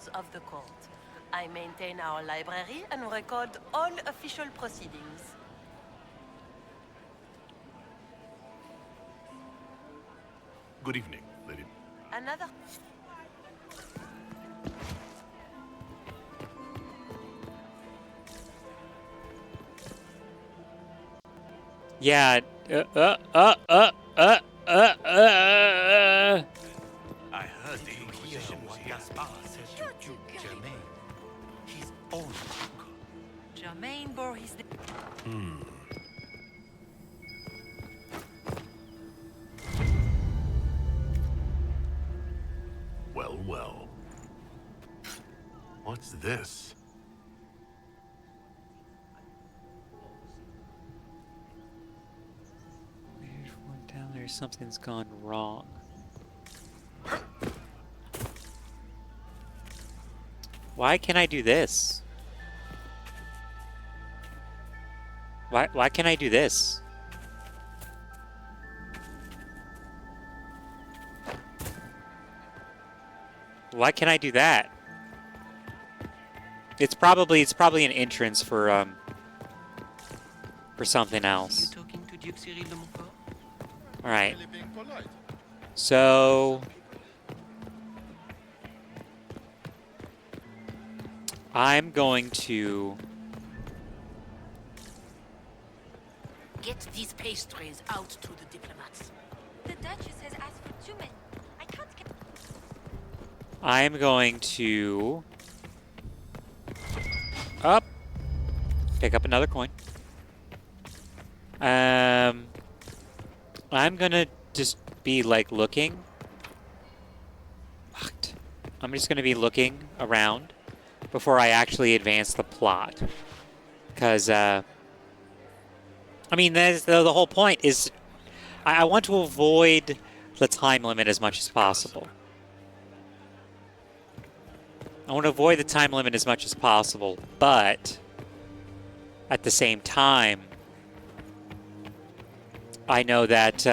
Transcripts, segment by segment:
records of the court. I maintain our library and record all official proceedings. Good evening, lady. Another... Yeah. I heard the Inquisition was here. Germain. His own uncle. Germain bore his... Well, well. What's this? There's one down there. Something's gone wrong. Why can't I do this? Why can't I do this? Why can't I do that? It's probably an entrance for something else. Talking to Duke Cyril de Montfort? All right. So I'm going to Get these pastries out to the diplomats. The Duchess has asked for too many. I can't get... I'm going to pick up another coin. I'm gonna just be like looking. What? I'm just gonna be looking around before I actually advance the plot, because I mean, that's the whole point is I want to avoid the time limit as much as possible. I want to avoid the time limit as much as possible, but at the same time, I know that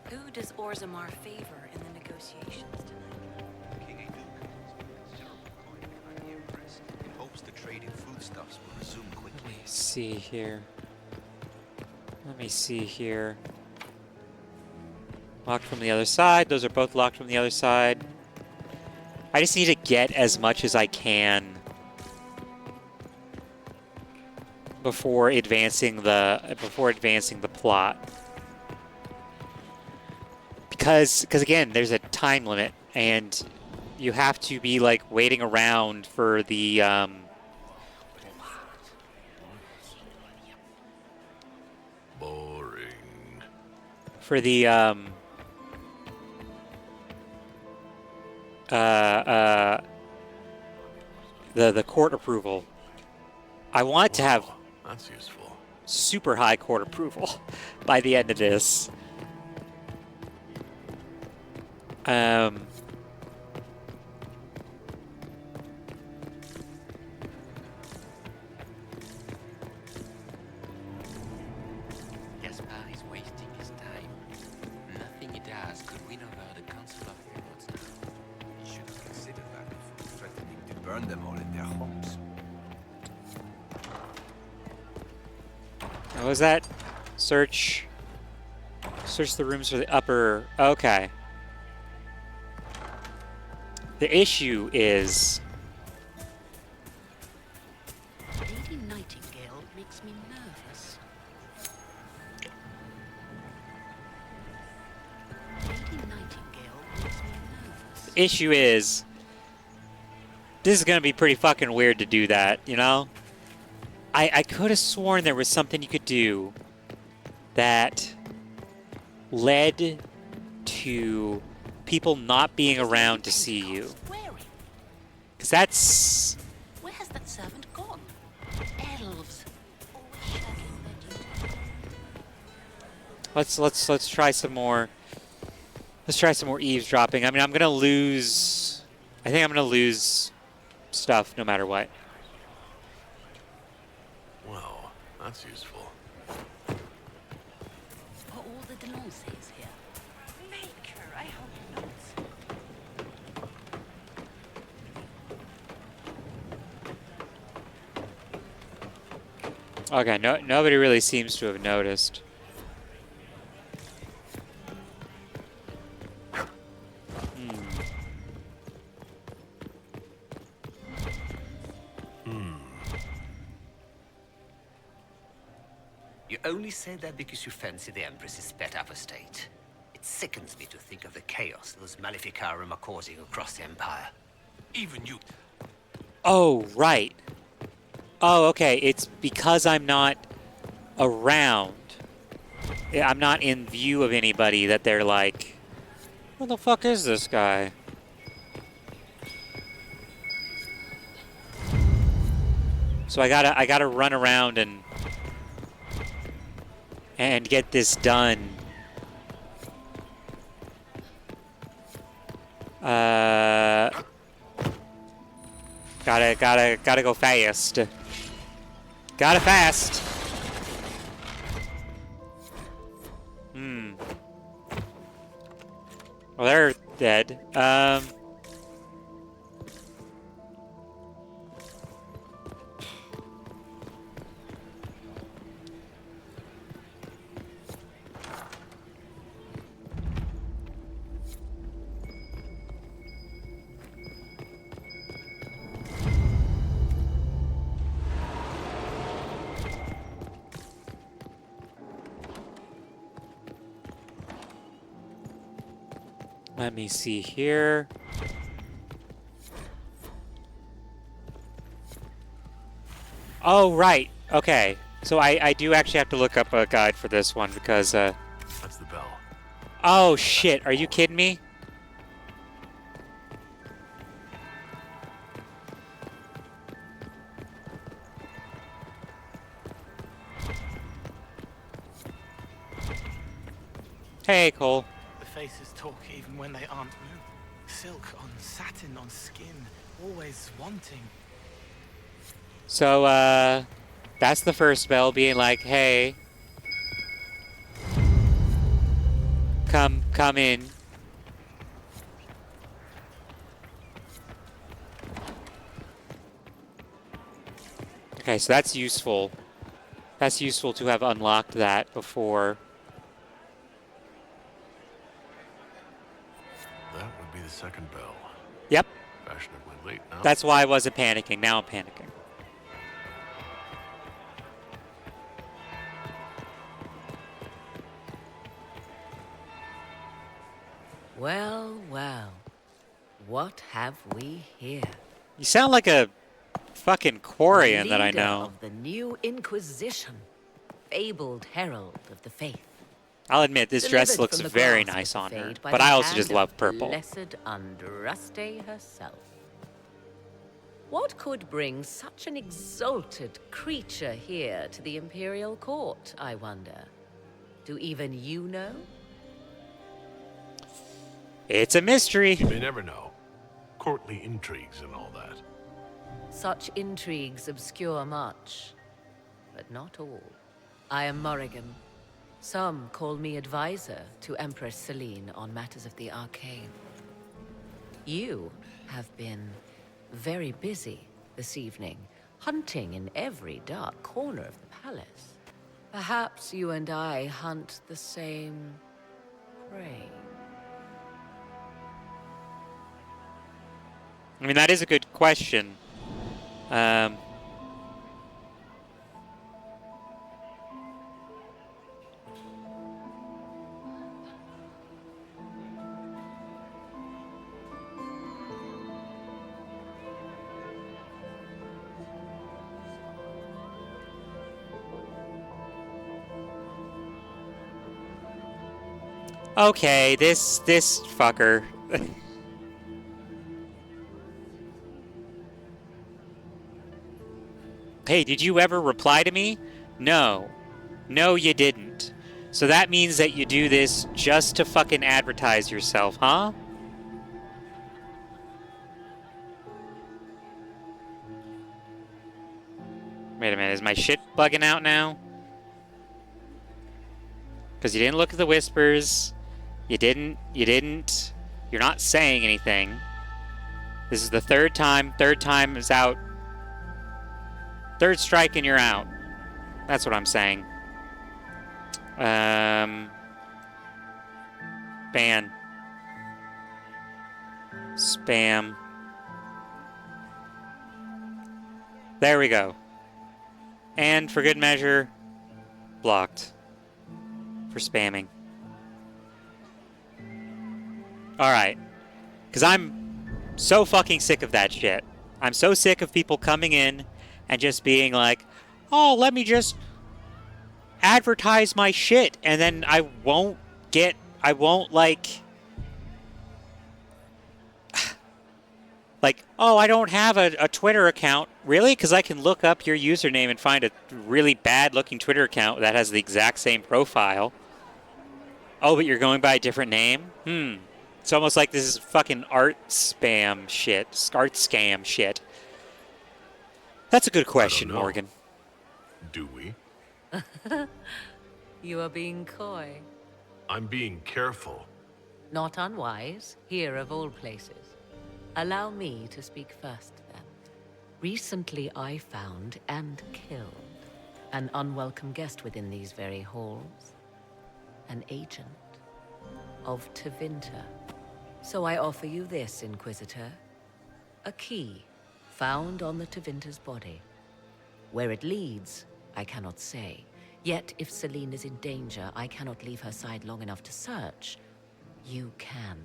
Who does Orzammar favor in the negotiations tonight? King Aduke considerable coin behind the Empress and hopes the trade in foodstuffs will resume quickly. let me see here. Let me see here. Locked from the other side. Those are both locked from the other side. I just need to get as much as I can before advancing the plot. Because again, there's a time limit, and you have to be like waiting around for the Boring. for the the court approval. I want to have That's useful. super high court approval by the end of this. Gaspar is wasting his time. Nothing he does could win over the Council of Lords now. You should have considered that before threatening to burn them all in their homes. What was that? Search the rooms for the upper. Okay. The issue is Lady Nightingale makes me nervous. Lady Nightingale makes me nervous. the issue is this is gonna be pretty fucking weird to do that, you know? I could have sworn there was something you could do that led to people not being around to see you. Wearing. Because that's... Where has that servant gone? Elves. Always shirking their duty. Let's try some more. Let's try some more eavesdropping. I mean, I'm gonna lose. I think I'm gonna lose stuff no matter what. Well, that's useful. Are all the Denonces here? Maker, I hope not. Okay, nobody really seems to have noticed. You only say that because you fancy the Empress's sped up estate. It sickens me to think of the chaos those Maleficarum are causing across the Empire. Even you. Oh, right. Oh, okay. It's because I'm not around. I'm not in view of anybody that they're like, where the fuck is this guy? So I gotta run around and get this done. Gotta go fast. Gotta fast. Well, they're dead. Let me see here. Oh, right. Okay. So I do actually have to look up a guide for this one because, That's the bell. oh, shit. Are you kidding me? Hey, Cole. The faces talk even when they aren't moved. Silk on satin on skin, always wanting. So, that's the first bell being like, hey, come in. Okay, so that's useful. That's useful to have unlocked that before. That would be the second bell. Yep. Fashionably late now. That's why I wasn't panicking. Now I'm panicking. Well, well. What have we here? You sound like a fucking Quarian that I Leader know. of the new Inquisition, fabled herald of the faith. I'll admit, this dress Delivered looks from the very grasp nice of on the her. Fade by But the I also hand just of love purple. Blessed Andraste herself. What could bring such an exalted creature here to the Imperial Court, I wonder? Do even you know? It's a mystery. You may never know. Courtly intrigues and all that. Such intrigues obscure much, but not all. I am Morrigan. Some call me advisor to Empress Celine on matters of the arcane. You have been very busy this evening, hunting in every dark corner of the palace. Perhaps you and I hunt the same prey. I mean, that is a good question. Okay, this fucker. Hey, did you ever reply to me? No. No, you didn't. So that means that you do this just to fucking advertise yourself, huh? Wait a minute, is my shit bugging out now? Because you didn't look at the whispers. You didn't. You're not saying anything. This is the third time. Third time is out. Third strike and you're out. That's what I'm saying. Ban. Spam. There we go. And for good measure, blocked. For spamming. Alright. Because I'm so fucking sick of that shit. I'm so sick of people coming in and just being like, oh, let me just advertise my shit. And then I won't like... Like, oh, I don't have a Twitter account. Really? Because I can look up your username and find a really bad-looking Twitter account that has the exact same profile. Oh, but you're going by a different name? It's almost like this is fucking art spam shit. Art scam shit. That's a good question, Morgan. Do we? You are being coy. I'm being careful. Not unwise, here of all places. Allow me to speak first, then. Recently I found and killed an unwelcome guest within these very halls. An agent of Tevinter. So I offer you this, Inquisitor. A key found on the Tevinter's body. Where it leads, I cannot say. Yet, if Celine is in danger, I cannot leave her side long enough to search. You can.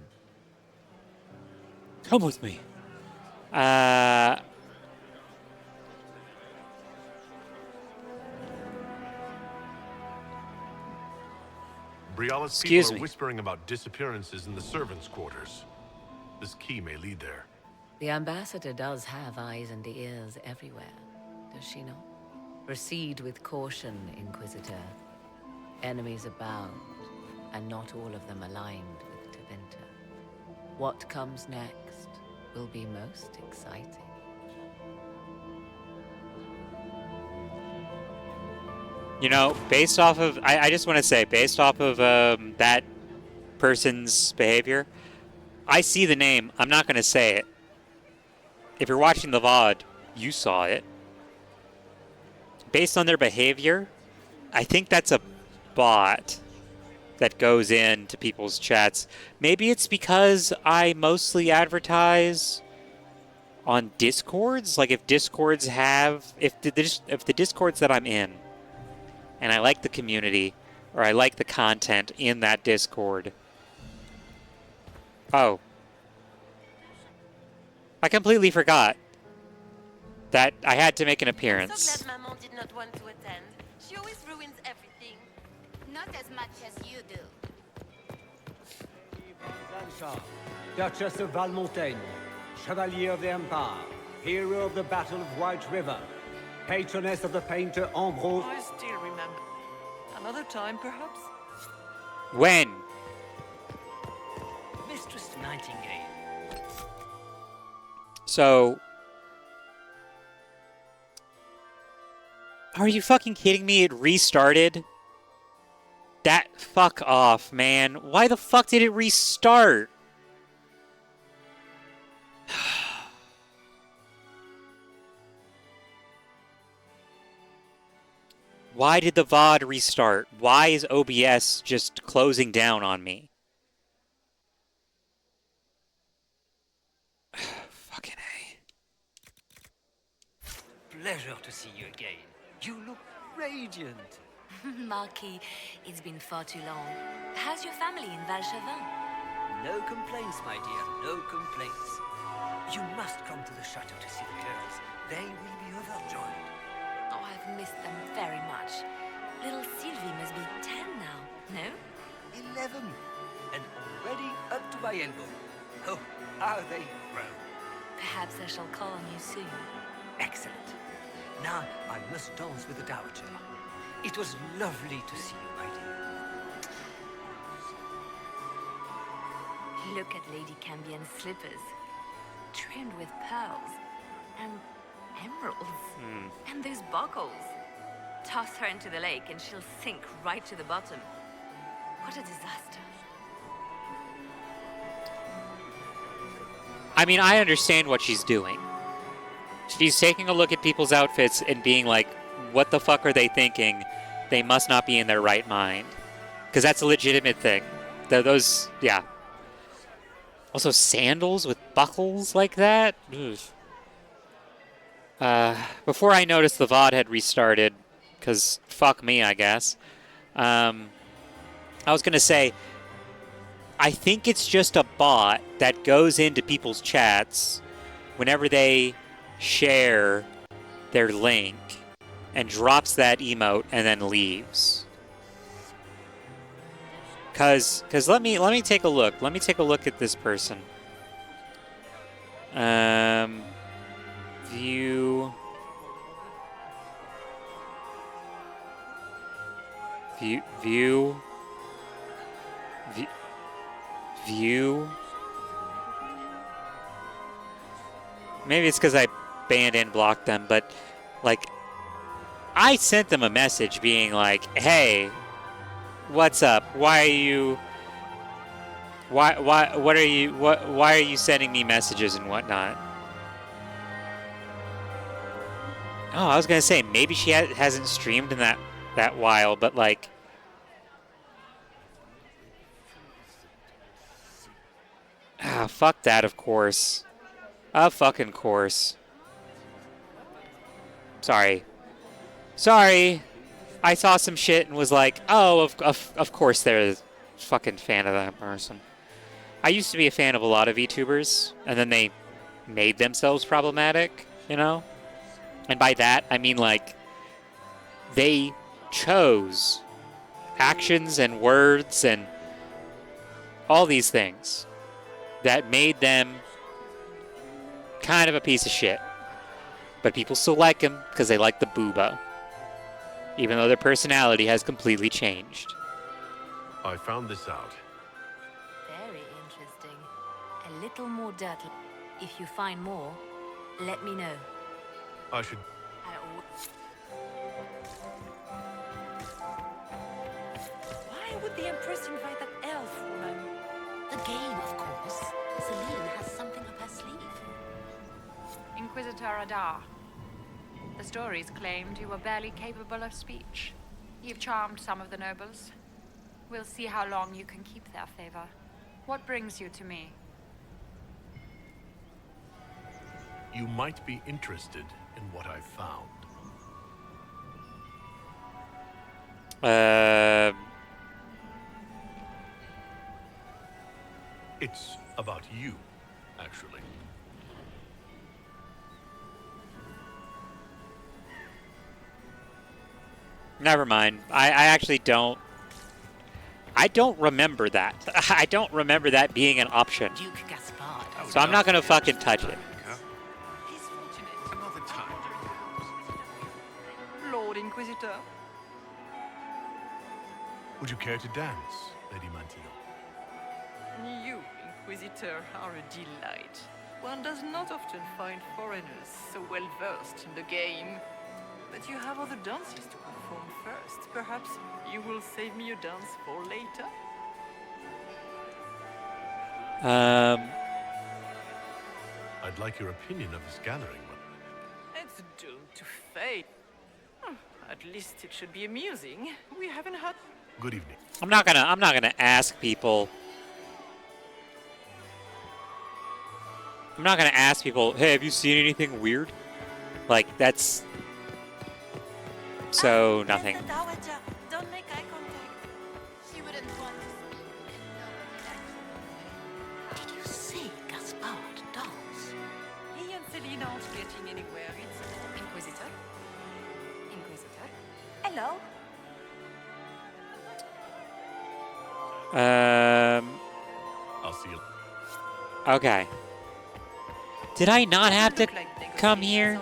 Come with me. Briala's Excuse people me. are whispering about disappearances in the servants' quarters. This key may lead there. The ambassador does have eyes and ears everywhere, does she not? Proceed with caution, Inquisitor. Enemies abound, and not all of them aligned with Tevinter. What comes next will be most exciting. You know, based off of... I just want to say, based off of that person's behavior, I see the name. I'm not going to say it. If you're watching the VOD, you saw it. Based on their behavior, I think that's a bot that goes into people's chats. Maybe it's because I mostly advertise on Discords. Like if Discords have... If the Discords that I'm in, and I like the community, or I like the content in that Discord. Oh. I completely forgot that I had to make an I'm appearance. so glad Maman did not want to attend. She always ruins everything. Not as much as you do. Duchess of Valmontaigne, Chevalier of the Empire, hero of the Battle of White River, patroness of the painter Ambrose. I still remember. Another time, perhaps? When? Mistress Nightingale. So... Are you fucking kidding me? It restarted? That... Fuck off, man. Why the fuck did it restart? Why did the VOD restart? Why is OBS just closing down on me? Fucking A. Pleasure to see you again. You look radiant. Marquis, it's been far too long. How's your family in Valchevin? No complaints, my dear, no complaints. You must come to the chateau to see the girls. They will be overjoyed. Oh, I've missed them very much. Little Sylvie must be 10 now, no? 11. And already up to my elbow. Oh, how they grow. Perhaps I shall call on you soon. Excellent. Now I must dance with the Dowager. It was lovely to see you, my dear. Look at Lady Cambien's slippers. Trimmed with pearls. And emeralds. And those buckles. Toss her into the lake and she'll sink right to the bottom. What a disaster. I mean, I understand what she's doing. She's taking a look at people's outfits and being like, what the fuck are they thinking? They must not be in their right mind. Because that's a legitimate thing. Those, yeah. Also, sandals with buckles like that? Before I noticed the VOD had restarted, because fuck me, I guess. I was going to say, I think it's just a bot that goes into people's chats whenever they share their link and drops that emote and then leaves. Cause let me take a look. Let me take a look at this person. View. Maybe it's because I banned and blocked them, but like, I sent them a message being like, "Hey, what's up? Why are you sending me messages and whatnot?" Oh, I was gonna say maybe she hasn't streamed in that while, but like, fuck that, of course. Of fucking course. Sorry. I saw some shit and was like, oh, of course they're a fucking fan of that person. I used to be a fan of a lot of VTubers, and then they made themselves problematic, you know? And by that, I mean, like, they chose actions and words and all these things that made them kind of a piece of shit. But people still like him because they like the booba, even though their personality has completely changed. I found this out. Very interesting. A little more dirt. If you find more, let me know. I should... Why would the Empress invite that elf woman? The game, of course. Celine has something up her sleeve. Inquisitor Adar. The stories claimed you were barely capable of speech. You've charmed some of the nobles. We'll see how long you can keep their favor. What brings you to me? You might be interested in what I found. It's about you, actually. Never mind. I actually don't. I don't remember that. I don't remember that being an option. Duke Gaspard. So I'm not gonna fucking touch it. Another time. Lord Inquisitor. Would you care to dance, Lady Mantillon? You, Inquisitor, are a delight. One does not often find foreigners so well versed in the game. But you have other dances to perform first. Perhaps you will save me a dance for later? I'd like your opinion of this gathering. It's doomed to fade. At least it should be amusing. We haven't had... Good evening. I'm not gonna ask people. I'm not gonna ask people, hey, have you seen anything weird? Like, that's... So, nothing. Dowager, don't make eye contact. She wouldn't want to speak with nobody. Did you see Gaspard dance? He and Celine aren't getting anywhere. It's... Inquisitor? Inquisitor? Hello? I'll see you. Okay. Did I not have to come here?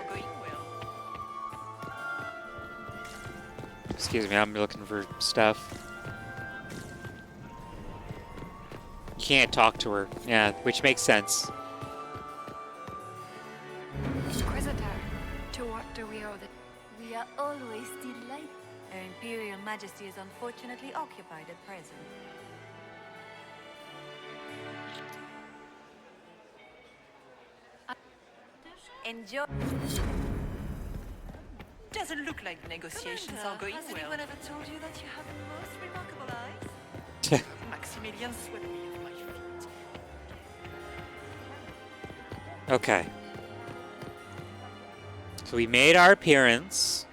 Excuse me, I'm looking for stuff. You can't talk to her. Yeah, which makes sense. Inquisitor, to what do we owe the... We are always delighted. Her Imperial Majesty is unfortunately occupied at present. Enjoy. Doesn't look like negotiations are going has well. anyone ever told you that you have the most remarkable eyes? Maximilian swept me off my feet. Okay. So we made our appearance.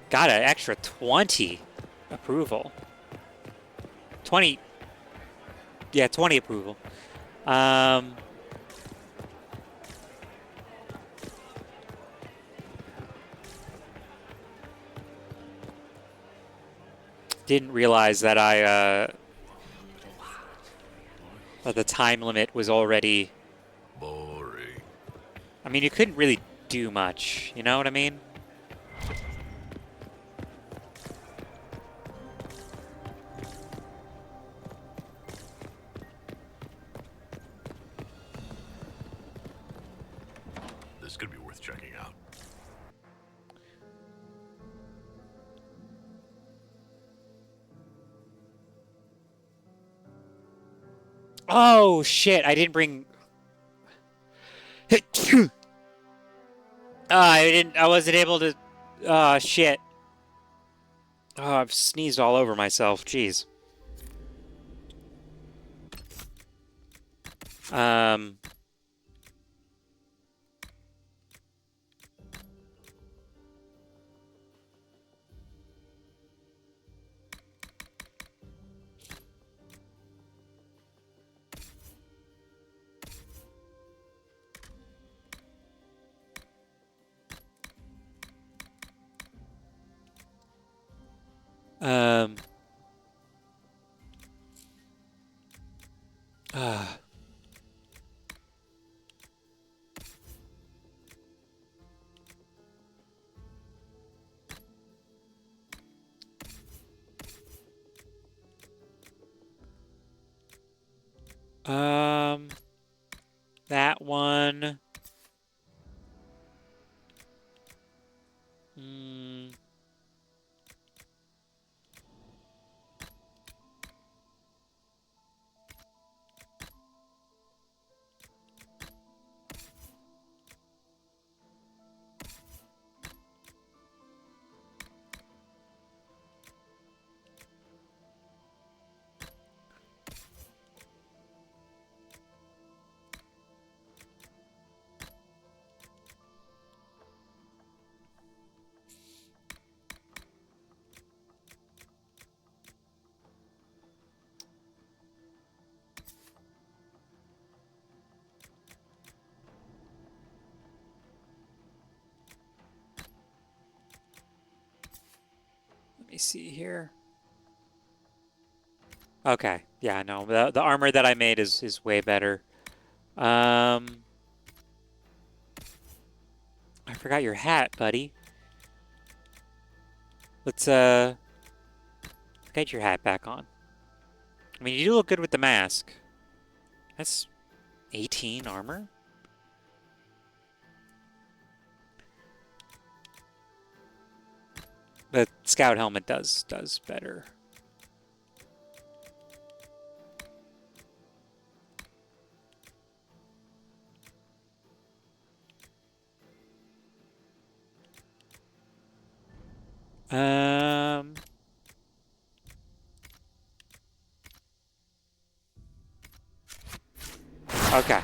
Got an extra 20 approval. 20. Yeah, 20 approval. Didn't realize that that the time limit was already... Boring. I mean, you couldn't really do much, you know what I mean? This could be worth checking out. Oh, shit, I didn't bring... I wasn't able to... Oh, shit. Oh, I've sneezed all over myself, jeez. That one. Let me see here. Okay, yeah, no, the armor that I made is way better. I forgot your hat, buddy. Let's get your hat back on. I mean, you do look good with the mask. That's 18 armor. The scout helmet does better. Okay.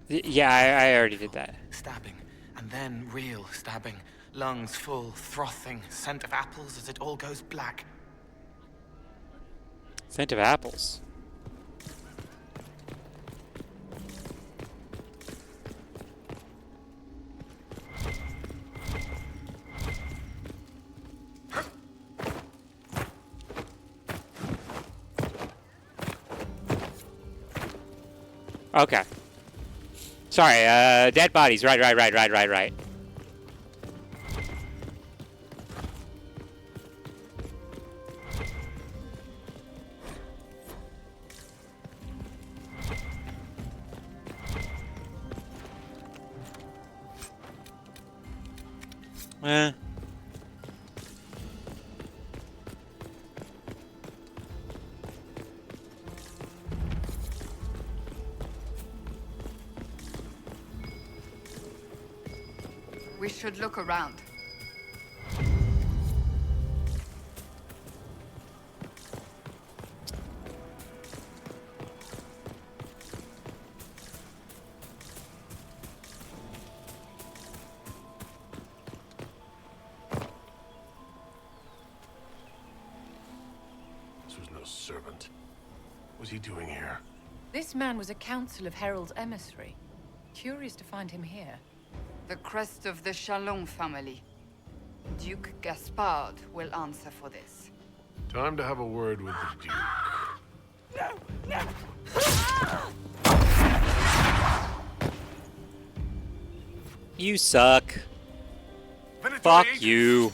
Yeah, I already did that. Stabbing, and then real stabbing. Lungs full, frothing, scent of apples as it all goes black. Scent of apples. Okay. Sorry, dead bodies. Right. We should look around. This was no servant. What was he doing here? This man was a Council of Herald's emissary. Curious to find him here. The crest of the Chalon family. Duke Gaspard will answer for this. Time to have a word with the Duke. You suck. Fuck you.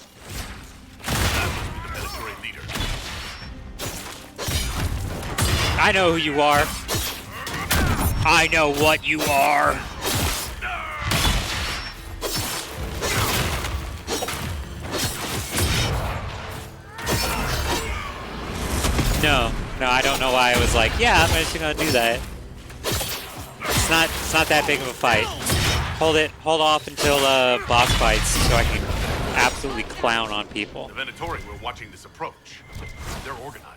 I know who you are. I know what you are. No, I don't know why I was like, yeah, I'm just gonna do that. It's not that big of a fight. Hold off until boss fights so I can absolutely clown on people. The Venatori were watching this approach. They're organized.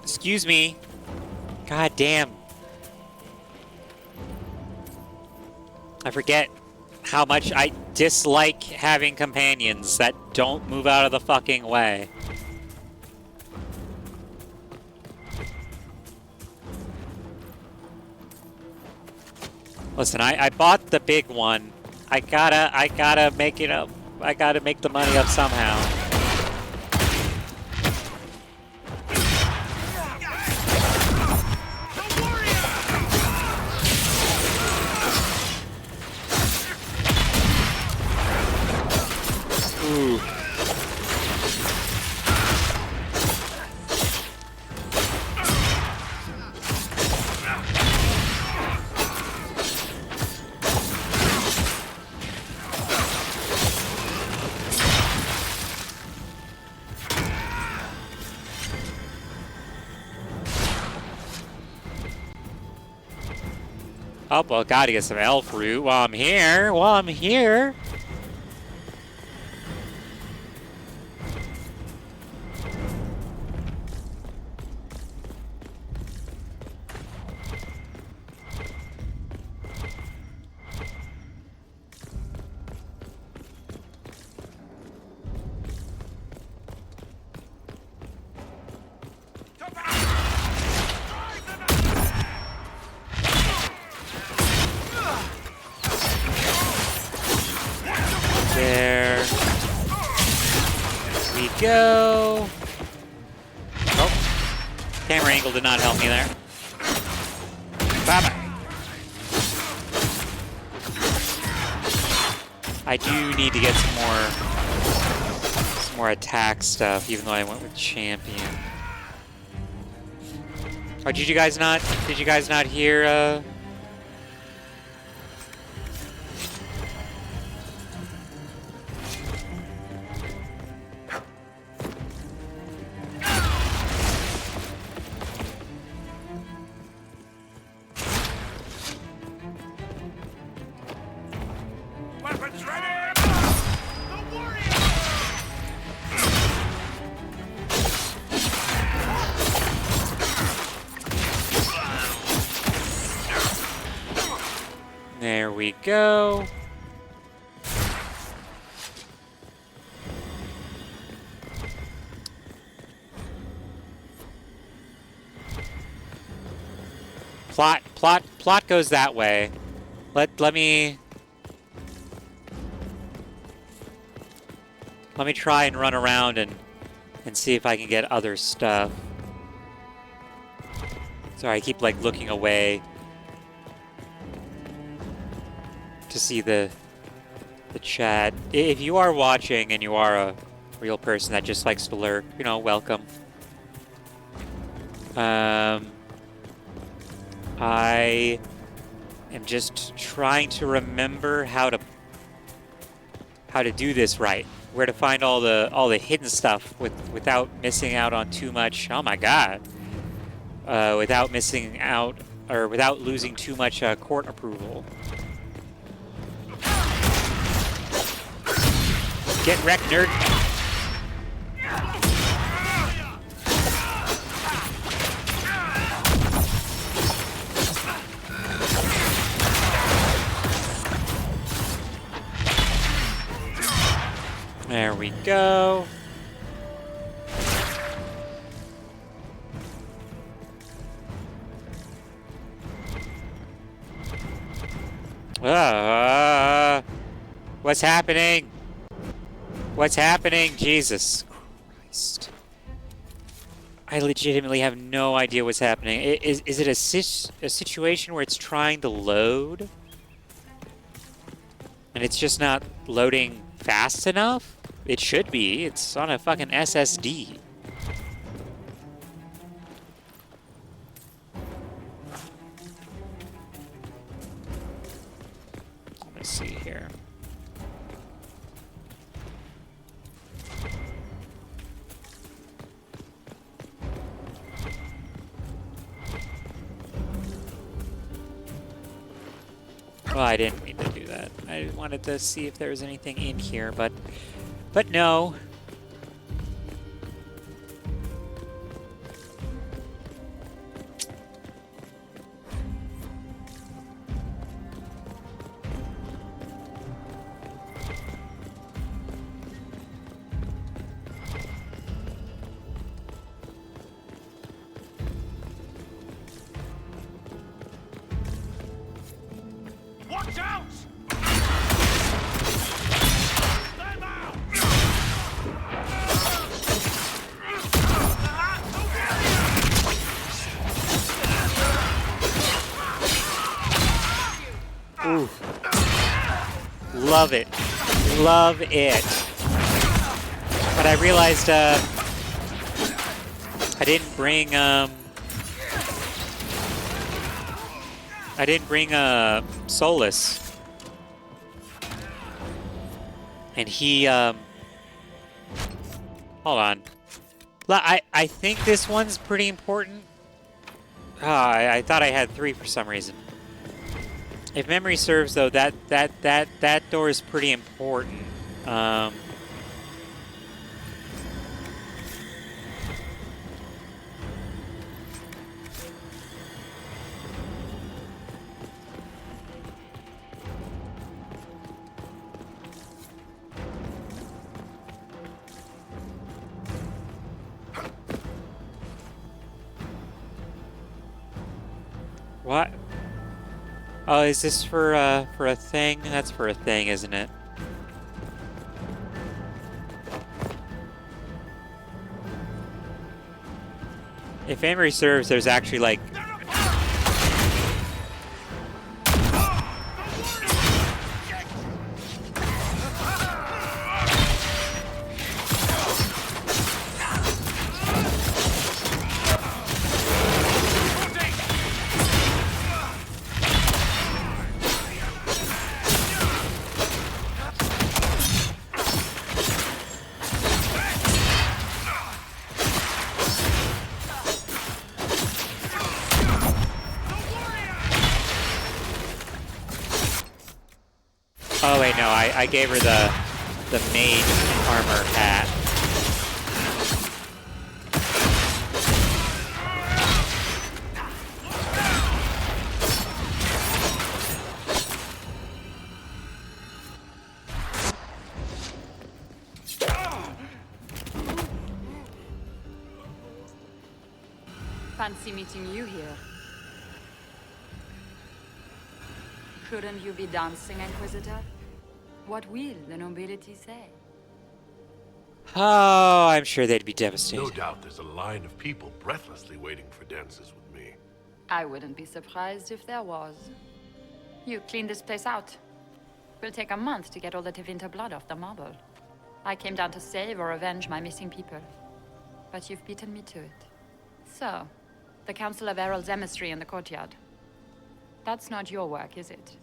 Excuse me. God damn. I forget how much I dislike having companions that don't move out of the fucking way. Listen, I bought the big one. I gotta make it up. I gotta make the money up somehow. Ooh. Oh, well, gotta get some elf fruit while I'm here. There we go. Oh, camera angle did not help me there. Bye-bye. I do need to get some more attack stuff, even though I went with champion. Oh, did you guys not hear Weapons ready! There we go. Plot goes that way. Let me try and run around and see if I can get other stuff. Sorry, I keep like looking away to see the chat. If you are watching and you are a real person that just likes to lurk, you know, welcome. I am just trying to remember how to how to do this right. Where to find all the hidden stuff without missing out on too much. Oh my god. Without missing out or without losing too much court approval. Get wrecked, nerd. There we go. What's happening? What's happening? Jesus Christ. I legitimately have no idea what's happening. Is it a situation where it's trying to load? And it's just not loading fast enough? It should be. It's on a fucking SSD. Let's see here. Well, I didn't mean to do that. I wanted to see if there was anything in here, but no. Watch out! Ooh. Love it. Love it. But I realized I didn't bring Solus. And he hold on. I think this one's pretty important. I thought I had 3 for some reason. If memory serves, though, that door is pretty important. What? Oh, is this for a thing? That's for a thing, isn't it? If memory serves, there's actually like... Oh wait, no, I gave her the mage armor hat. Fancy meeting you here. Shouldn't you be dancing, Inquisitor? What will the nobility say? Oh, I'm sure they'd be devastated. No doubt there's a line of people breathlessly waiting for dances with me. I wouldn't be surprised if there was. You clean this place out. Will take a month to get all the Tevinter blood off the marble. I came down to save or avenge my missing people. But you've beaten me to it. So, the Council of Herald's emissary in the courtyard. That's not your work, is it?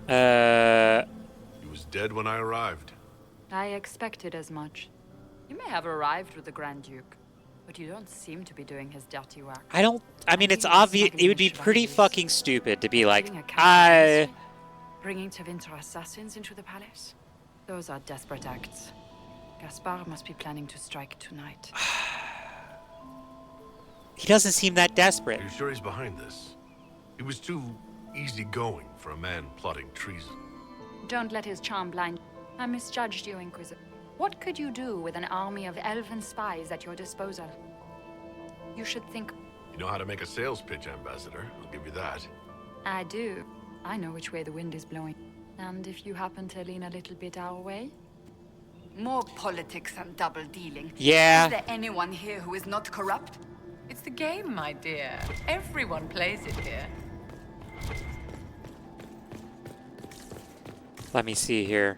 He was dead when I arrived. I expected as much. You may have arrived with the Grand Duke, but you don't seem to be doing his dirty work. I mean, it's obvious. It would be pretty fucking stupid to be like, Killing a captain bringing Tevinter assassins into the palace. Those are desperate acts. Gaspard must be planning to strike tonight. He doesn't seem that desperate. Are you sure he's behind this? He was too easygoing for a man plotting treason. Don't let his charm blind. I misjudged you, Inquisitor. What could you do with an army of elven spies at your disposal? You should think... You know how to make a sales pitch, Ambassador. I'll give you that. I do. I know which way the wind is blowing. And if you happen to lean a little bit our way... More politics and double-dealing. Yeah. Is there anyone here who is not corrupt? It's the game, my dear. Everyone plays it here. Let me see here.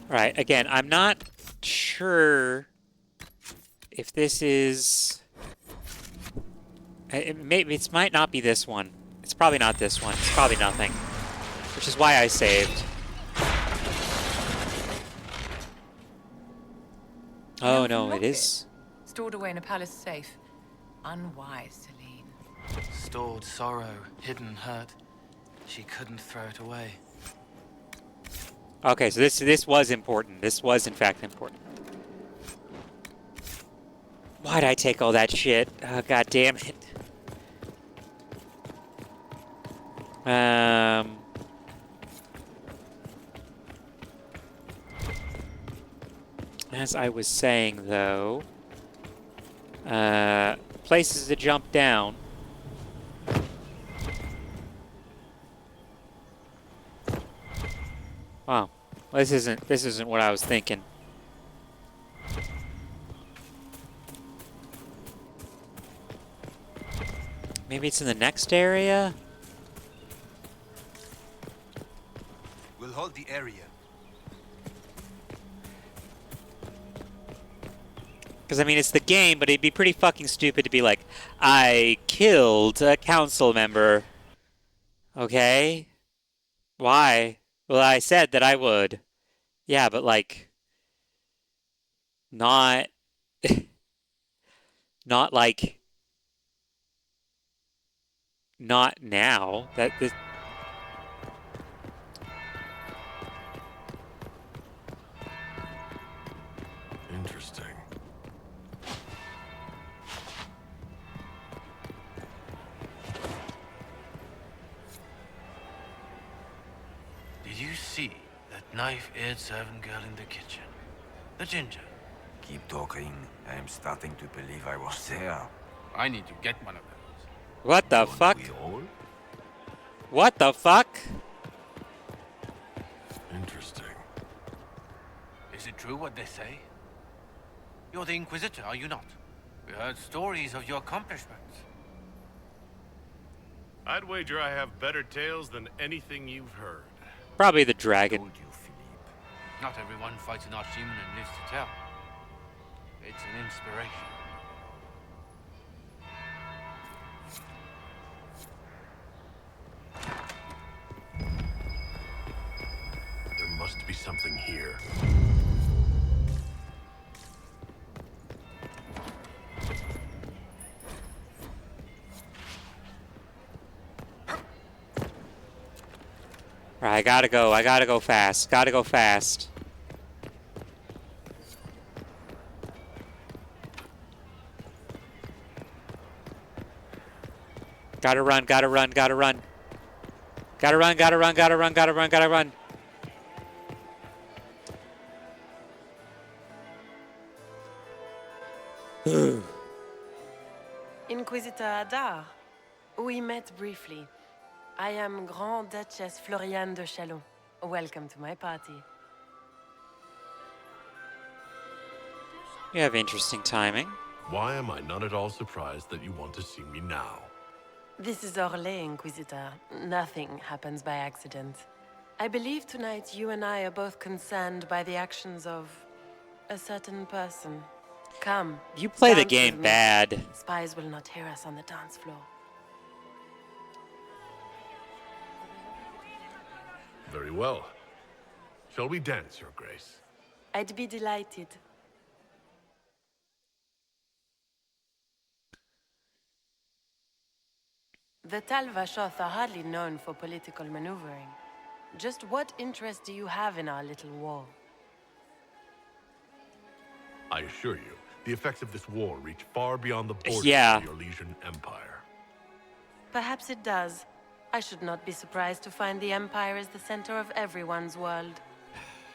All right, again, I'm not sure if this is... It might not be this one. It's probably not this one. It's probably nothing. Which is why I saved. Oh no, it is. Stored away in a palace safe. Unwise, Celine. Stored sorrow, hidden hurt. She couldn't throw it away. Okay, so this was important. This was in fact important. Why'd I take all that shit? Oh, God damn it. As I was saying, though, places to jump down. Wow, this isn't what I was thinking. Maybe it's in the next area? We'll hold the area. Because, I mean, it's the game, but it'd be pretty fucking stupid to be like, I killed a council member. Okay? Why? Well, I said that I would. Yeah, but, like, not... not, like... Not now. This... Interesting. Did you see that knife-eared servant girl in the kitchen? The ginger. Keep talking. I am starting to believe I was there. I need to get one of those. What the fuck? What the fuck? Interesting. Is it true what they say? You're the Inquisitor, are you not? We heard stories of your accomplishments. I'd wager I have better tales than anything you've heard. Probably the dragon. Not everyone fights an archdemon and lives to tell. It's an inspiration. There must be something here. Alright, I gotta go fast. Gotta go fast. Gotta run, gotta run, gotta run. Gotta run, gotta run, gotta run, gotta run, gotta run. Inquisitor Adar, we met briefly. I am Grand Duchess Floriane de Chalon. Welcome to my party. You have interesting timing. Why am I not at all surprised that you want to see me now? This is Orlais, Inquisitor. Nothing happens by accident. I believe tonight you and I are both concerned by the actions of a certain person. Come. You play the dance game with me. bad. Spies will not hear us on the dance floor. Very well. Shall we dance, Your Grace? I'd be delighted. The Tal Vashoth are hardly known for political maneuvering. Just what interest do you have in our little war? I assure you, the effects of this war reach far beyond the borders Yeah. of the Orlesian Empire. Perhaps it does. I should not be surprised to find the Empire is the center of everyone's world.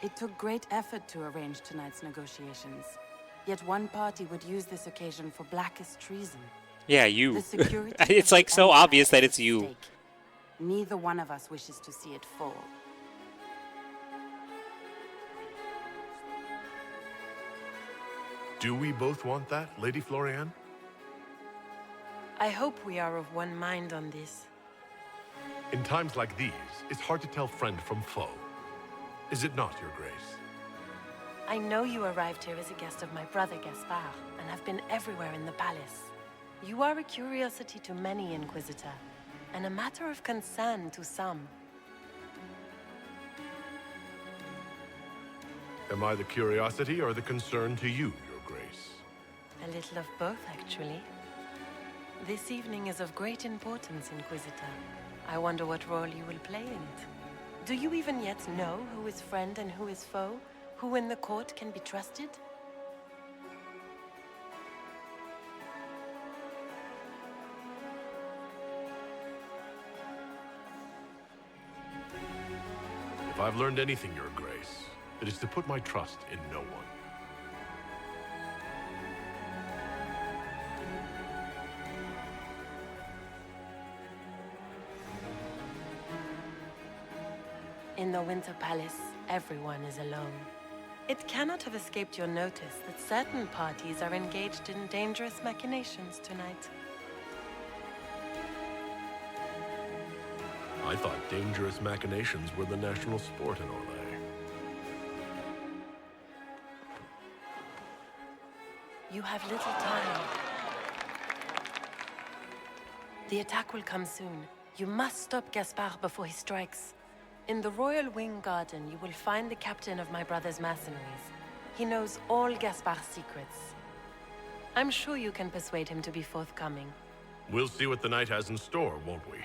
It took great effort to arrange tonight's negotiations. Yet one party would use this occasion for blackest treason. Yeah, you. The security It's of like the so Empire obvious that is it's at you. stake. Neither one of us wishes to see it fall. Do we both want that, Lady Florian? I hope we are of one mind on this. In times like these, it's hard to tell friend from foe. Is it not, Your Grace? I know you arrived here as a guest of my brother Gaspard, and have been everywhere in the palace. You are a curiosity to many, Inquisitor, and a matter of concern to some. Am I the curiosity or the concern to you, Your Grace? A little of both, actually. This evening is of great importance, Inquisitor. I wonder what role you will play in it. Do you even yet know who is friend and who is foe? Who in the court can be trusted? If I've learned anything, Your Grace, it is to put my trust in no one. In the Winter Palace, everyone is alone. It cannot have escaped your notice that certain parties are engaged in dangerous machinations tonight. I thought dangerous machinations were the national sport in Orlais. You have little time. The attack will come soon. You must stop Gaspard before he strikes. In the Royal Wing Garden, you will find the captain of my brother's mercenaries. He knows all Gaspard's secrets. I'm sure you can persuade him to be forthcoming. We'll see what the night has in store, won't we?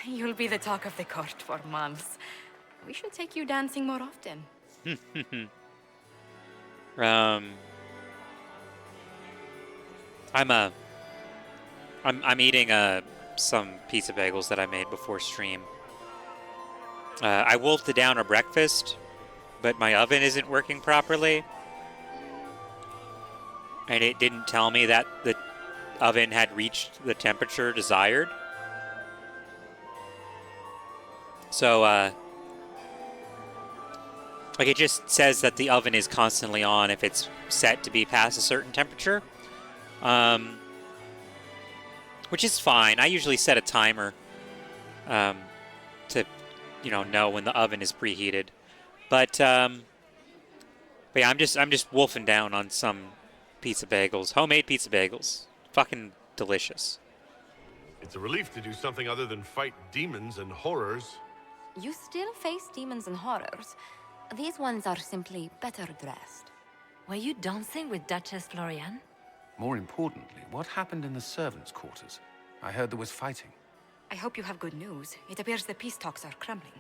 You'll be the talk of the court for months. We should take you dancing more often. I'm eating some pizza bagels that I made before stream. I wolfed it down a breakfast, but my oven isn't working properly. And it didn't tell me that the oven had reached the temperature desired. So, like it just says that the oven is constantly on if it's set to be past a certain temperature. Which is fine. I usually set a timer to, know when the oven is preheated. But yeah, I'm just wolfing down on some pizza bagels, homemade pizza bagels. Fucking delicious. It's a relief to do something other than fight demons and horrors. You still face demons and horrors. These ones are simply better dressed. Were you dancing with Duchess Florian? More importantly, what happened in the servants' quarters? I heard there was fighting. I hope you have good news. It appears the peace talks are crumbling.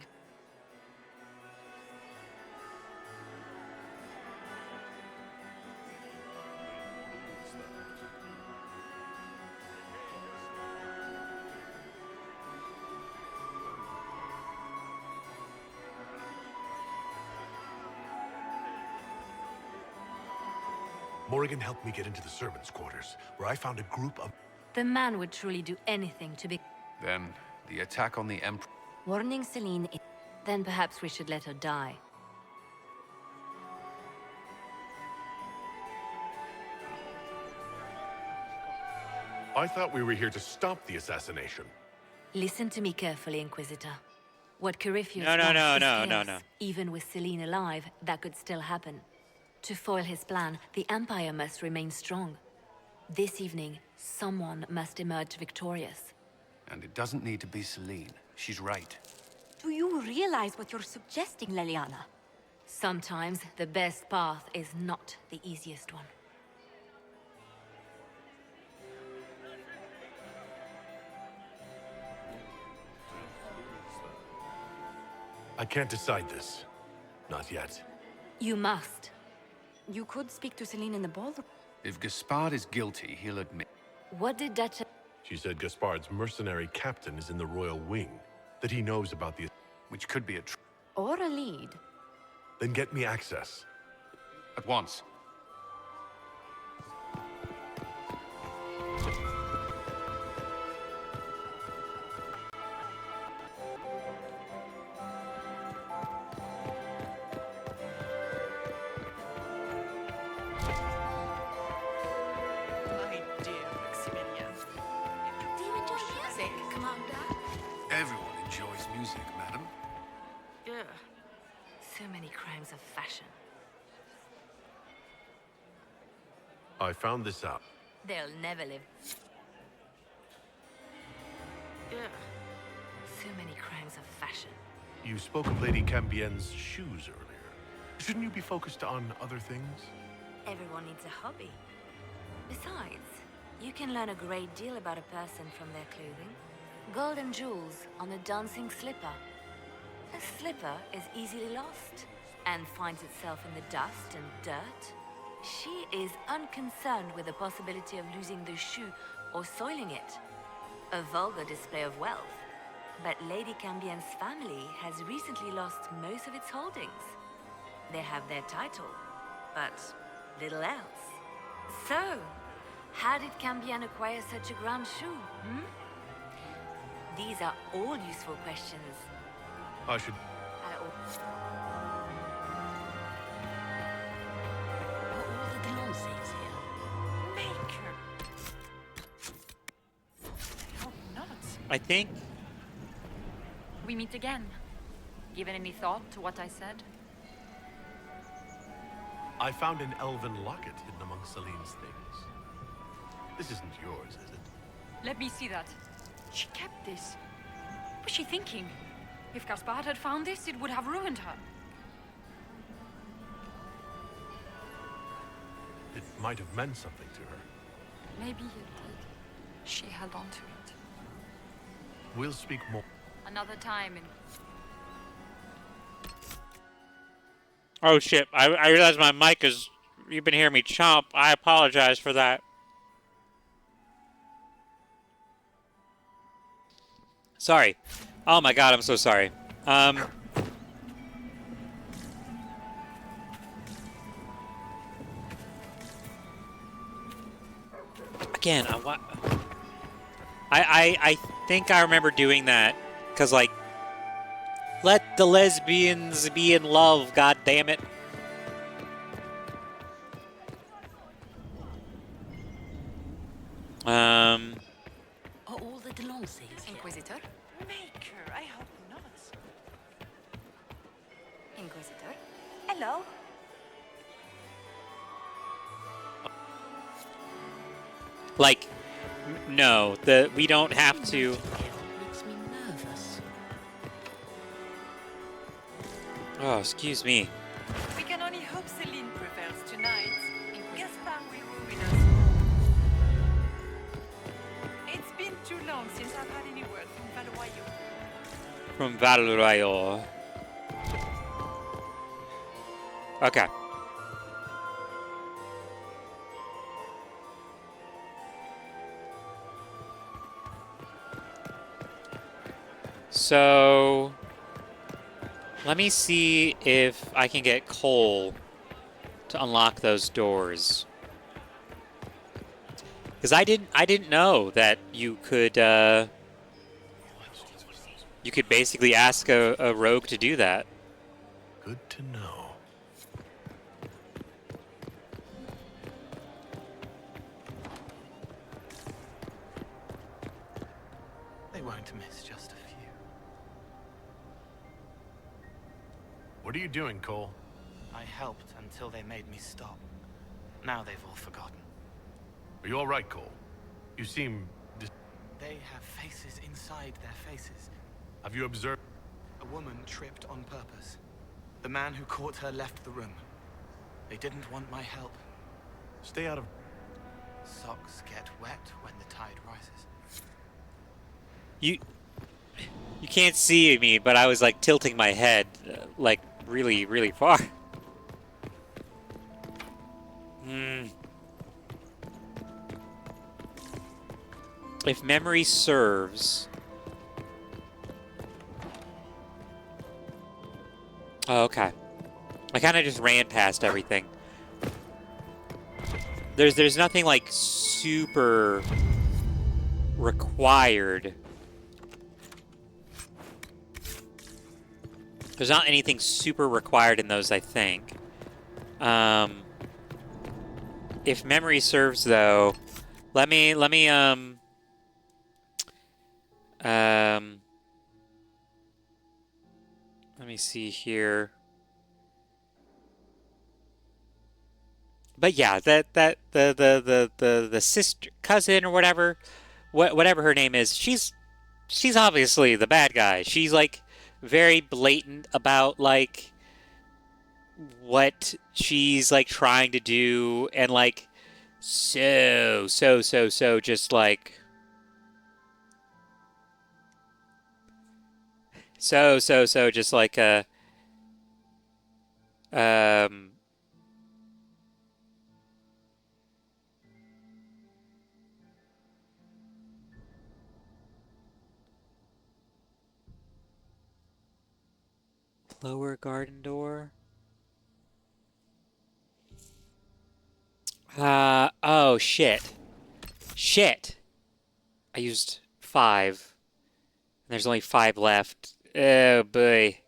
Morrigan helped me get into the servants' quarters, where I found a group of... The man would truly do anything to be... Then, the attack on the Emperor... Warning Celine... Then perhaps we should let her die. I thought we were here to stop the assassination. Listen to me carefully, Inquisitor. What Corypheus No, no, wants no, is no, chaos. no. Even with Celine alive, that could still happen. To foil his plan, the Empire must remain strong. This evening, someone must emerge victorious. And it doesn't need to be Celine. She's right. Do you realize what you're suggesting, Leliana? Sometimes the best path is not the easiest one. I can't decide this. Not yet. You must. You could speak to Celine in the ballroom. If Gaspard is guilty, he'll admit. What did Duchess... She said Gaspard's mercenary captain is in the royal wing. That he knows about the... Which could be a Or a lead. Then get me access. At once. My dear Maximilian. Do you enjoy music, Commander? Everyone enjoys music, madam. Ugh. So many crimes of fashion. I found this out. They'll never live. Ugh. So many crimes of fashion. You spoke of Lady Cambienne's shoes earlier. Shouldn't you be focused on other things? Everyone needs a hobby. Besides, you can learn a great deal about a person from their clothing. Gold and jewels on a dancing slipper. A slipper is easily lost and finds itself in the dust and dirt. She is unconcerned with the possibility of losing the shoe or soiling it. A vulgar display of wealth. But Lady Cambienne's family has recently lost most of its holdings. They have their title, but little else. So, how did Cambienne acquire such a grand shoe, hmm? These are all useful questions. I should... All the Delancey's here. Maker. I hope not. I think... We meet again. Given any thought to what I said? I found an elven locket hidden among Celine's things. This isn't yours, is it? Let me see that. She kept this. What was she thinking? If Gaspard had found this, it would have ruined her. It might have meant something to her. Maybe it did. She held on to it. We'll speak more. Another time in... Oh shit, I realize my mic is... You've been hearing me chomp. I apologize for that. Sorry. Oh my god, I'm so sorry. Again, I think I remember doing that. Because, like, let the lesbians be in love, god damn it. Are all the Delancey's here? Inquisitor? Maker, I hope not. Inquisitor? Hello. Like, no, we don't have to. Makes me nervous. Oh, excuse me. We can only hope Celine prevails tonight. Gaspard will ruin us. It's been too long since I've had any word from Valois. From Valroyo. Okay. So, let me see if I can get Cole to unlock those doors. Because I didn't know that you could basically ask a rogue to do that. Good to know. They won't miss just a few. What are you doing, Cole? I helped until they made me stop. Now they've all forgotten. Are you all right, Cole? You seem... They have faces inside their faces. Have you observed... A woman tripped on purpose. The man who caught her left the room. They didn't want my help. Stay out of... Socks get wet when the tide rises. You can't see me, but I was like tilting my head like really, really far. If memory serves... Oh, okay. I kind of just ran past everything. There's nothing like super required. There's not anything super required in those, I think. If memory serves, though, let me see here. But yeah, the sister, cousin, or whatever her name is, she's obviously the bad guy. She's like very blatant about like what she's like trying to do, and like so just like just like lower garden door. Oh shit. I used 5. And there's only 5 left. Oh boy.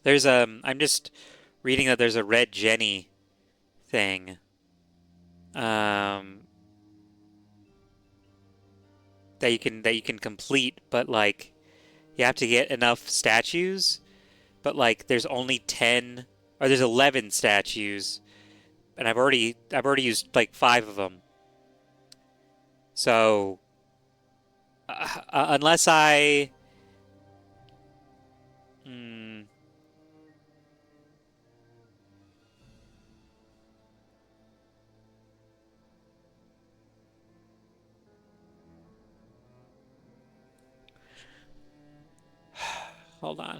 There's I'm just reading that there's a Red Jenny thing. That you can complete, but like you have to get enough statues, but like there's only 10, or there's 11 statues, and I've already used like 5 of them. So unless I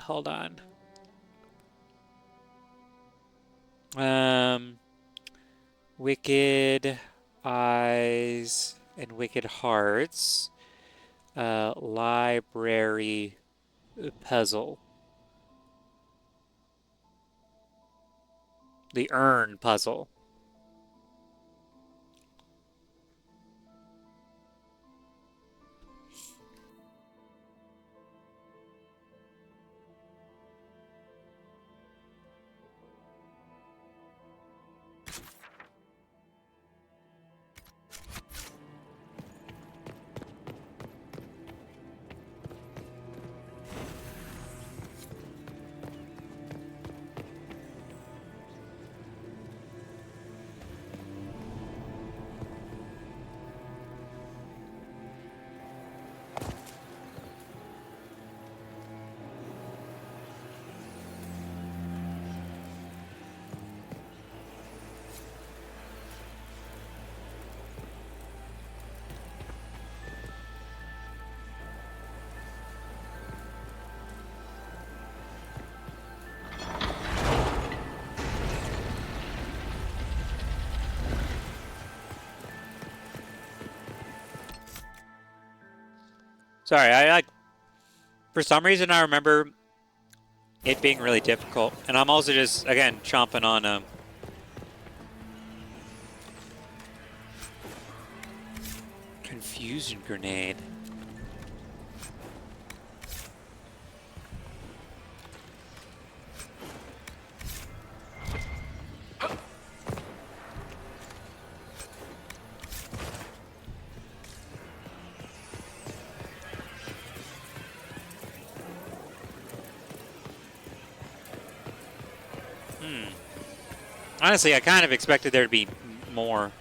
hold on. Wicked Eyes and Wicked Hearts. Library puzzle. The urn puzzle. Sorry, I for some reason I remember it being really difficult, and I'm also just again chomping on confusion grenade. Honestly, I kind of expected there to be more.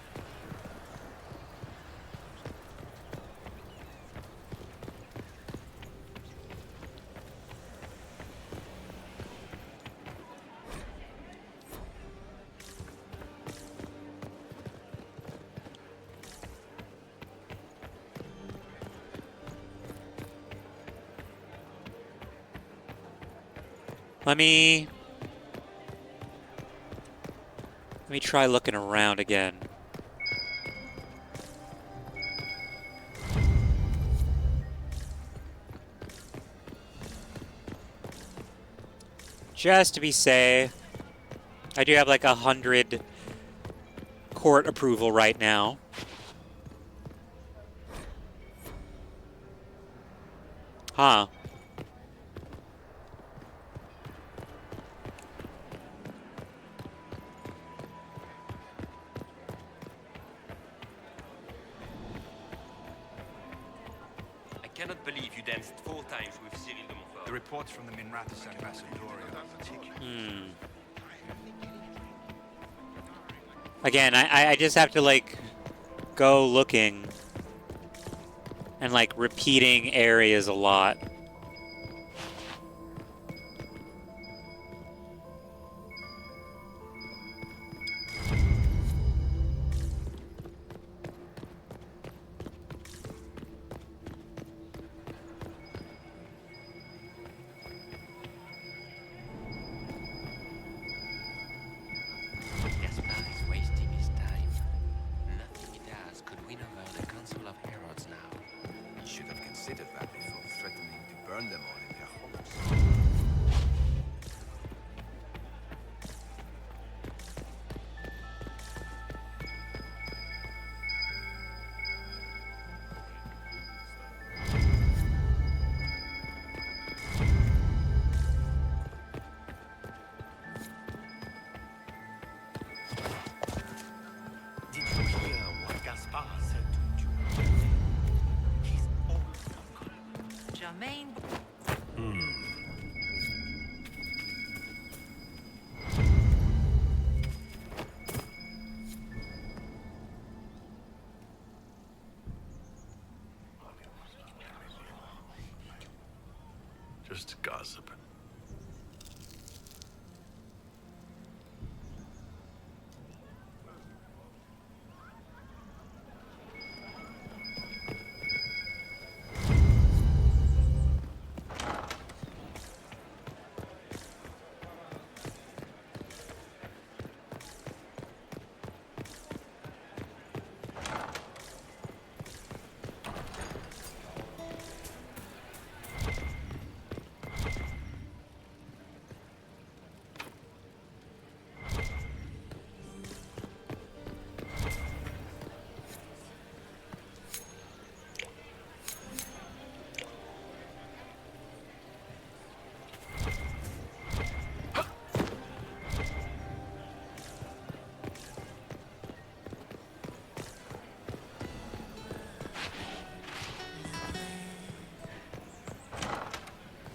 Let me try looking around again. Just to be safe. I do have like 100 court approval right now. Huh. I cannot believe you danced 4 times with Cyril de Montfort. The reports from the Minrathous ambassadorial are particular. Again, I just have to like go looking and like repeating areas a lot. Gaspar is wasting his time. Nothing he does could win over the Council of Heralds now. You should have considered that before threatening to burn them all in their homes. Did you hear what Gaspar said to you? He's all uncle. Germaine. Just gossiping.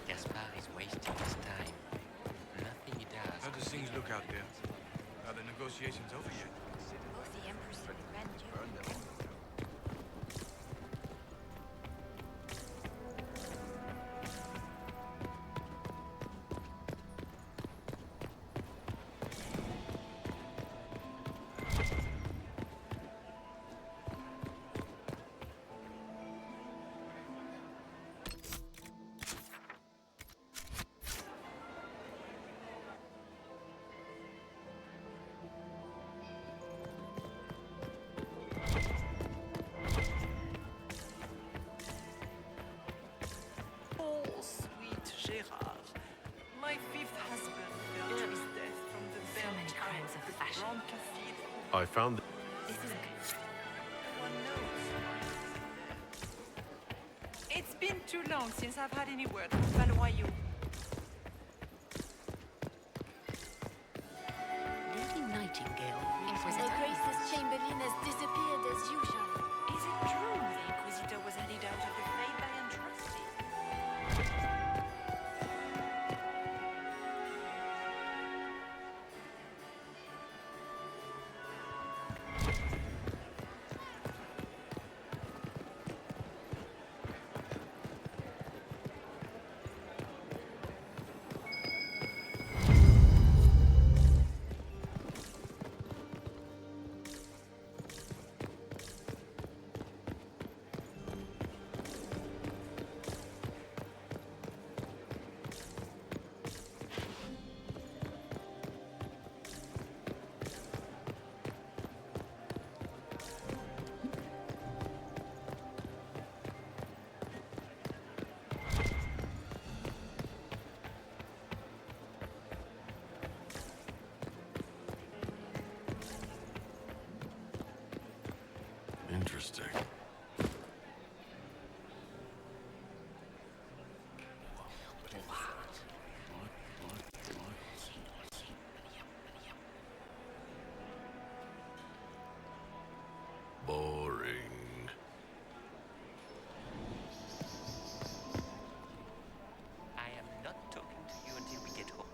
Gaspar is wasting his time. Nothing he does. How does things look out there? Are the negotiations over yet? Both the Empress and the Grand Duke. Burn them all. Oh, sweet Gérard. My 5th husband fell to his death from the So bell many tower crimes of of the fashion. Grand Cathedral. I found This is good. No one knows. It's been too long since I've had any word from Valoyaux. Lady Nightingale. The Grace's Chamberlain has disappeared as usual. Is it true the Inquisitor was headed out of the faith I entrusted? Interesting. Boring. I am not talking to you until we get home.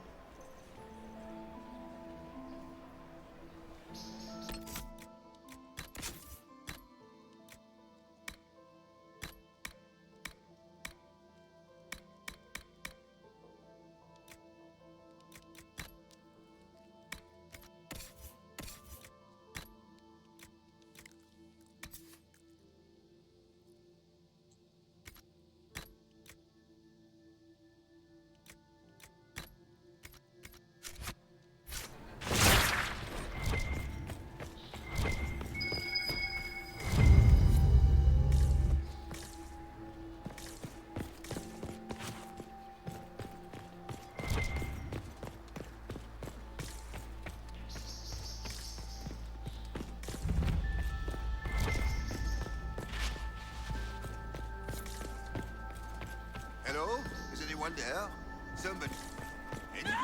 Hello? Is anyone there? Somebody. Anyone?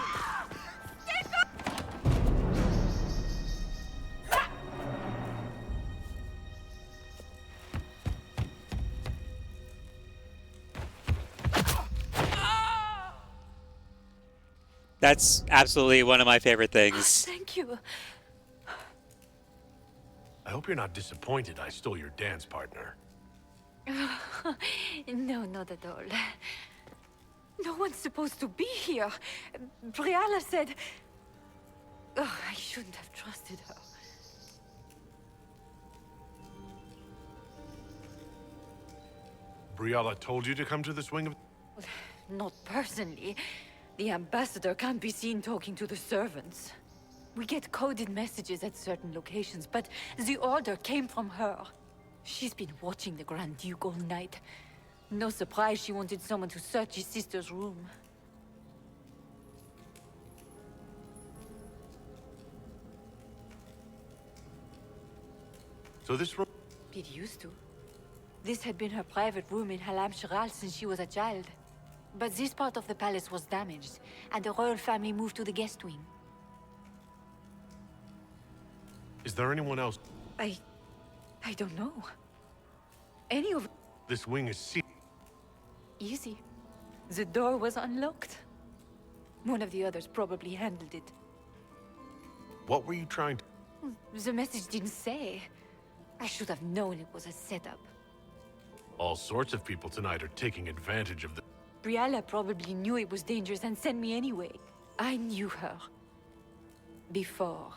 That's absolutely one of my favorite things. Thank you. I hope you're not disappointed I stole your dance partner. No, not at all. No one's supposed to be here. Briala said... Oh, I shouldn't have trusted her. Briala told you to come to this wing of... Not personally. The ambassador can't be seen talking to the servants. We get coded messages at certain locations, but the order came from her. She's been watching the Grand Duke all night. No surprise she wanted someone to search his sister's room. So this room... It used to. This had been her private room in Halam Shiral since she was a child. But this part of the palace was damaged, and the royal family moved to the guest wing. Is there anyone else? I don't know. Any of... This wing is sealed. Easy. The door was unlocked. One of the others probably handled it. What were you trying to... The message didn't say. I should have known it was a setup. All sorts of people tonight are taking advantage of the... Briala probably knew it was dangerous and sent me anyway. I knew her. Before.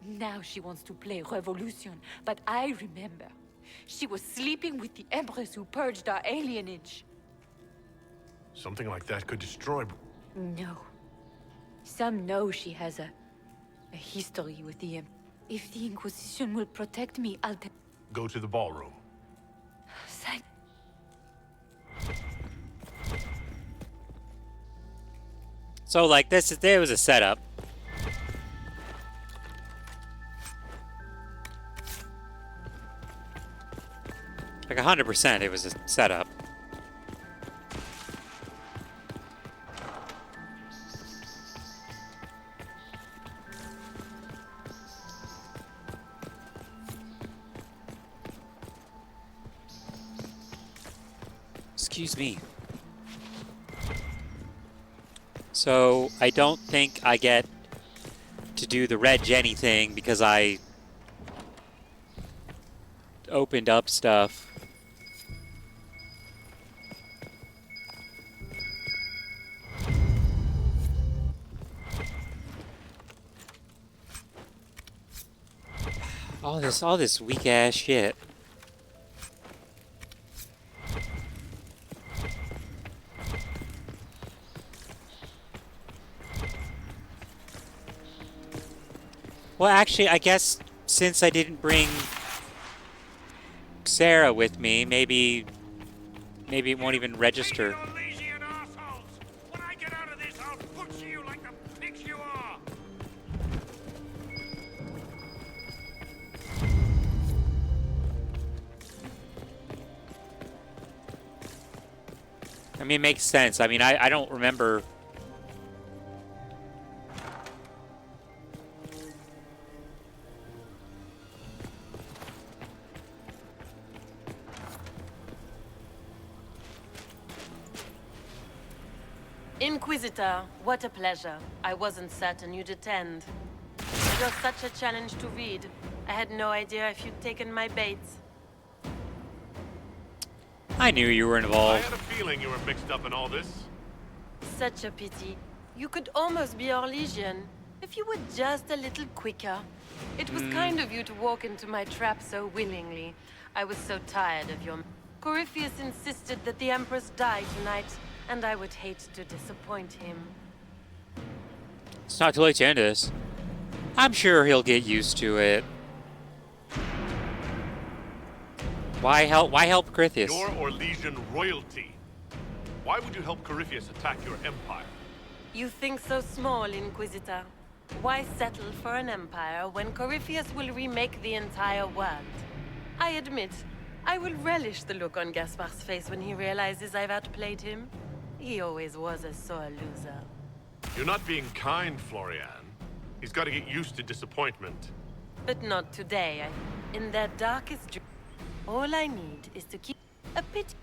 Now she wants to play revolution, but I remember. She was sleeping with the Empress who purged our alienage. Something like that could destroy... No. Some know she has a history with the If the Inquisition will protect me, I'll... Go to the ballroom. Thank... So, like, there was a setup. Like, 100% it was a setup. Excuse me. So, I don't think I get to do the Red Jenny thing because I opened up stuff. All this weak ass shit. Well, actually, I guess since I didn't bring Sarah with me, maybe it won't even register. I mean, it makes sense. I mean, I don't remember. Inquisitor, what a pleasure. I wasn't certain you'd attend. You're such a challenge to read. I had no idea if you'd taken my bait. I knew you were I involved. had a feeling you were mixed up in all this. Such a pity. You could almost be our Legion, if you were just a little quicker. It was kind of you to walk into my trap so willingly. I was so tired of your... Corypheus insisted that the Empress die tonight, and I would hate to disappoint him. It's not too late to end this. I'm sure he'll get used to it. Why help Corypheus? You're Orlesian royalty. Why would you help Corypheus attack your empire? You think so small, Inquisitor. Why settle for an empire when Corypheus will remake the entire world? I admit, I will relish the look on Gaspar's face when he realizes I've outplayed him. He always was a sore loser. You're not being kind, Florian. He's got to get used to disappointment. But not today. In their darkest dreams, all I need is to keep a pity.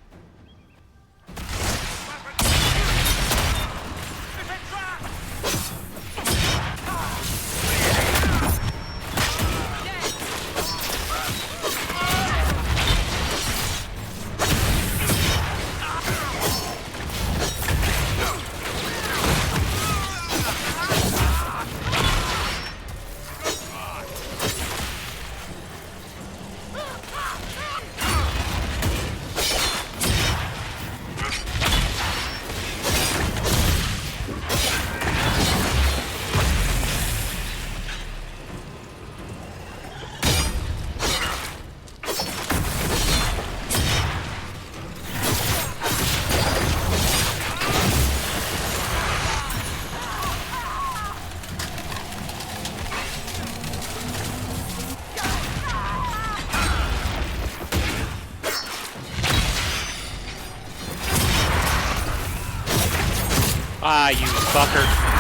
Ah, you fucker.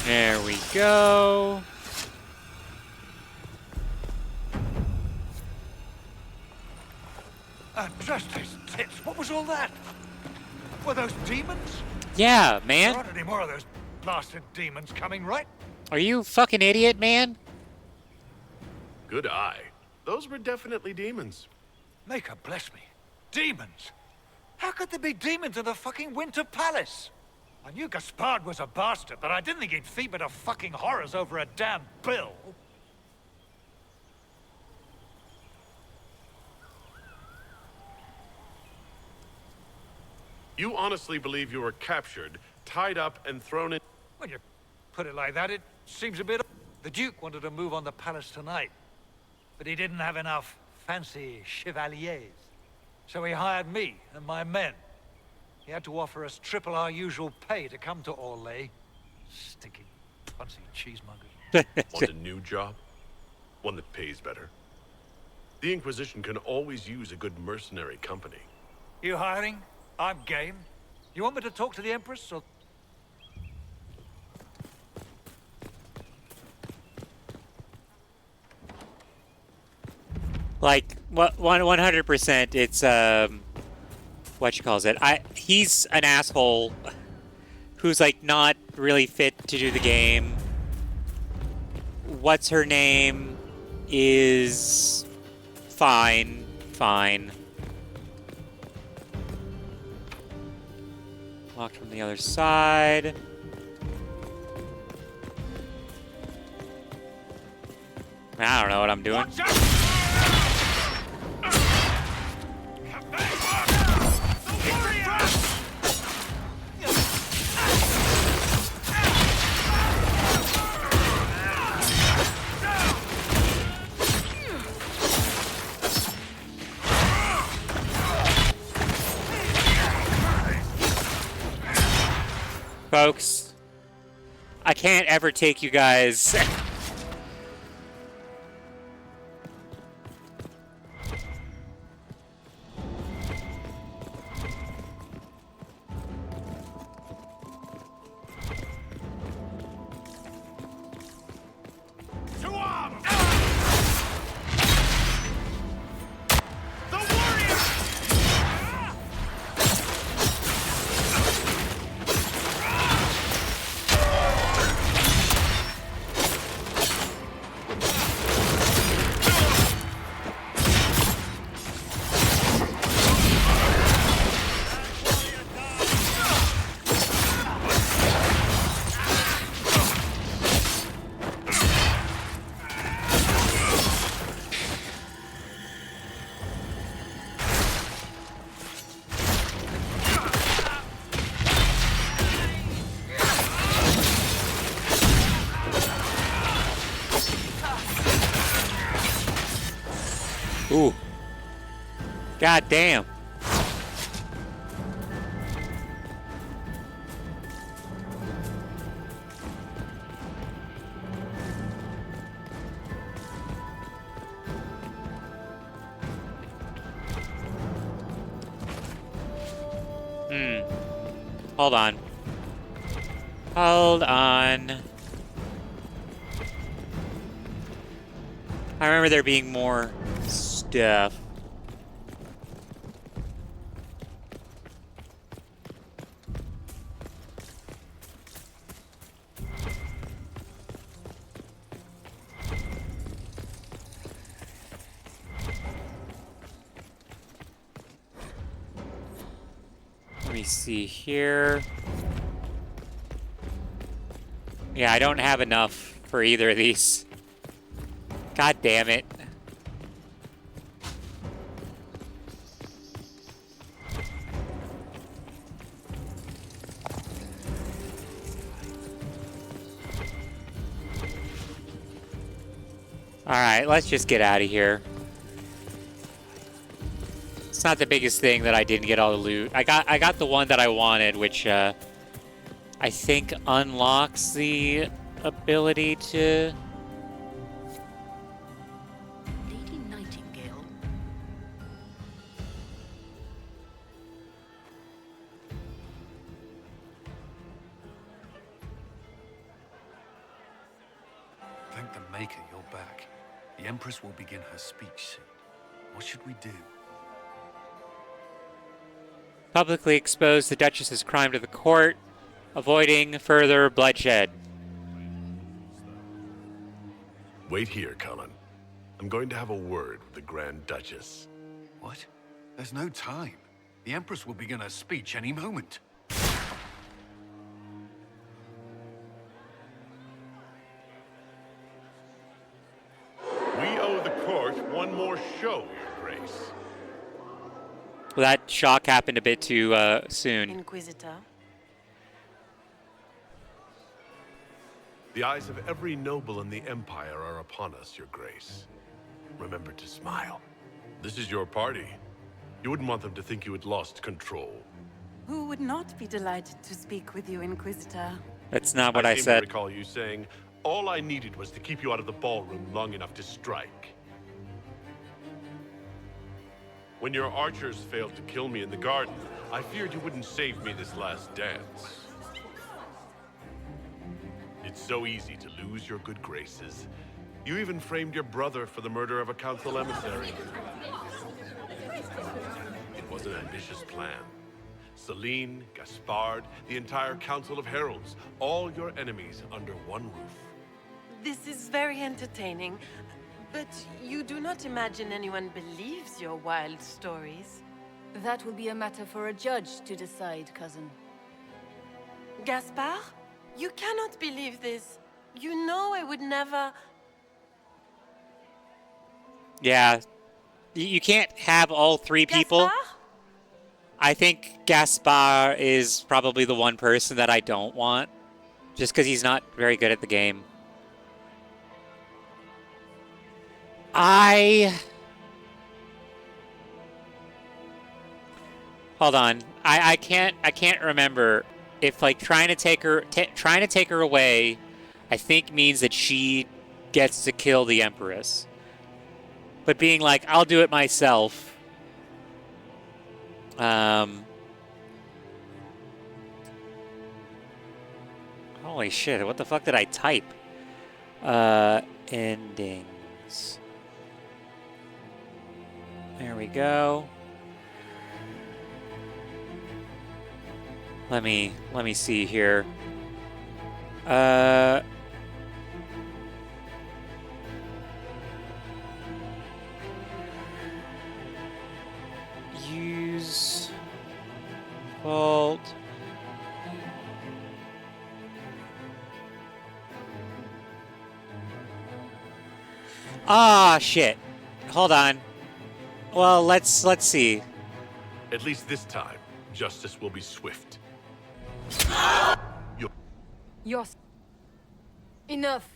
There we go. Just his tits. What was all that? Were those demons? Yeah, There man. aren't any more of those blasted demons coming, right? Are you a fucking idiot, man? Good eye. Those were definitely demons. Maker bless me. Demons? How could there be demons in the fucking Winter Palace? I knew Gaspard was a bastard, but I didn't think he'd feed me to fucking horrors over a damn bill. You honestly believe you were captured, tied up, and thrown in... When you put it like that, it seems a bit... The Duke wanted to move on the palace tonight, but he didn't have enough fancy chevaliers. So he hired me and my men. He had to offer us triple our usual pay to come to Orlais. Stinking, fancy cheesemongers. Want a new job? One that pays better? The Inquisition can always use a good mercenary company. You hiring? I'm game. You want me to talk to the Empress, or... Like, 100%, it's, what you calls it? He's an asshole who's, like, not really fit to do the game. What's her name is fine. Locked from the other side. I don't know what I'm doing. Folks, I can't ever take you guys. Ooh. God damn. Hold on. Hold on. I remember there being more stuff. Let me see here. Yeah, I don't have enough for either of these. God damn it. Alright, let's just get out of here. It's not the biggest thing that I didn't get all the loot. I got the one that I wanted, which I think unlocks the ability to... Lady Nightingale. Thank the Maker you're back. The Empress will begin her speech soon. What should we do? Publicly expose the Duchess's crime to the court, avoiding further bloodshed. Wait here, Cullen. I'm going to have a word with the Grand Duchess. What? There's no time. The Empress will begin her speech any moment. We owe the court one more show, Your Grace. Well, that shock happened a bit too soon. Inquisitor. The eyes of every noble in the Empire are upon us, Your Grace. Remember to smile. This is your party. You wouldn't want them to think you had lost control. Who would not be delighted to speak with you, Inquisitor? That's not what I seem said. to recall you saying, all I needed was to keep you out of the ballroom long enough to strike. When your archers failed to kill me in the garden, I feared you wouldn't save me this last dance. It's so easy to lose your good graces. You even framed your brother for the murder of a council emissary. It was an ambitious plan. Celine, Gaspard, the entire Council of Heralds, all your enemies under one roof. This is very entertaining, but you do not imagine anyone believes your wild stories. That will be a matter for a judge to decide, cousin. Gaspard? You cannot believe this. You know I would never... Yeah. You can't have all three people. I think Gaspard is probably the one person that I don't want. Just because he's not very good at the game. Hold on. I can't remember. if like trying to take her away, I think means that she gets to kill the Empress. But being like, I'll do it myself. Holy shit, what the fuck did I type? Endings. There we go. Let me see here. Use vault. Ah, shit. Hold on. Well, let's see. At least this time, justice will be swift. Yours. Enough.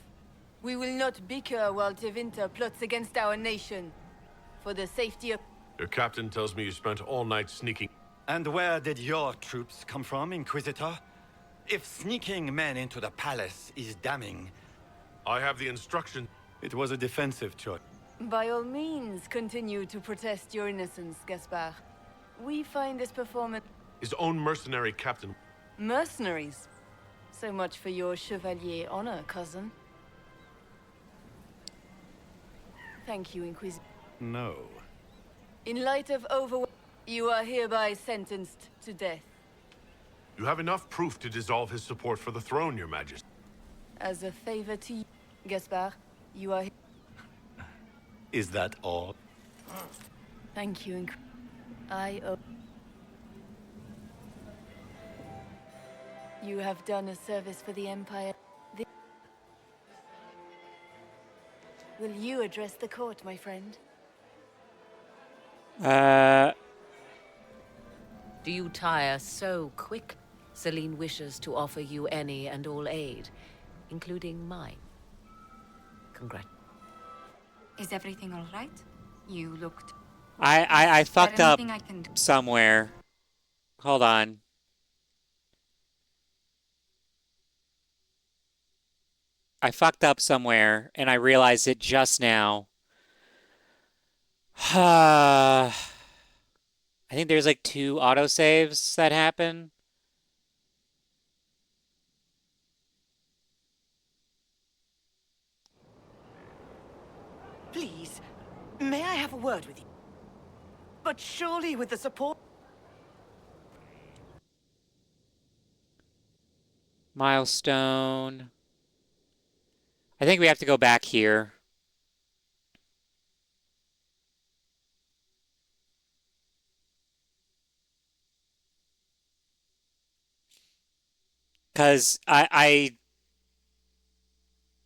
We will not bicker while Tevinter plots against our nation. For the safety of... Your captain tells me you spent all night sneaking. And where did your troops come from, Inquisitor? If sneaking men into the palace is damning... I have the instruction. It was a defensive choice. By all means, continue to protest your innocence, Gaspard. We find this performance... His own mercenary captain. Mercenaries? So much for your chevalier honor, cousin. Thank you, Inquisitor. No. In light of you are hereby sentenced to death. You have enough proof to dissolve his support for the throne, Your Majesty. As a favor to you, Gaspard, you are... Is that all? Thank you, I owe... You have done a service for the Empire. Will you address the court, my friend? Do you tire so quick? Celine wishes to offer you any and all aid, including mine. Congrats. Is everything all right? You looked... I fucked up anything I can do? somewhere. Hold on. I fucked up somewhere, and I realized it just now. I think there's like 2 autosaves that happen. Please, may I have a word with you? But surely with the support... Milestone. I think we have to go back here. Because I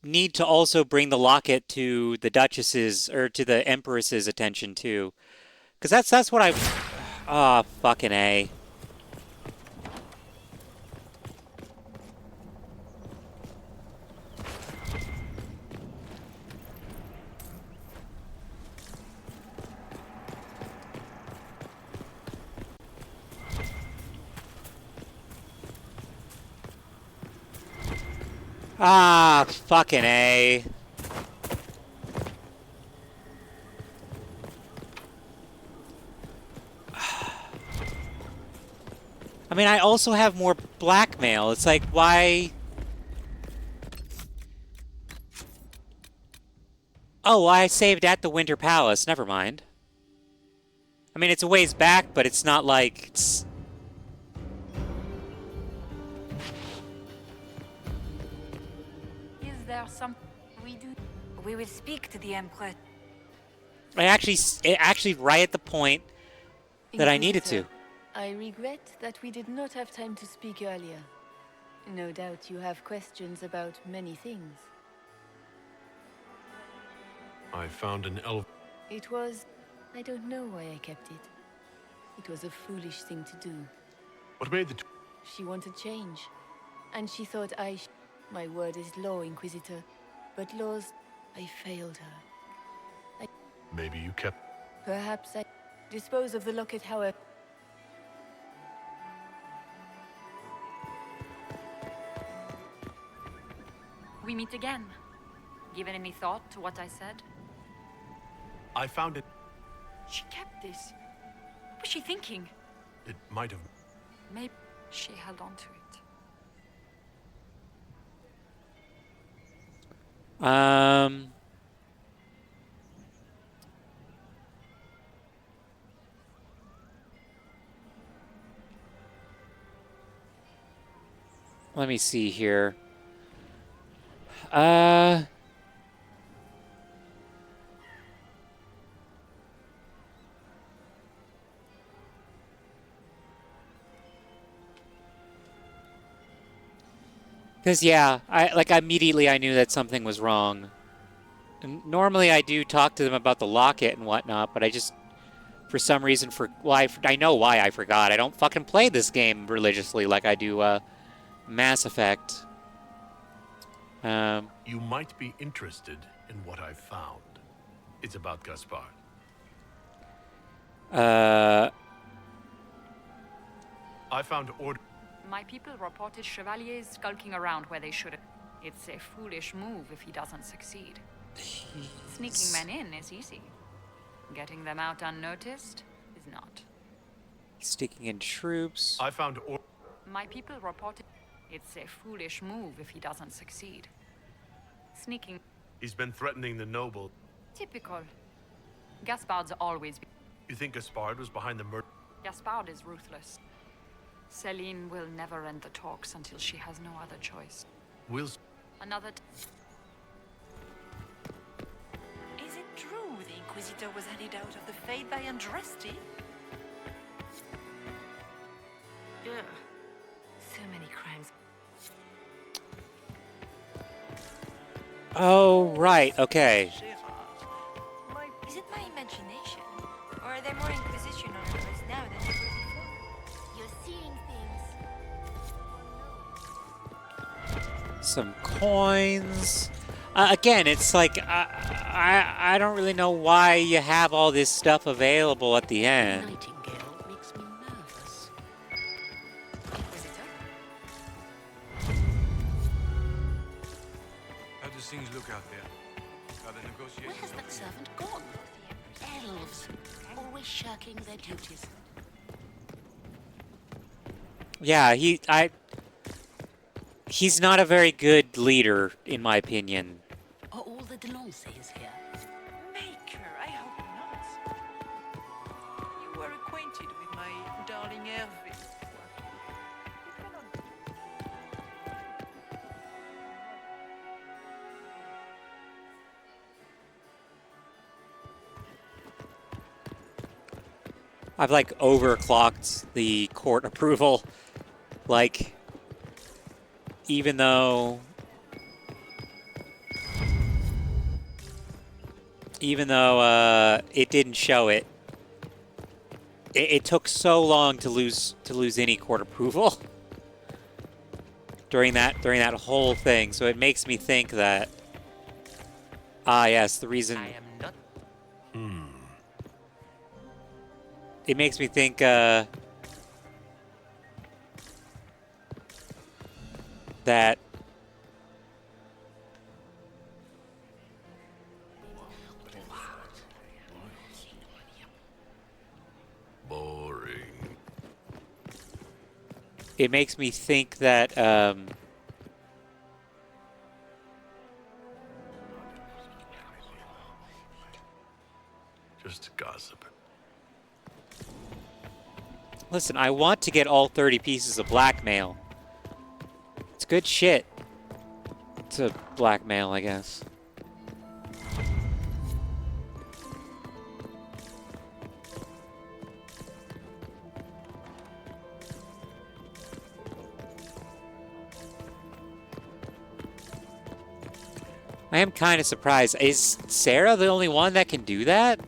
need to also bring the locket to the Duchess's, or to the Empress's attention too. Because that's what I... Ah, fucking A. Ah, fucking A. I mean, I also have more blackmail. It's like, why... Oh, I saved at the Winter Palace. Never mind. I mean, it's a ways back, but it's not like... It's... Is there something we do? We will speak to the Emperor. I actually right at the point that I needed to. I regret that we did not have time to speak earlier. No doubt you have questions about many things. I found an elf. It was... I don't know why I kept it. It was a foolish thing to do. What made the... She wanted change. And she thought my word is law, Inquisitor. But laws... I failed her. Maybe you kept... Perhaps I... Dispose of the locket, however... We meet again. Given any thought to what I said? I found it. She kept this. What was she thinking? It might have. Maybe she held on to it. Let me see here. Because, yeah, immediately I knew that something was wrong. And normally I do talk to them about the locket and whatnot, but I just, for some reason, I know why I forgot. I don't fucking play this game religiously like I do, Mass Effect. You might be interested in what I've found. It's about Gaspard. I found order. My people reported chevaliers skulking around where they shouldn't. It's a foolish move if he doesn't succeed. Sneaking men in is easy. Getting them out unnoticed is not. Sticking in troops. I found My people reported it's a foolish move if he doesn't succeed. Sneaking. He's been threatening the noble. Typical. Gaspard's always been. You think Gaspard was behind the murder? Gaspard is ruthless. Celine will never end the talks until she has no other choice. Another. Is it true the Inquisitor was handed out of the Fade by Andraste? Ugh. So many crimes. Oh, right, okay. Is it my imagination? Or are there more Inquisition on Earth now than ever before? You're seeing things. Some coins. Again, it's like, I don't really know why you have all this stuff available at the end. Nightingale makes me nervous. How does things look out there? Are the negotiations? Where has that servant gone? Elves, always shirking their duties. Yeah, he's not a very good leader, in my opinion. Are all the Delancey's here? Maker, I hope not. You were acquainted with my darling Hervé. I've overclocked the court approval. Even though it didn't show it, it took so long to lose any court approval during that whole thing. So it makes me think that yes, the reason it makes me think that boring. It makes me think that just gossip. Listen, I want to get all 30 pieces of blackmail. It's good shit to blackmail, I guess. I am kind of surprised. Is Sarah the only one that can do that?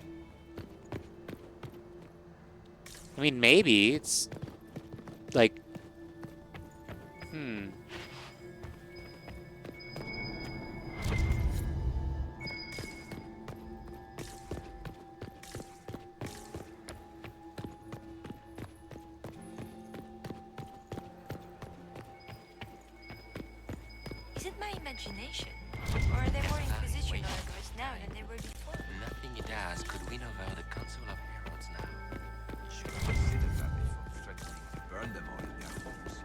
I mean, maybe. It's like... Is Is it my imagination? Or are there more Inquisition archives now than there were before? Nothing it does could win over the Council of Heralds now. You should have considered that before threatening to burn them all in their homes.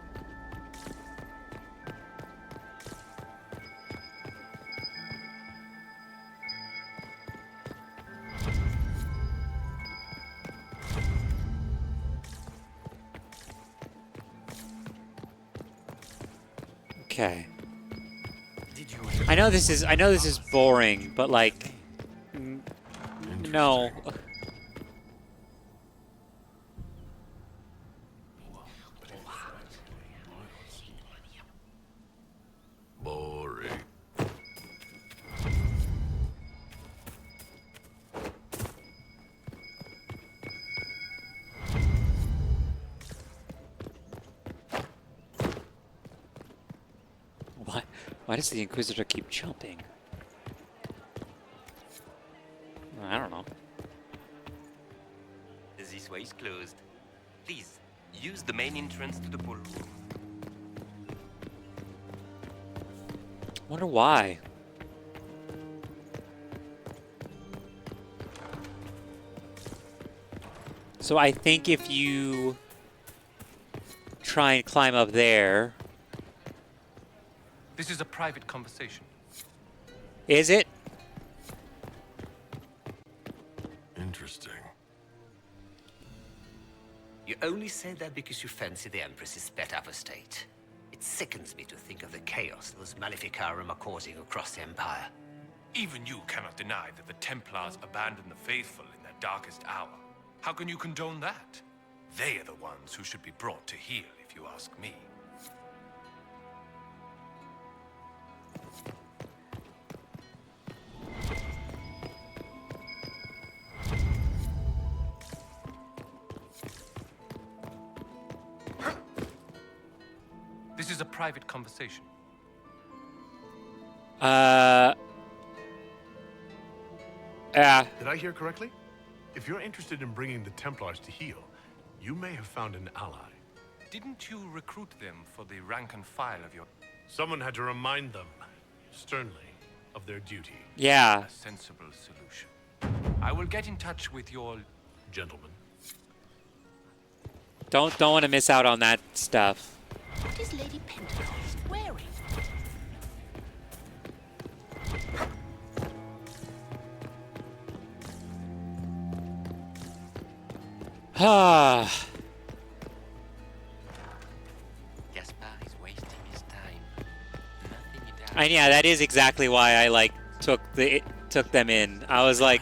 Okay. I know this is boring, but like no. Boring. Why does the Inquisitor keep jumping? I don't know. This way is closed. Please, use the main entrance to the ballroom. Wonder why. So I think if you try and climb up there. This is a private conversation. Is it? Interesting. You only say that because you fancy the Empress's pet apostate. It sickens me to think of the chaos those Maleficarum are causing across the Empire. Even you cannot deny that the Templars abandoned the faithful in their darkest hour. How can you condone that? They are the ones who should be brought to heel, if you ask me. This is a private conversation. Did I hear correctly? If you're interested in bringing the Templars to heel, you may have found an ally. Didn't you recruit them for the rank and file of your... Someone had to remind them, sternly, of their duty. Yeah. A sensible solution. I will get in touch with your... Gentlemen. Don't want to miss out on that stuff. What is Lady Pentecost wearing? Ah. Gaspar is wasting his time. Nothing he does. And yeah, that is exactly why I like took them in. I was like,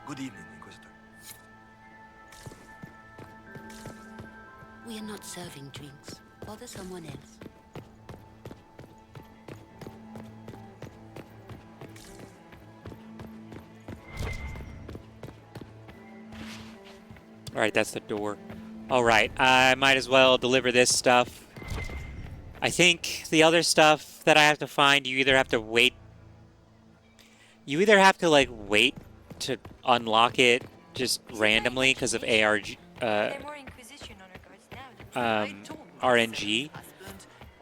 Good evening, Inquisitor. We are not serving drinks. Bother someone else. all right, that's the door. All right, I might as well deliver this stuff. I think the other stuff that I have to find, you either have to wait. You either have to like wait to unlock it just randomly because of RNG,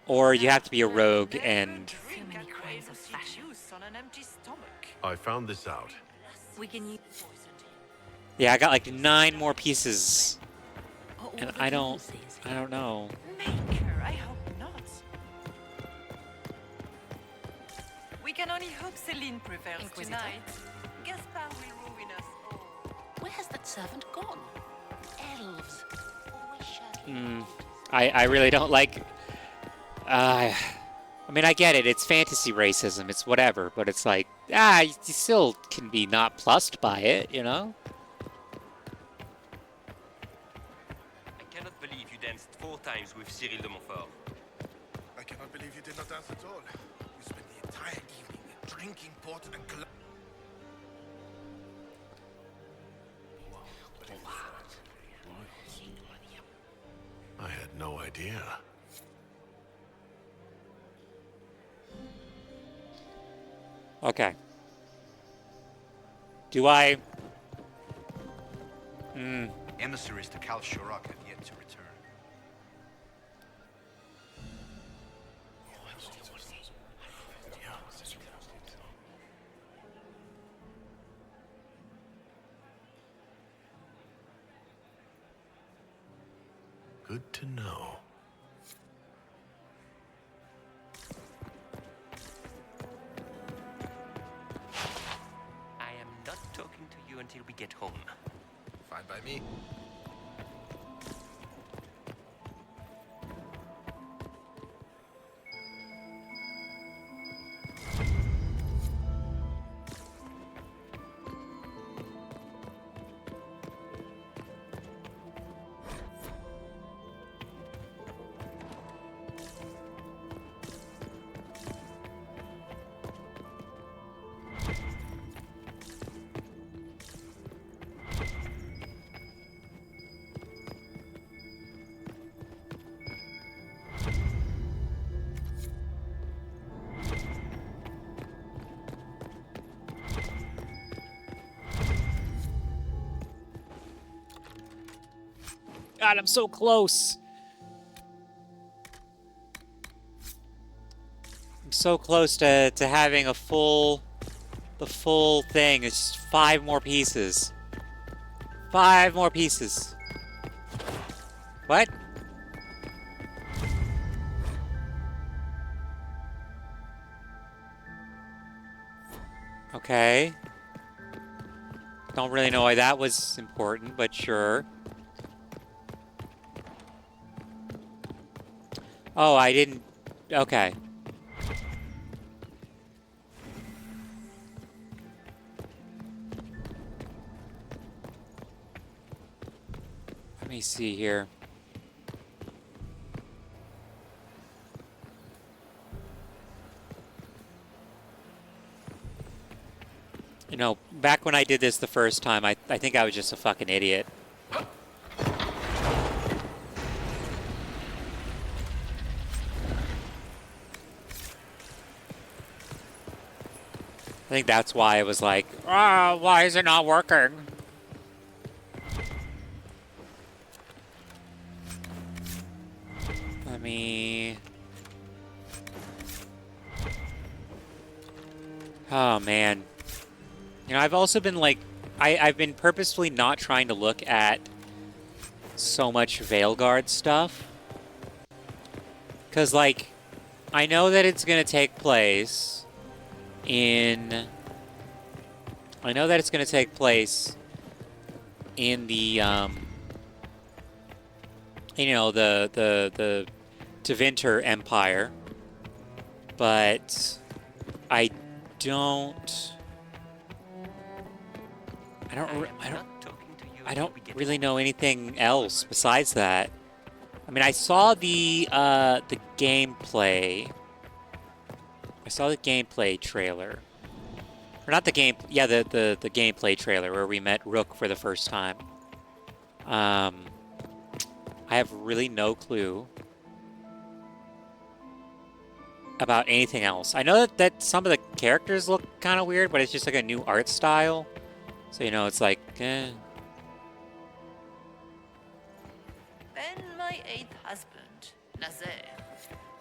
or you have to be a rogue and. I found this out. We can use. Yeah, I got like 9 more pieces, and I don't know. Maker, I hope not. We can only hope Celine prevails Inquisitor? tonight. Gaspar will ruin us all. Where has that servant gone? Elves. I really don't like. I mean, I get it. It's fantasy racism. It's whatever, but it's like you still can be not plussed by it, you know. I cannot believe you danced 4 times with Cyril de Montfort. I cannot believe you did not dance at all. You spent the entire evening drinking port and I had no idea. Okay. Do I? Emissaries to Kal Shurak have yet to return. Good to know. I am not talking to you until we get home. Fine by me. God, I'm so close. I'm so close to having the full thing. It's just 5 more pieces. 5 more pieces. What? Okay. Don't really know why that was important, but sure. Oh, I didn't... Okay. Let me see here. You know, back when I did this the first time, I think I was just a fucking idiot. I think that's why I was like, ah, why is it not working? Let me... Oh, man. You know, I've also been like, I've been purposefully not trying to look at so much Veilguard stuff. Because, like, I know that it's going to take place in... I know that it's going to take place in the, you know, the Tevinter Empire. But I don't really know anything else besides that. I mean, I saw the gameplay. I saw the gameplay trailer. Or not the game, yeah, the gameplay trailer where we met Rook for the first time. I have really no clue about anything else. I know that some of the characters look kind of weird, but it's just like a new art style. So, you know, it's like, eh. Then my 8th husband, Nazaire,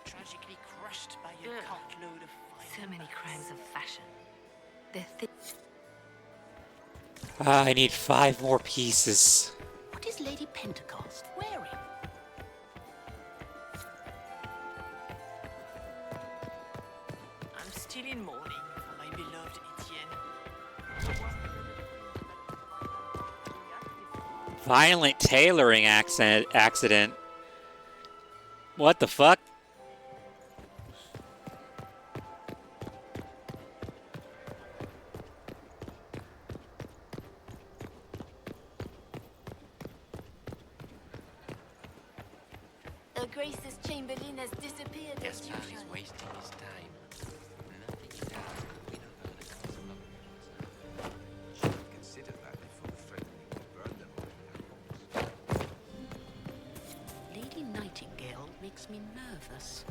tragically crushed by a cartload of fire. So many crimes of fashion. They're I need 5 more pieces. What is Lady Pentecost wearing? I'm still in mourning for my beloved Etienne. Violent tailoring accident. What the fuck? Her Grace's Chamberlain has disappeared as Gaspar is usual. wasting his time. Nothing he does could win over the council of lords. Should have considered that before threatening to burn them all in their homes. Lady Nightingale makes me nervous.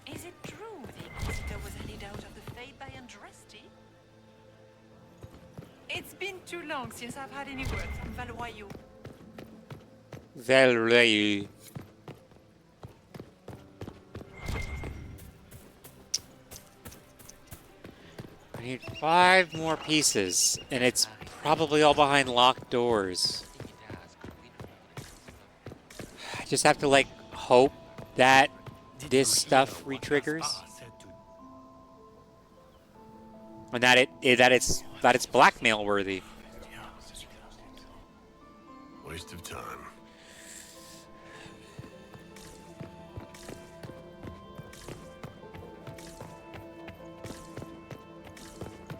Is it true the Inquisitor was handed out of the Fade by Andraste? been too long since I've had any word from Valoyo. Value. I need 5 more pieces, and it's probably all behind locked doors. I just have to, like, hope that this stuff re-triggers. And that it's blackmail worthy. Waste of time.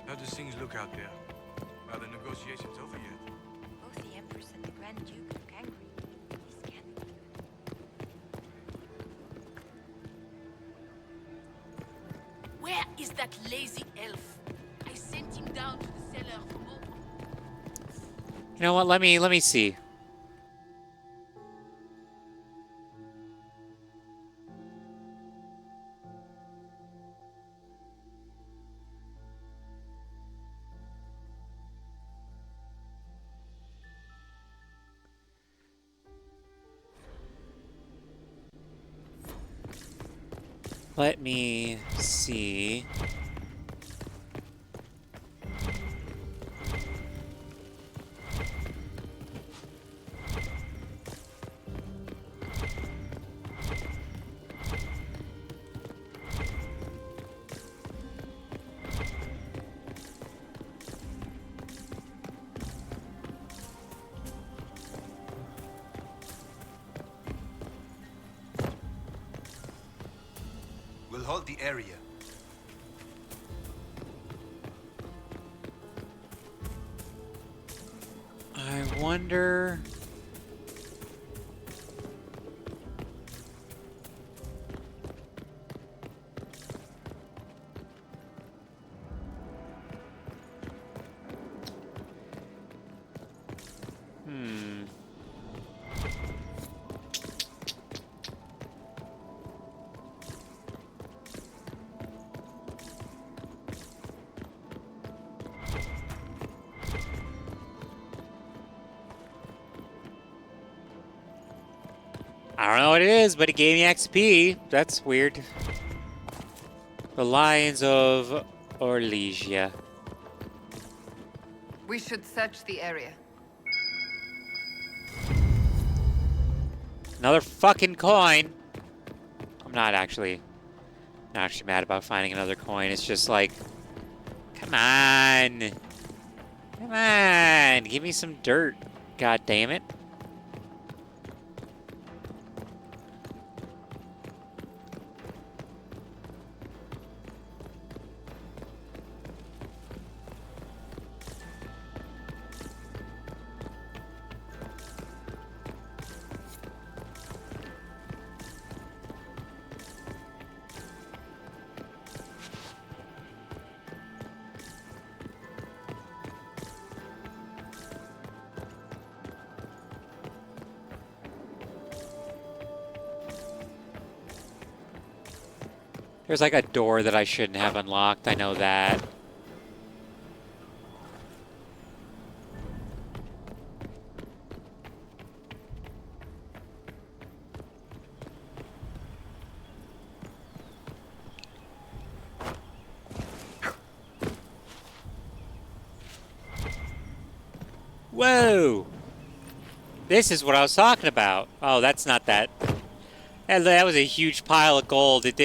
How does things look out there? Are the negotiations over yet? Both the Empress and the Grand Duke look angry. This can't be good. Where is that lazy elf? I sent him down to the cellar for more. You know what? Let me see. Let me see. We'll hold the area. I wonder. I don't know what it is, but it gave me XP. That's weird. The Lions of Orlesia. We should search the area. Another fucking coin. I'm not actually mad about finding another coin. It's just like, come on. Come on. Give me some dirt. God damn it. There's like a door that I shouldn't have unlocked. I know that. Whoa! This is what I was talking about. Oh, that's not that. That was a huge pile of gold. It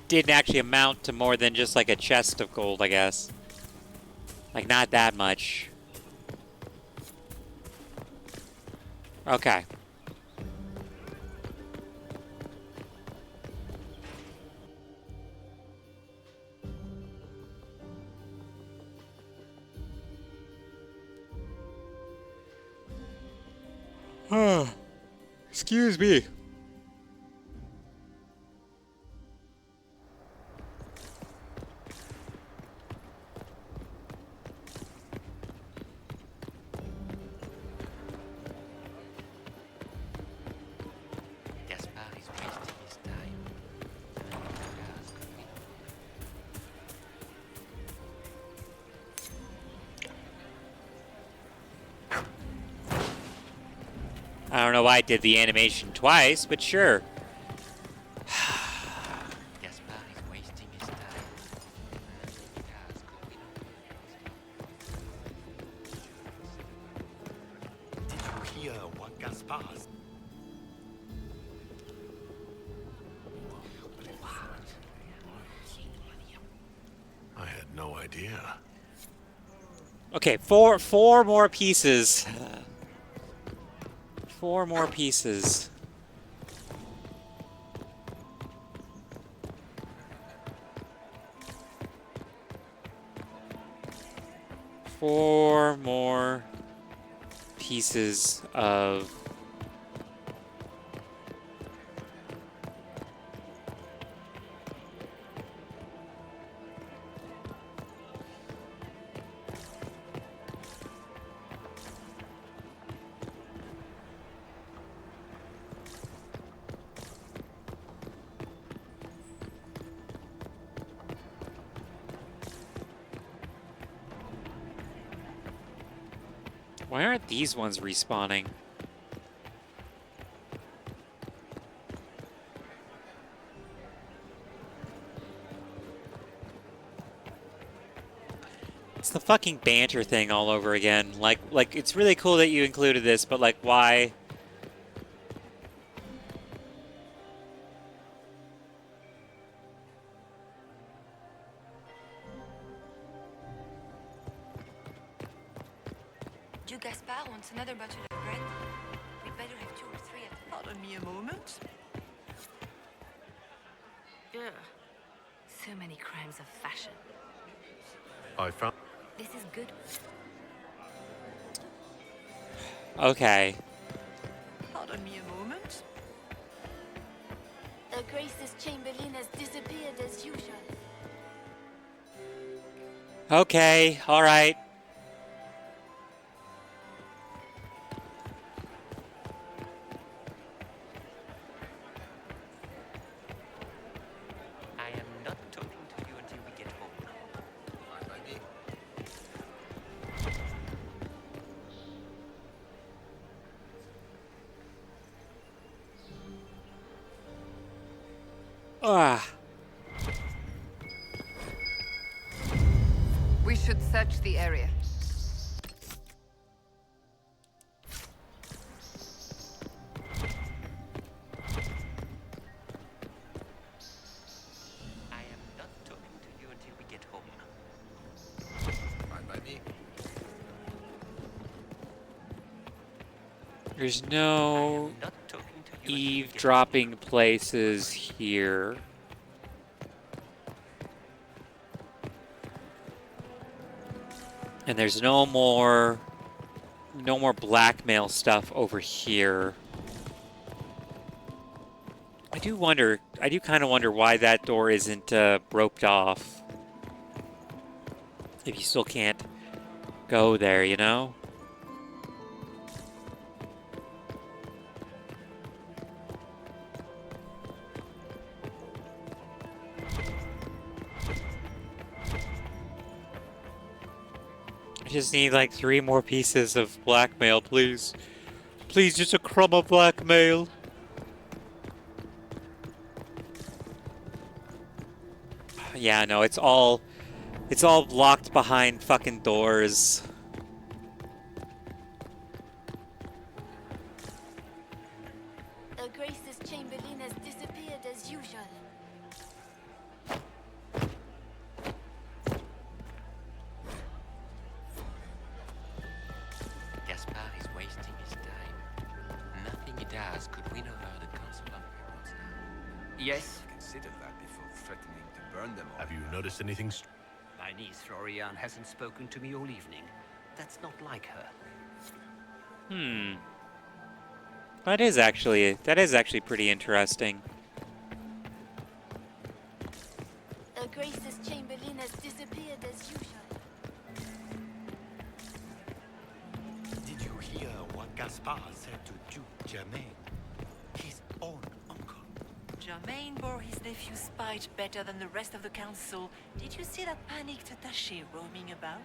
didn't actually amount to more than just like a chest of gold, I guess. Like, not that much. Okay. Excuse me. Gaspard is wasting his time. know why I did the animation twice, but sure. Gaspar is wasting his time. Nothing he does could win over Did you hear what Gaspar said? I had no idea. Okay, four more pieces. 4 more pieces. Four more pieces of Why aren't these ones respawning? It's the fucking banter thing all over again. Like it's really cool that you included this, but like, why? Do Gaspar wants another bottle of bread? We'd better have 2 or 3 of them. Pardon me a moment. Ugh. So many crimes of fashion. I found... This is good. Okay. Pardon me a moment. Her Grace's Chamberlain has disappeared as usual. Okay, alright. I am not talking to you until we get home. Fine by me. Ah. We should search the area. I am not talking to you until we get home. Fine by me. There's no eavesdropping places here. And there's no more blackmail stuff over here. I do kind of wonder why that door isn't roped off. If you still can't go there, you know? I just need like 3 more pieces of blackmail, please. Please, just a crumb of blackmail. Yeah, no, it's all locked behind fucking doors. Her Grace's Chamberlain has disappeared as usual. Gaspar is wasting his time. Nothing he does could win over the Council of Heralds now. Yes? Consider that before threatening to burn them all. Have you noticed anything? My niece Florian hasn't spoken to me all evening. That's not like her. That is actually pretty interesting. Her Grace's Chamberlain has disappeared as usual. Did you hear what Gaspar said to Duke Germain? His own uncle. Germain bore his nephew's spite better than the rest of the council. Did you see that panicked attaché roaming about?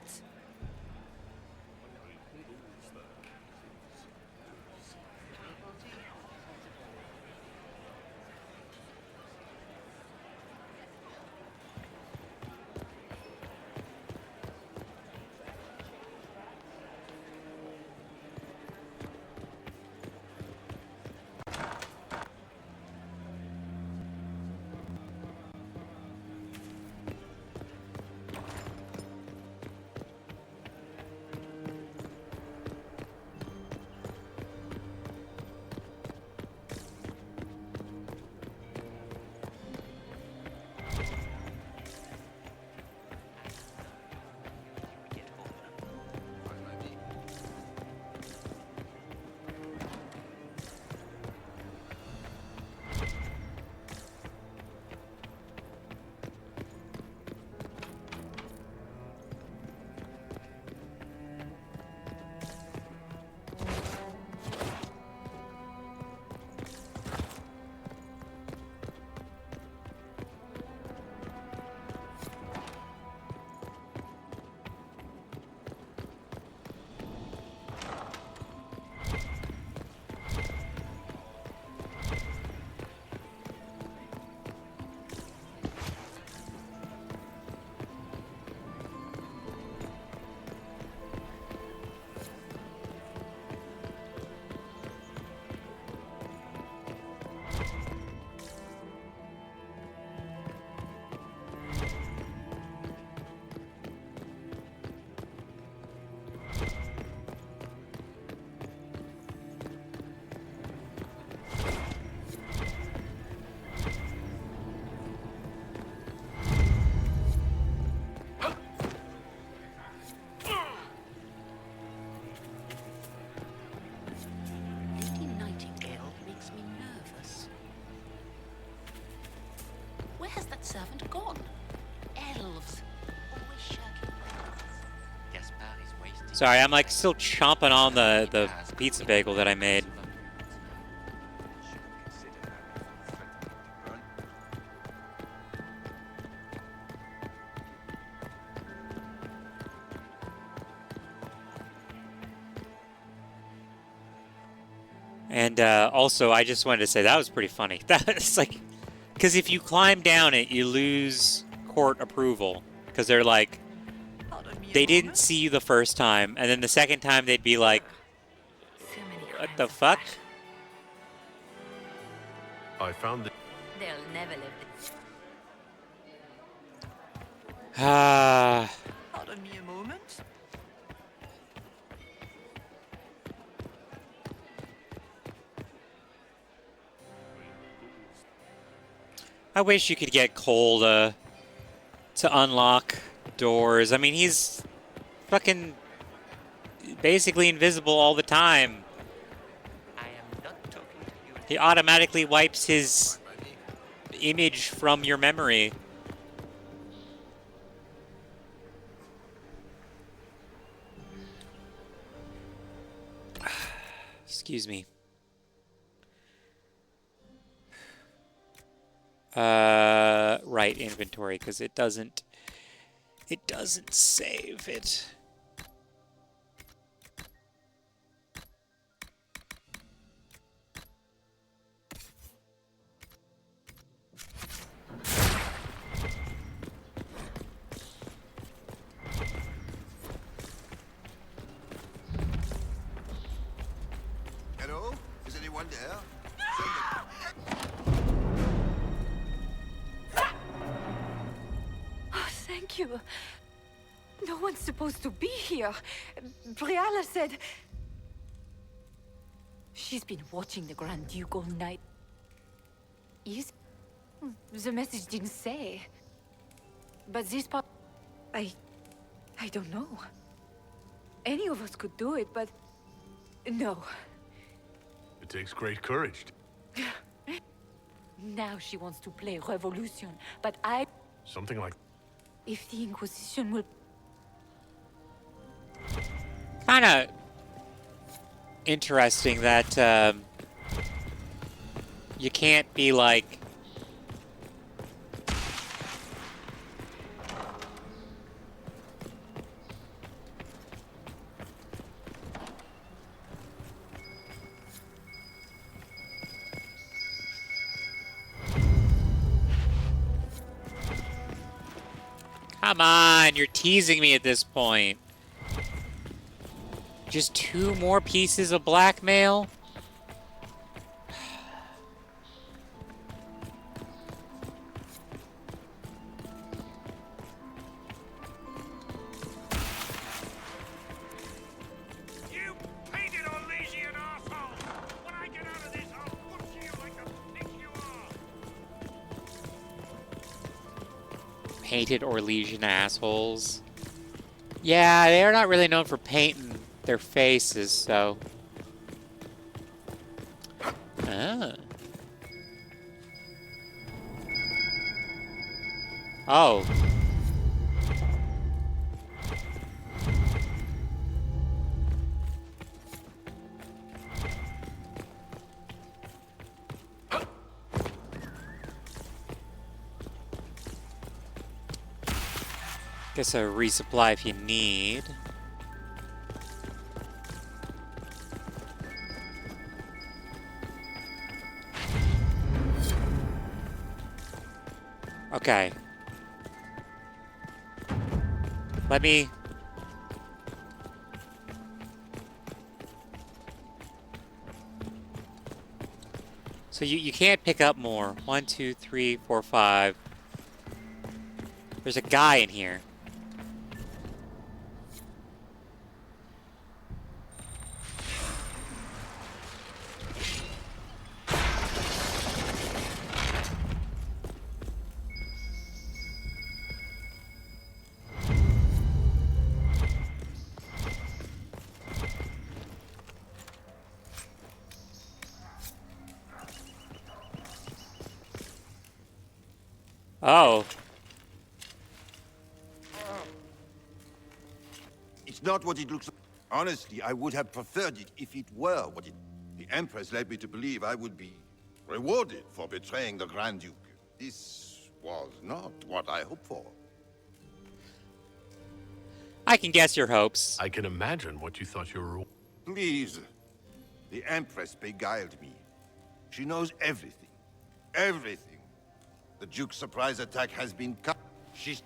haven't gone. Elves. Always shirking Gaspard is wasting. Sorry, I'm like still chomping on the pizza bagel that I made. And also, I just wanted to say that was pretty funny. That's like, because if you climb down it, you lose court approval. Because they're like, they didn't see you the first time, and then the second time they'd be like, what the fuck? I found the... They'll never live. Ah. Pardon me a moment. I wish you could get Cole to unlock doors. I mean, he's fucking basically invisible all the time. I am not talking to you. He automatically wipes his image from your memory. Excuse me. Right, inventory, because it doesn't save it. Hello? Is anyone there? Oh, thank you. No one's supposed to be here. Briala said... She's been watching the Grand Duke all night. Yes? The message didn't say. But this part... I don't know. Any of us could do it, but... No. It takes great courage. Now she wants to play revolution, but I... Something like... If the Inquisition will... Kind of interesting that you can't be like... Come on, you're teasing me at this point. Just 2 more pieces of blackmail? You painted Orlesian asshole! When I get out of this, I'll butcher you like the pig you are! Painted Orlesian assholes. Yeah, they're not really known for painting their faces, so... Ah. Oh. Guess a resupply if you need. Okay. Let me... So you can't pick up more. 1, 2, 3, 4, 5. There's a guy in here. Oh. It's not what it looks like. Honestly, I would have preferred it if it were what it... The Empress led me to believe I would be rewarded for betraying the Grand Duke. This was not what I hoped for. I can guess your hopes. I can imagine what you thought you were... Please. The Empress beguiled me. She knows everything. Everything. The Duke's surprise attack has been cut. She's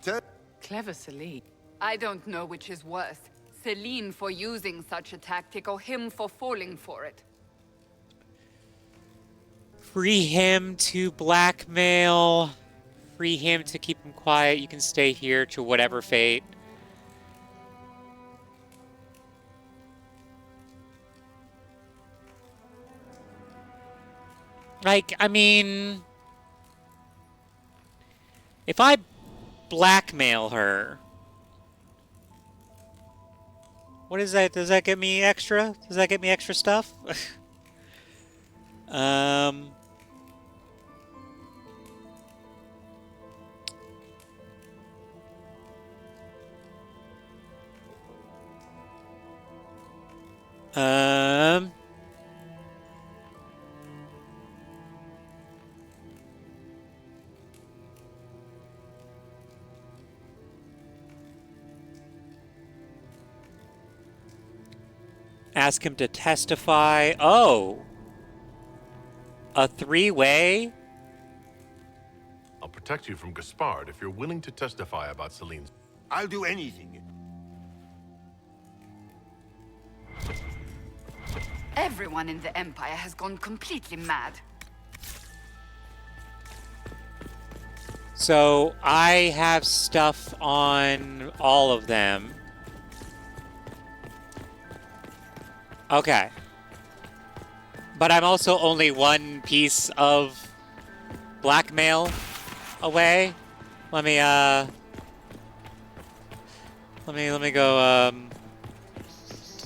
Clever Celine. I don't know which is worse. Celine for using such a tactic or him for falling for it. Free him to blackmail. Free him to keep him quiet. You can stay here to whatever fate. Like, I mean... If I blackmail her... What is that? Does that get me extra? Does that get me extra stuff? Um... Ask him to testify. Oh! A three-way? I'll protect you from Gaspard if you're willing to testify about Celine's... I'll do anything. Everyone in the Empire has gone completely mad. So, I have stuff on all of them. Okay. But I'm also only one piece of blackmail away. Let me go, let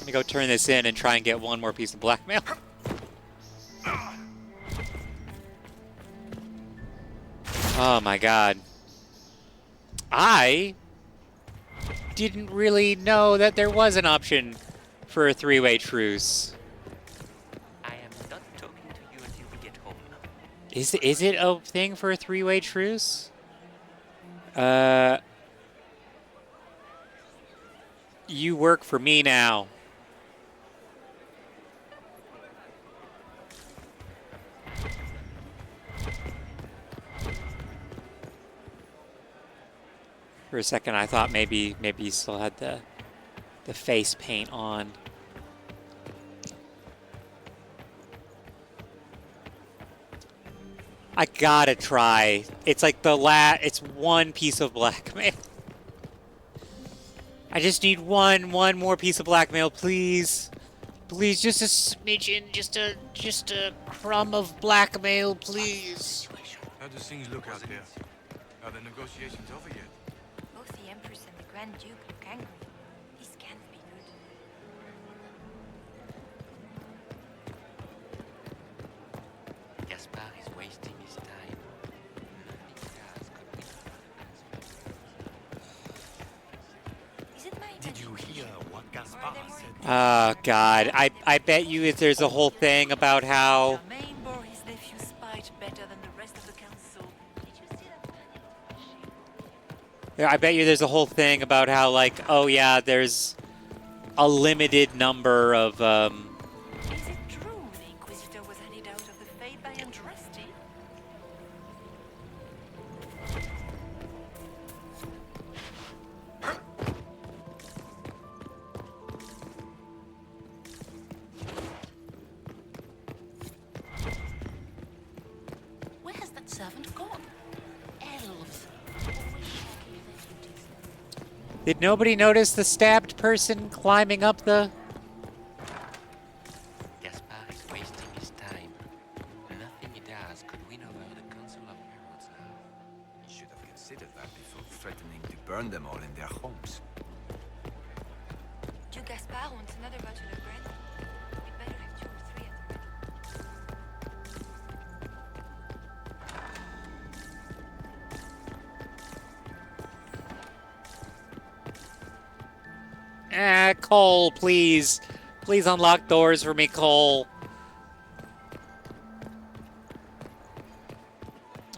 me go turn this in and try and get one more piece of blackmail. Oh my god. I didn't really know that there was an option for a three-way truce. I am not talking to you until we get home. Is it a thing for a three-way truce? You work for me now. For a second, I thought maybe you still had the face paint on. I gotta try. It's like it's one piece of blackmail. I just need one more piece of blackmail, please. Please, just a smidgen, just a crumb of blackmail, please. How do things look out there? Are the negotiations over yet? Both the Empress and the Grand Duke look angry. This can't be good. Gaspard is wasting his time. Did you hear what Gaspard said? Oh, God. I bet you if there's a whole thing about how... Main bore his nephew's spite better than the rest of the council. I bet you there's a whole thing about how, like, oh, yeah, there's a limited number of, Is it true the Inquisitor was handed out of the faith by Andraste? Where has that servant gone? Elves. Did nobody notice the stabbed person climbing up the... Gaspard is wasting his time. Nothing he does could win over the Council of Heralds now. You should have considered that before threatening to burn them all in their homes. Duke Gaspard wants another bottle of brandy. We'd better have 2 or 3 at the ready. Cole, please. Please unlock doors for me, Cole.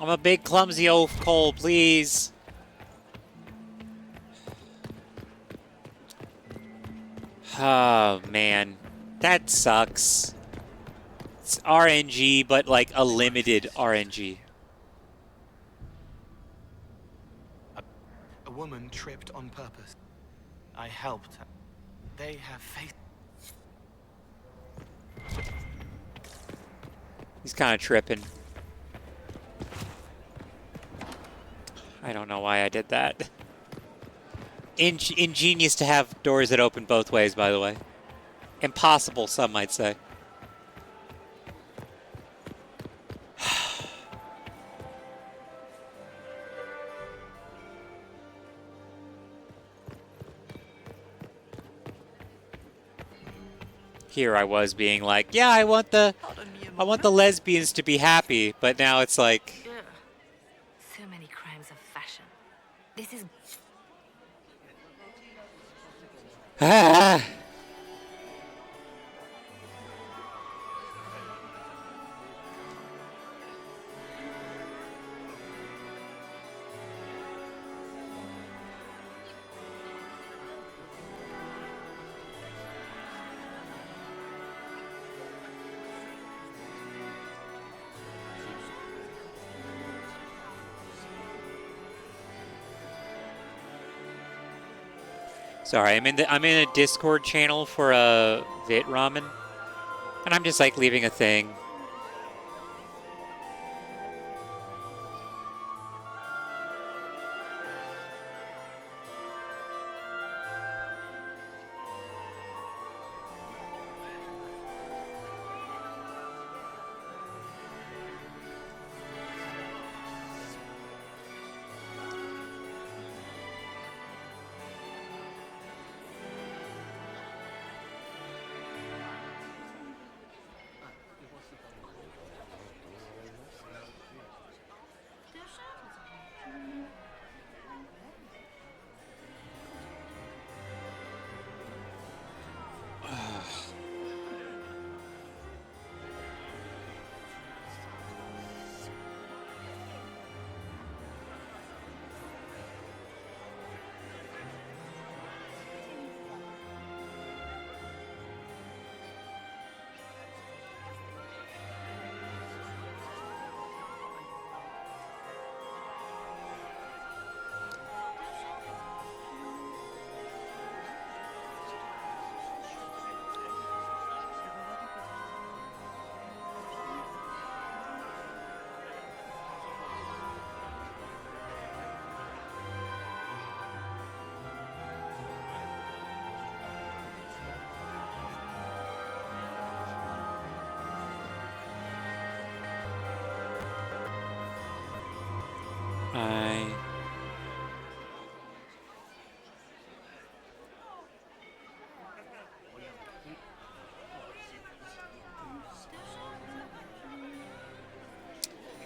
I'm a big clumsy oaf, Cole, please. Oh, man. That sucks. It's RNG, but like a limited RNG. A woman tripped on purpose. I helped her. They have faith. He's kind of tripping. I don't know why I did that. Ingenious to have doors that open both ways, by the way. Impossible, some might say. Here I was being like, yeah, I want the lesbians to be happy, but now it's like, Ugh. So many crimes of fashion. This is... ah. Sorry, I'm in a Discord channel for a Vit Ramen, and I'm just like leaving a thing.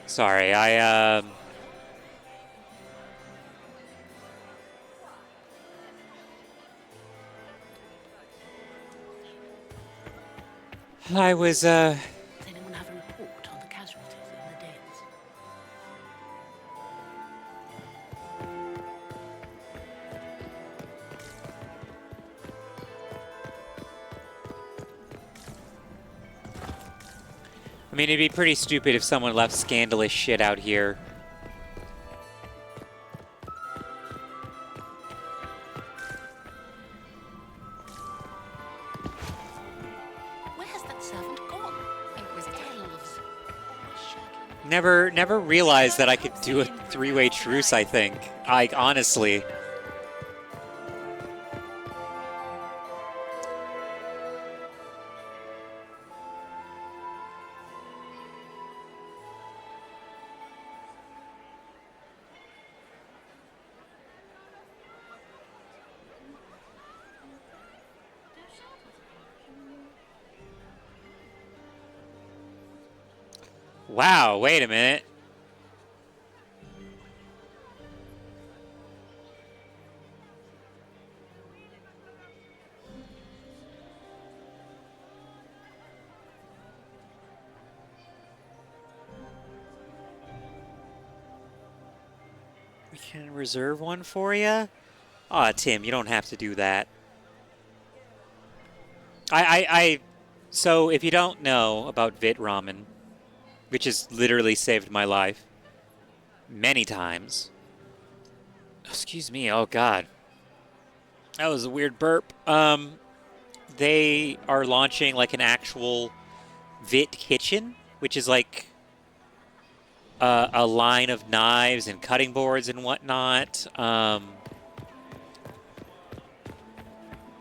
Sorry, I was, Does anyone have a report on the casualties in the dens? I mean, it'd be pretty stupid if someone left scandalous shit out here. Where has that servant gone? Inquisitor elves. Never realized that I could do a three-way truce, I think. Honestly. Wow, wait a minute. We can reserve one for you? Aw, Tim, you don't have to do that. So if you don't know about Vit Ramen, which has literally saved my life many times. Excuse me, oh God. That was a weird burp. They are launching like an actual Vit kitchen, which is like a line of knives and cutting boards and whatnot.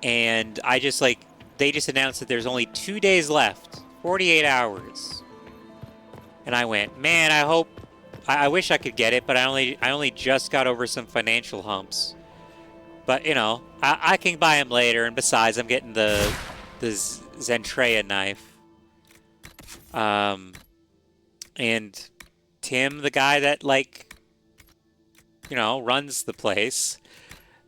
And I just like, they just announced that there's only 2 days left, 48 hours. And I went, man, I wish I could get it, but I only just got over some financial humps. But, you know, I can buy them later, and besides, I'm getting the Zentreya knife. And Tim, the guy that, like, you know, runs the place,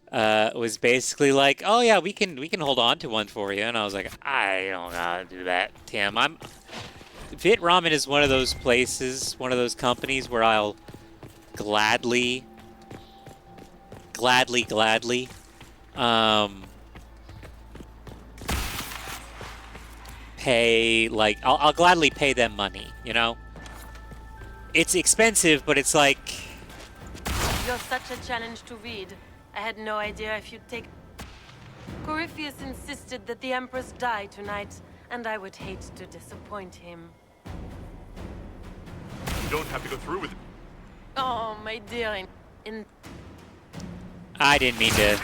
was basically like, oh yeah, we can hold on to one for you. And I was like, I don't gotta do that, Tim. Vit Ramen is one of those places, one of those companies where I'll gladly pay, like, I'll gladly pay them money, you know? It's expensive, but it's like... You're such a challenge to read. I had no idea if you'd take... Corypheus insisted that the Empress die tonight, and I would hate to disappoint him. You don't have to go through with it. Oh, my dear, I didn't mean to...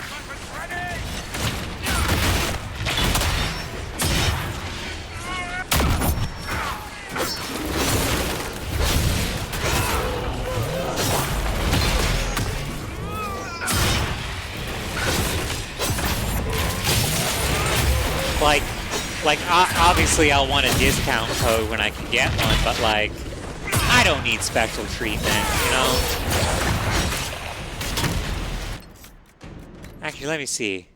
Like, obviously I'll want a discount code when I can get one, but like, I don't need special treatment, you know? Actually, let me see.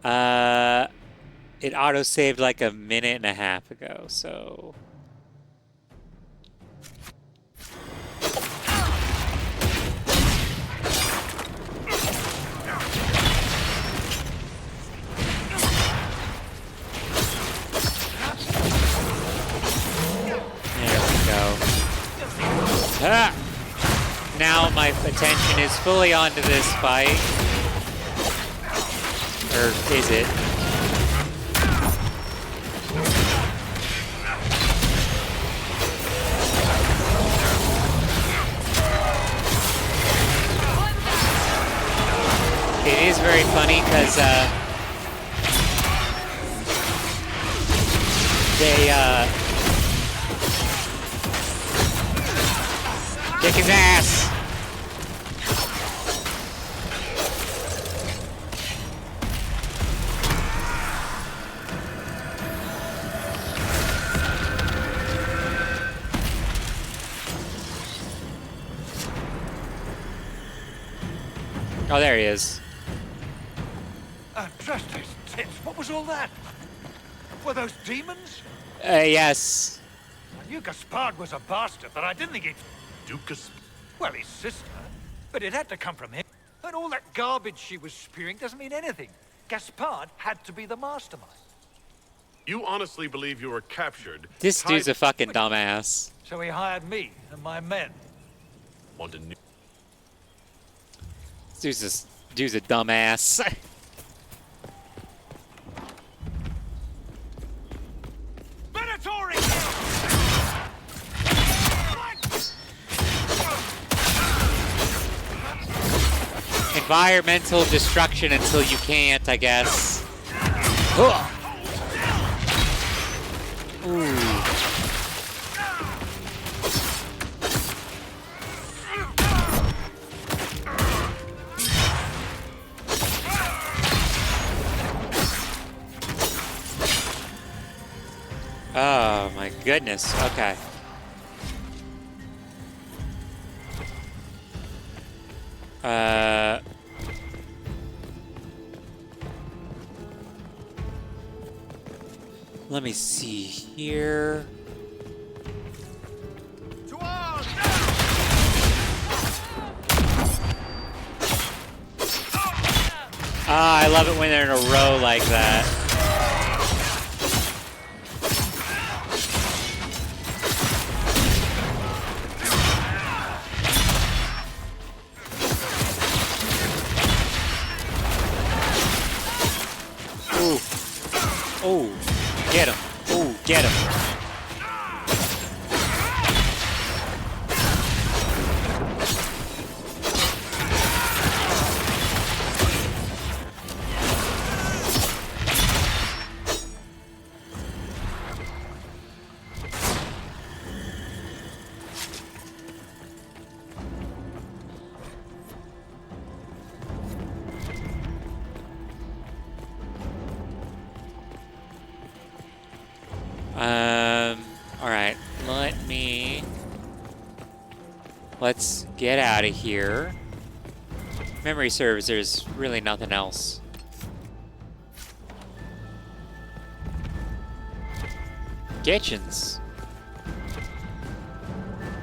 It auto-saved like a minute and a half ago, so... Ah! Now my attention is fully onto this fight. Or is it? It is very funny because they kick his ass! Oh, there he is. Trust his tits. What was all that? Were those demons? Yes. I knew Gaspard was a bastard, but I didn't think he'd... Dukas? Well, his sister. But it had to come from him. And all that garbage she was spewing doesn't mean anything. Gaspard had to be the mastermind. You honestly believe you were captured? This dude's a fucking dumbass. So he hired me and my men. Want a new... This dude's a dumbass. Environmental destruction until you can't, I guess. Ugh. Ooh. Oh my goodness. Okay. Let me see here. Ah, I love it when they're in a row like that. Ooh. Oh, get him. Oh, get him. Alright, let's get out of here. Memory serves, there's really nothing else. Kitchens.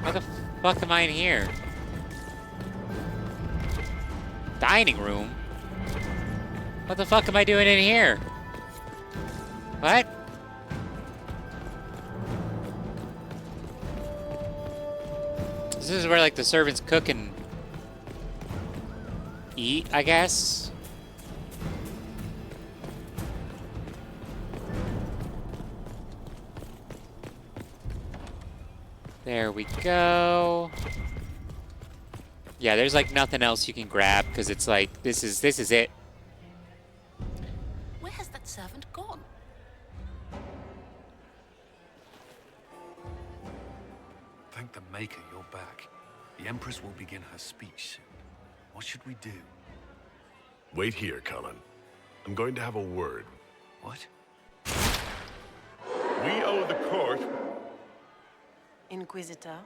Why the fuck am I in here? Dining room? What the fuck am I doing in here? What? This is where, like, the servants cook and eat, I guess? There we go. Yeah, there's, like, nothing else you can grab, because it's like, this is it. Where has that servant gone? Thank the Maker you're back. The Empress will begin her speech soon. What should we do? Wait here, Cullen. I'm going to have a word. What? We owe the court... Inquisitor?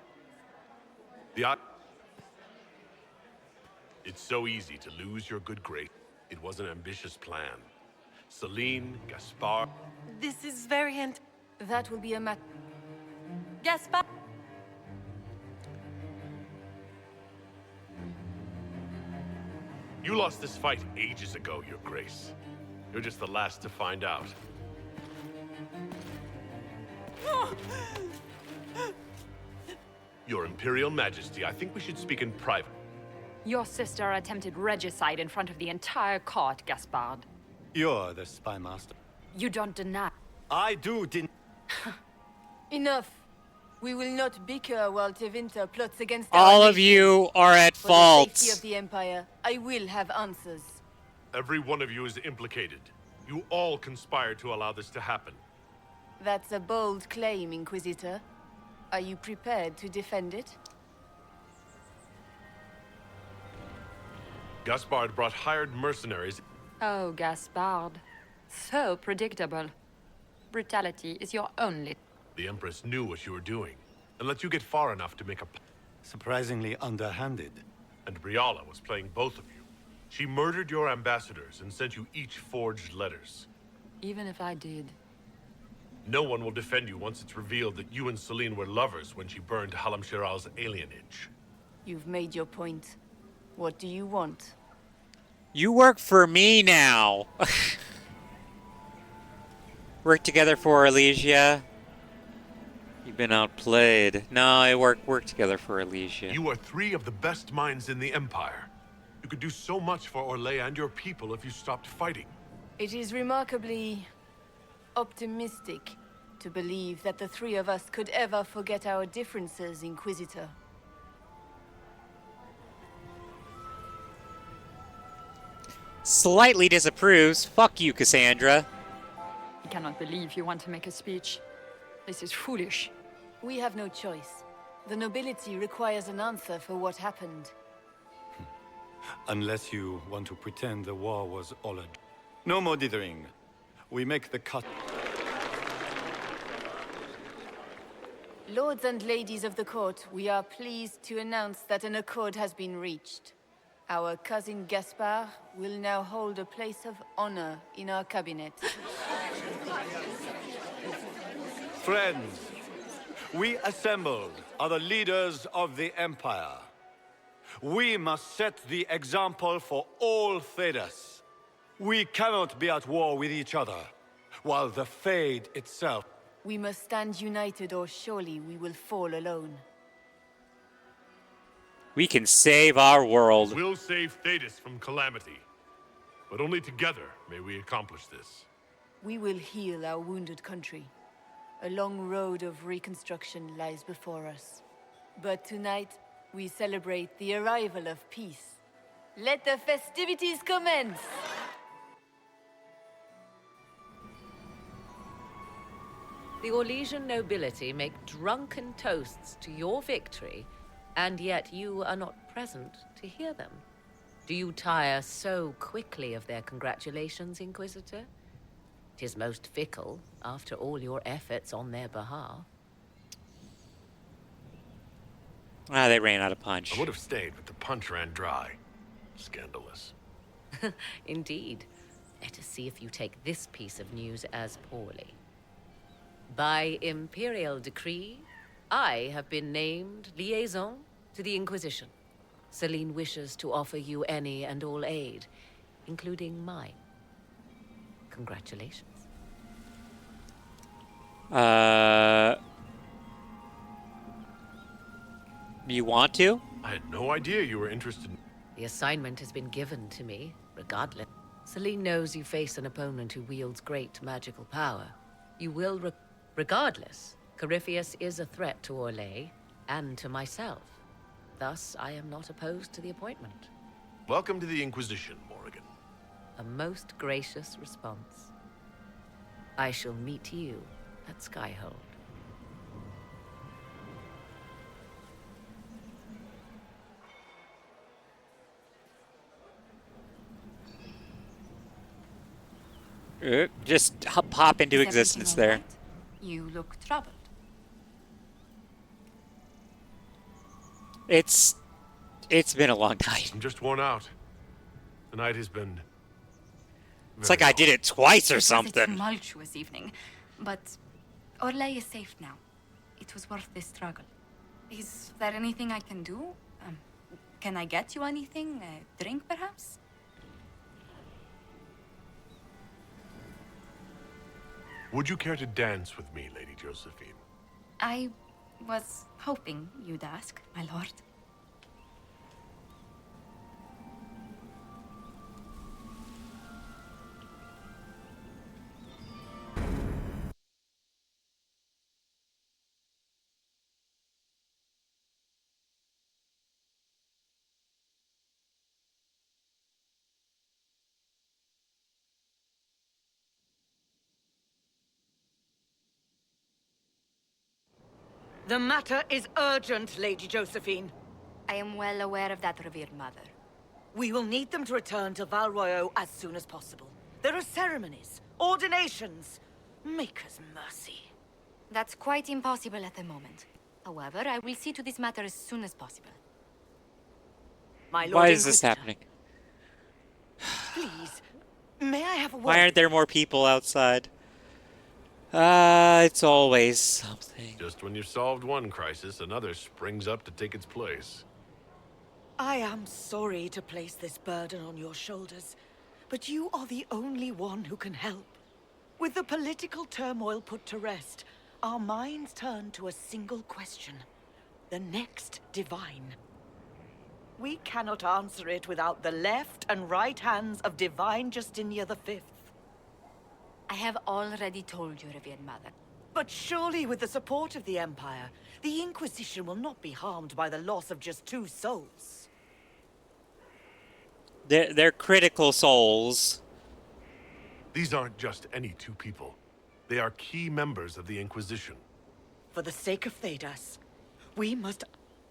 It's so easy to lose your good grace. It was an ambitious plan. Celine, Gaspard... This is very That will be a matter... Gaspard! You lost this fight ages ago, Your Grace. You're just the last to find out. Your Imperial Majesty, I think we should speak in private. Your sister attempted regicide in front of the entire court, Gaspard. You're the spy master. You don't deny. I do Enough. We will not bicker while Tevinter plots against All our of you are at For fault. the safety of the Empire, I will have answers. Every one of you is implicated. You all conspired to allow this to happen. That's a bold claim, Inquisitor. Are you prepared to defend it? Gaspard brought hired mercenaries. Oh, Gaspard. So predictable. Brutality is your only... The Empress knew what you were doing, and let you get far enough to make a... Surprisingly underhanded. And Briala was playing both of you. She murdered your ambassadors and sent you each forged letters. Even if I did. No one will defend you once it's revealed that you and Celine were lovers when she burned Halam Shiral's alienage. You've made your point. What do you want? You work for me now. Work together for Elysia. You've been outplayed. No, I work together for Elysia. You are three of the best minds in the Empire. You could do so much for Orlais and your people if you stopped fighting. It is remarkably optimistic to believe that the three of us could ever forget our differences, Inquisitor. Slightly disapproves. Fuck you, Cassandra. I cannot believe you want to make a speech. This is foolish. We have no choice. The nobility requires an answer for what happened. Unless you want to pretend the war was all a... No more dithering. We make the cut. Lords and ladies of the court, we are pleased to announce that an accord has been reached. Our cousin Gaspard will now hold a place of honor in our cabinet. Friends, we assembled are the leaders of the Empire. We must set the example for all Thedas. We cannot be at war with each other, while the Fade itself... We must stand united, or surely we will fall alone. We can save our world. We'll save Thetis from calamity. But only together may we accomplish this. We will heal our wounded country. A long road of reconstruction lies before us. But tonight, we celebrate the arrival of peace. Let the festivities commence! The Orlesian nobility make drunken toasts to your victory, and yet you are not present to hear them. Do you tire so quickly of their congratulations, Inquisitor? 'Tis most fickle, after all your efforts on their behalf. Ah, they ran out of punch. I would have stayed, but the punch ran dry. Scandalous. Indeed. Let us see if you take this piece of news as poorly. By imperial decree, I have been named liaison to the Inquisition. Celine wishes to offer you any and all aid, including mine. Congratulations. You want to? I had no idea you were interested in... The assignment has been given to me, regardless. Celine knows you face an opponent who wields great magical power. You will regardless, Corypheus is a threat to Orlais and to myself. Thus, I am not opposed to the appointment. Welcome to the Inquisition, Morrigan. A most gracious response. I shall meet you at Skyhold. Just pop into existence there. Right? You look troubled. It's been a long night. I'm just worn out. The night has been... It's like I did it twice or It was a something. tumultuous evening, but Orlais is safe now. It was worth the struggle. Is there anything I can do? Can I get you anything? A drink, perhaps? Would you care to dance with me, Lady Josephine? I was hoping you'd ask, my lord. The matter is urgent, Lady Josephine. I am well aware of that, revered mother. We will need them to return to Val Royeaux as soon as possible. There are ceremonies, ordinations. Maker's mercy. That's quite impossible at the moment. However, I will see to this matter as soon as possible. My Lord Why is this Inquisitor, happening? please, may I have a word? Why aren't there more people outside? It's always something. Just when you've solved one crisis, another springs up to take its place. I am sorry to place this burden on your shoulders, but you are the only one who can help. With the political turmoil put to rest, our minds turn to a single question. The next divine. We cannot answer it without the left and right hands of Divine Justinia V. I have already told you, revered mother. But surely with the support of the Empire, the Inquisition will not be harmed by the loss of just 2 souls. They're critical souls. These aren't just any 2 people. They are key members of the Inquisition. For the sake of Thedas, we must...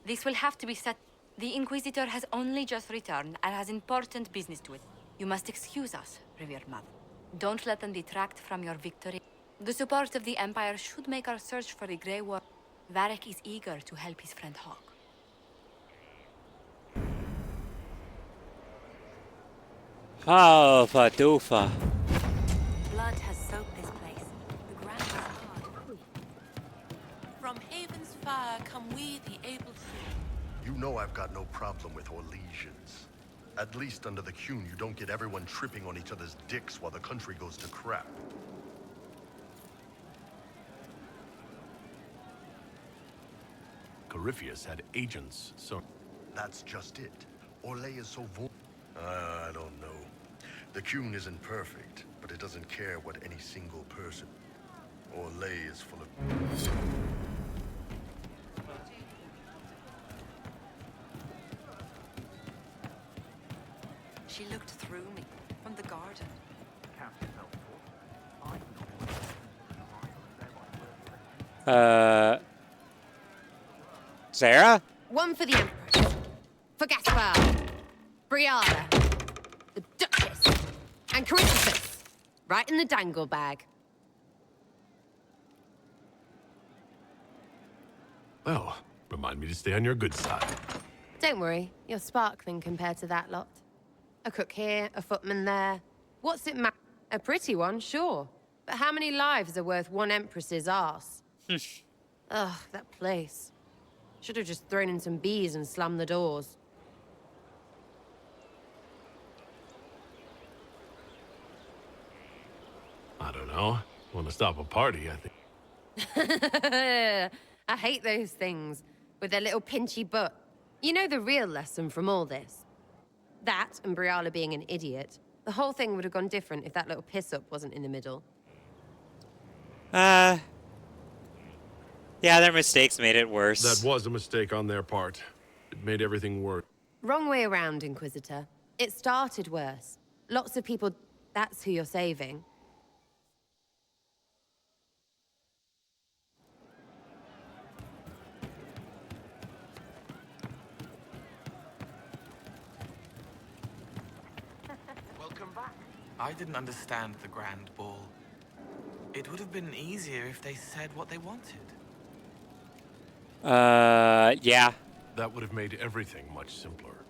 This will have to be set. The Inquisitor has only just returned and has important business to it. You must excuse us, revered mother. Don't let them detract from your victory. The support of the Empire should make our search for the Grey War. Varric is eager to help his friend Hawk. Oh, Fadufa. Blood has soaked this place. The ground is hard. From Haven's fire come we, the able to... You know I've got no problem with Orlesians. At least under the Qun, you don't get everyone tripping on each other's dicks while the country goes to crap. Corypheus had agents, so... That's just it. Orlais is so I don't know. The Qun isn't perfect, but it doesn't care what any single person. Orlais is full of... She looked through me from the garden. Sarah? One for the Empress. For Gaspard. Briala. The Duchess. And Corypheus. Right in the dangle bag. Well, remind me to stay on your good side. Don't worry, you're sparkling compared to that lot. A cook here, a footman there. What's it matter? A pretty one, sure. But how many lives are worth one Empress's arse? Ugh, that place. Should have just thrown in some bees and slammed the doors. I don't know. Want to stop a party, I think. I hate those things, with their little pinchy butt. You know the real lesson from all this? That, and Briala being an idiot. The whole thing would have gone different if that little piss-up wasn't in the middle. Yeah, their mistakes made it worse. That was a mistake on their part. It made everything worse. Wrong way around, Inquisitor. It started worse. Lots of people... That's who you're saving. Welcome back. I didn't understand the Grand Ball. It would have been easier if they said what they wanted. Yeah. That would have made everything much simpler.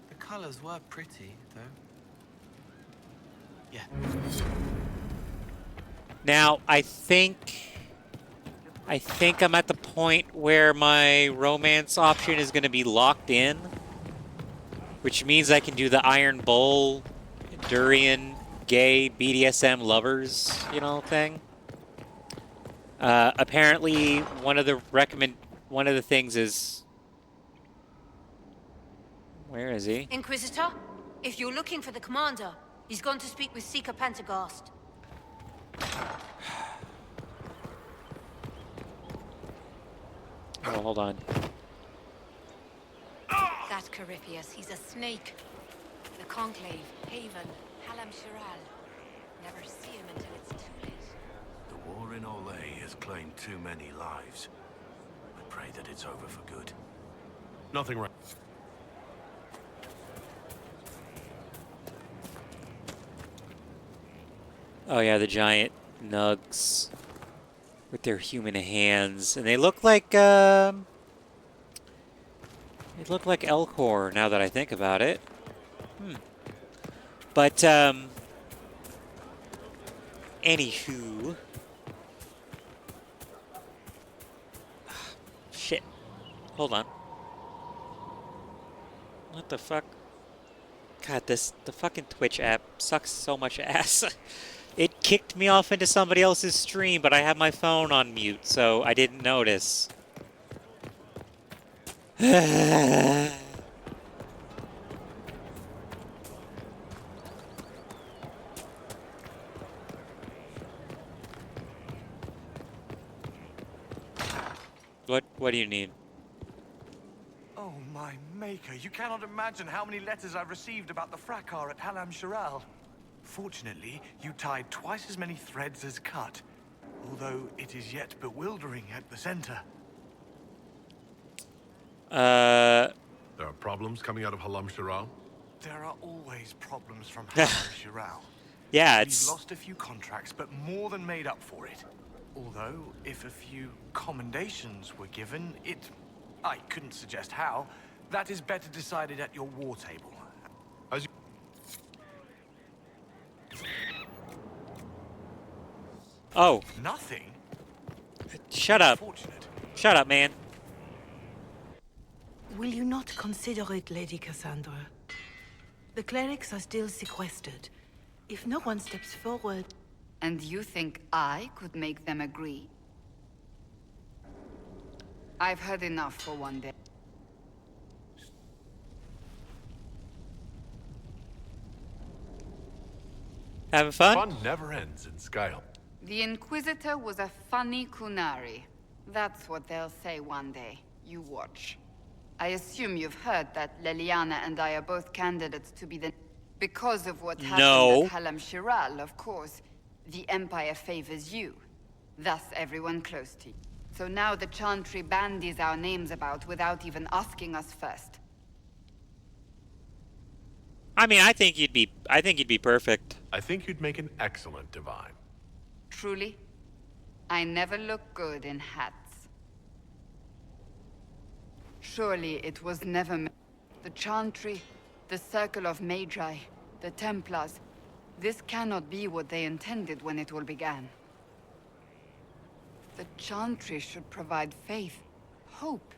The colors were pretty, though. Yeah. Now, I think I'm at the point where my romance option is going to be locked in, which means I can do the Iron Bowl, Durian, gay, BDSM lovers, thing. Apparently, one of the things is... Where is he? Inquisitor, if you're looking for the commander, he's gone to speak with Seeker Pentagast. Oh, hold on. That Corypheus, he's a snake. The Conclave, Haven, Halam Shiral. Never see him until it's too late. The war in Orlais has claimed too many lives. I pray that it's over for good. Nothing right. Oh yeah, the giant nugs with their human hands, and they look like Elcor now that I think about it. But anywho, shit. Hold on. What the fuck? God, the fucking Twitch app sucks so much ass. It kicked me off into somebody else's stream, but I have my phone on mute, so I didn't notice. What do you need? Oh, my maker. You cannot imagine how many letters I've received about the fracas at Halam Shiral. Fortunately, you tied twice as many threads as cut, although it is yet bewildering at the center. There are problems coming out of Halam Shiral? There are always problems from Halam Shiral. Yeah, We've lost a few contracts, but more than made up for it. Although, if a few commendations were given, I couldn't suggest how. That is better decided at your war table. As you... Oh. Nothing? Shut up. Shut up, man. Will you not consider it, Lady Cassandra? The clerics are still sequestered. If no one steps forward... And you think I could make them agree? I've heard enough for one day. Having fun? Fun never ends in Skyrim. The Inquisitor was a funny Kunari. That's what they'll say one day. You watch. I assume you've heard that Leliana and I are both candidates to be the... Because of what happened at Halam Shiral, of course. The Empire favors you. Thus everyone close to you. So now the Chantry bandies our names about without even asking us first. I mean, I think you'd be perfect. I think you'd make an excellent divine. Truly? I never look good in hats. Surely it was never the Chantry, the Circle of Magi, the Templars. This cannot be what they intended when it all began. The Chantry should provide faith, hope.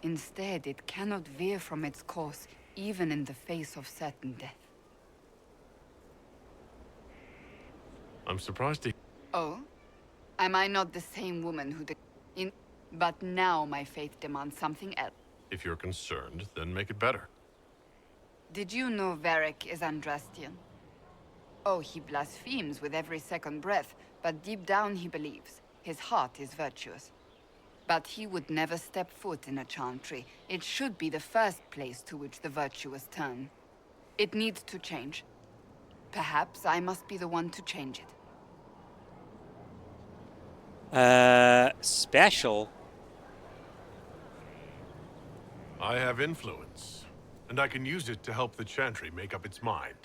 Instead, it cannot veer from its course, even in the face of certain death. I'm surprised to... Oh? Am I not the same woman who did... But now my faith demands something else. If you're concerned, then make it better. Did you know Varric is Andrastian? Oh, he blasphemes with every second breath, but deep down he believes. His heart is virtuous. But he would never step foot in a Chantry. It should be the first place to which the virtuous turn. It needs to change. Perhaps I must be the one to change it. Special? I have influence, and I can use it to help the Chantry make up its mind.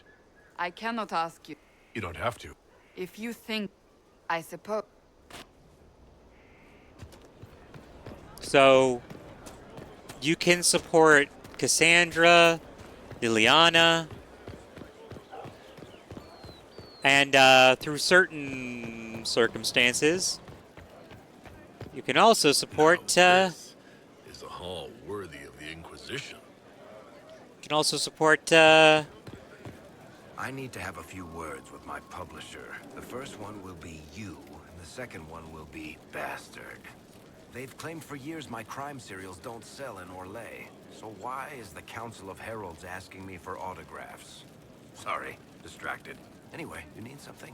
I cannot ask you. You don't have to. If you think... I suppose... So, you can support Cassandra, Liliana, and through certain circumstances, you can also support... This is a hall worthy of the Inquisition. You can also support... I need to have a few words with my publisher. The first one will be you, and the second one will be Bastard. They've claimed for years my crime serials don't sell in Orlais. So why is the Council of Heralds asking me for autographs? Sorry, distracted. Anyway, you need something?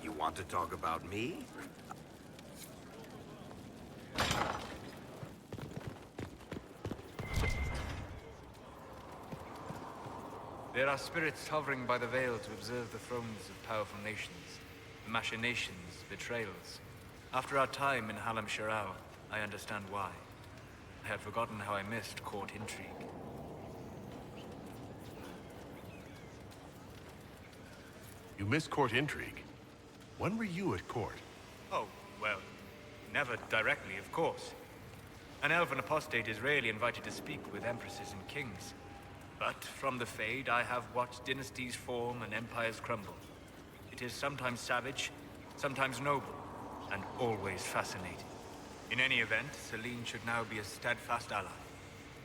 You want to talk about me? There are spirits hovering by the veil to observe the thrones of powerful nations, the machinations, betrayals. After our time in Halam Shiral, I understand why. I had forgotten how I missed court intrigue. You miss court intrigue? When were you at court? Oh, well, never directly, of course. An elven apostate is rarely invited to speak with empresses and kings. But from the Fade, I have watched dynasties form and empires crumble. It is sometimes savage, sometimes noble, and always fascinating. In any event, Celine should now be a steadfast ally,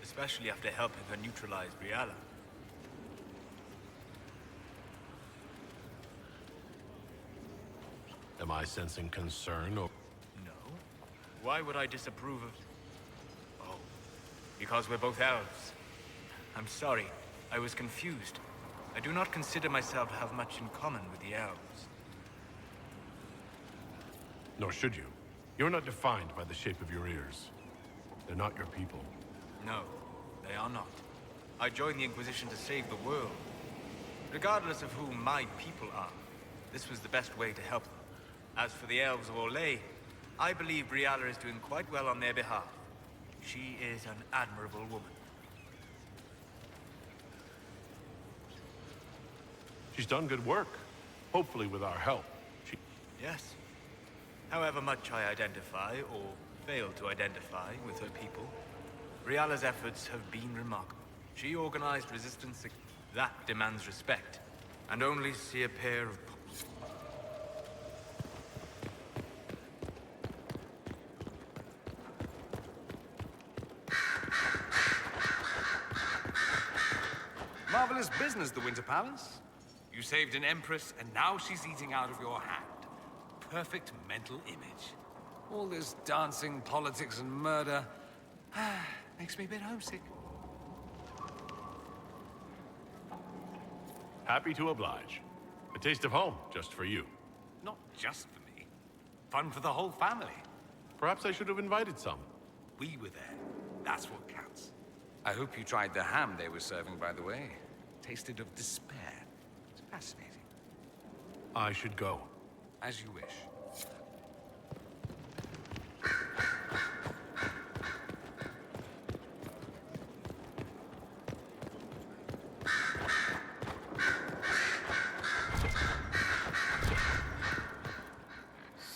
especially after helping her neutralize Briala. Am I sensing concern or... No. Why would I disapprove of... Oh, because we're both elves. I'm sorry, I was confused. I do not consider myself to have much in common with the elves. Nor should you. You're not defined by the shape of your ears. They're not your people. No, they are not. I joined the Inquisition to save the world. Regardless of who my people are, this was the best way to help them. As for the elves of Orlais, I believe Briala is doing quite well on their behalf. She is an admirable woman. She's done good work. Hopefully with our help. Yes. However much I identify, or fail to identify, with her people, Briala's efforts have been remarkable. She organized resistance that demands respect, and only see a pair of... marvelous business, the Winter Palace. You saved an empress, and now she's eating out of your hand. Perfect mental image. All this dancing, politics, and murder makes me a bit homesick. Happy to oblige. A taste of home, just for you. Not just for me. Fun for the whole family. Perhaps I should have invited some. We were there. That's what counts. I hope you tried the ham they were serving, by the way. Tasted of despair. It's fascinating. I should go. As you wish.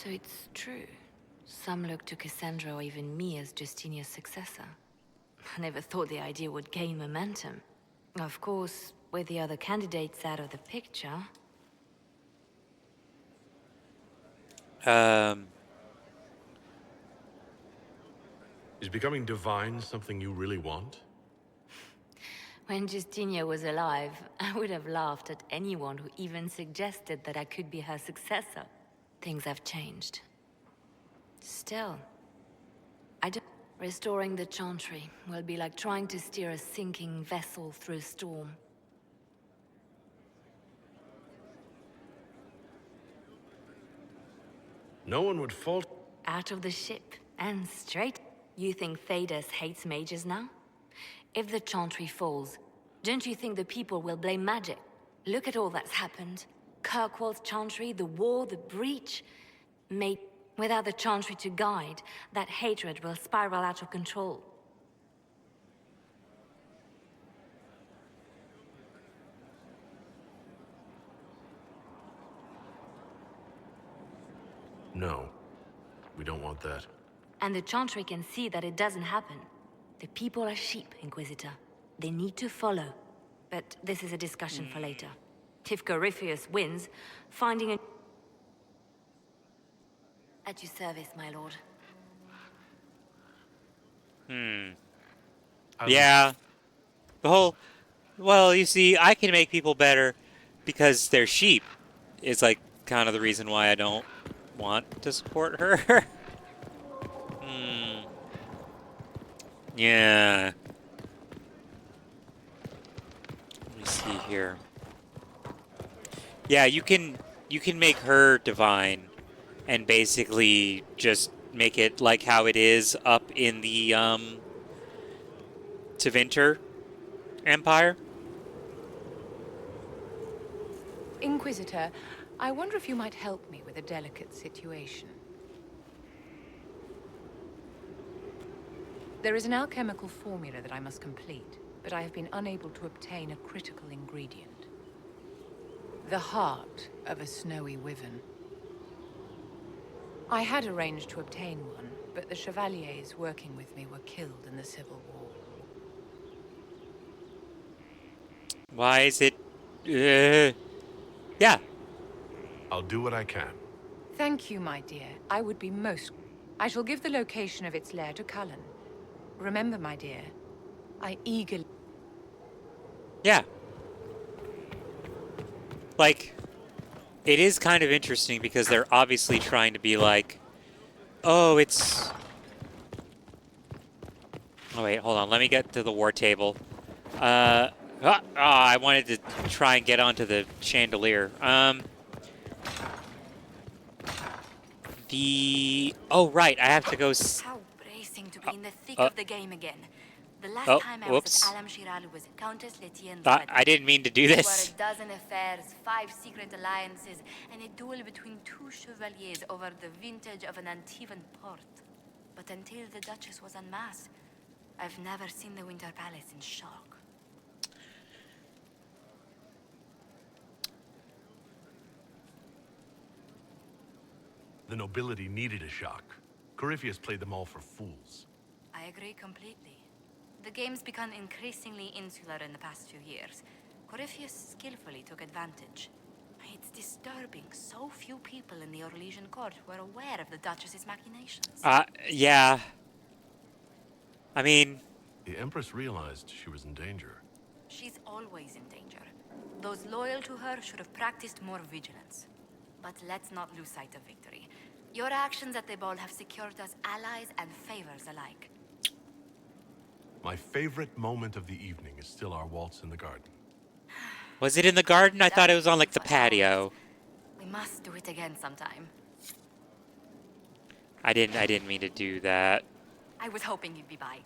So it's true. Some look to Cassandra or even me as Justinia's successor. I never thought the idea would gain momentum. Of course, with the other candidates out of the picture... Is becoming divine something you really want? When Justinia was alive, I would have laughed at anyone who even suggested that I could be her successor. Things have changed. Still, restoring the Chantry will be like trying to steer a sinking vessel through a storm. No one would fault... Out of the ship, and straight. You think Thedas hates mages now? If the Chantry falls, don't you think the people will blame magic? Look at all that's happened. Kirkwall's Chantry, the war, the breach. Without the Chantry to guide, that hatred will spiral out of control. No. We don't want that. And the Chantry can see that it doesn't happen. The people are sheep, Inquisitor. They need to follow. But this is a discussion for later. If Corypheus wins, finding a... At your service, my lord. Yeah. The whole... Well, you see, I can make people better because they're sheep. Is like kind of the reason why I don't want to support her. Yeah. Let me see here. Yeah, you can make her divine and basically just make it like how it is up in the Tevinter Empire. Inquisitor, I wonder if you might help me with a delicate situation. There is an alchemical formula that I must complete, but I have been unable to obtain a critical ingredient. The heart of a snowy wyvern. I had arranged to obtain one, but the chevaliers working with me were killed in the Civil War. Why is it... yeah. I'll do what I can. Thank you, my dear. I would be most... I shall give the location of its lair to Cullen. Remember, my dear, I eagerly... Yeah. Like, it is kind of interesting because they're obviously trying to be like, oh, it's... Oh, wait, hold on. Let me get to the war table. I wanted to try and get onto the chandelier. Oh, right, I have to go... How bracing to be in the thick of the game again. The last time I was at Alam Shiral was Countess Letienne. I didn't mean to do There this. were a dozen affairs, 5 secret alliances, and a duel between 2 chevaliers over the vintage of an Antivan port. But until the Duchess was unmasked, I've never seen the Winter Palace in shock. The nobility needed a shock. Corypheus played them all for fools. I agree completely. The game's become increasingly insular in the past few years. Corypheus skillfully took advantage. It's disturbing. So few people in the Orlesian court were aware of the Duchess's machinations. Yeah. I mean... The Empress realized she was in danger. She's always in danger. Those loyal to her should have practiced more vigilance. But let's not lose sight of victory. Your actions at the ball have secured us allies and favors alike. My favorite moment of the evening is still our waltz in the garden. Was it in the garden? I thought it was on like the patio. We must do it again sometime. I didn't mean to do that. I was hoping you'd be by.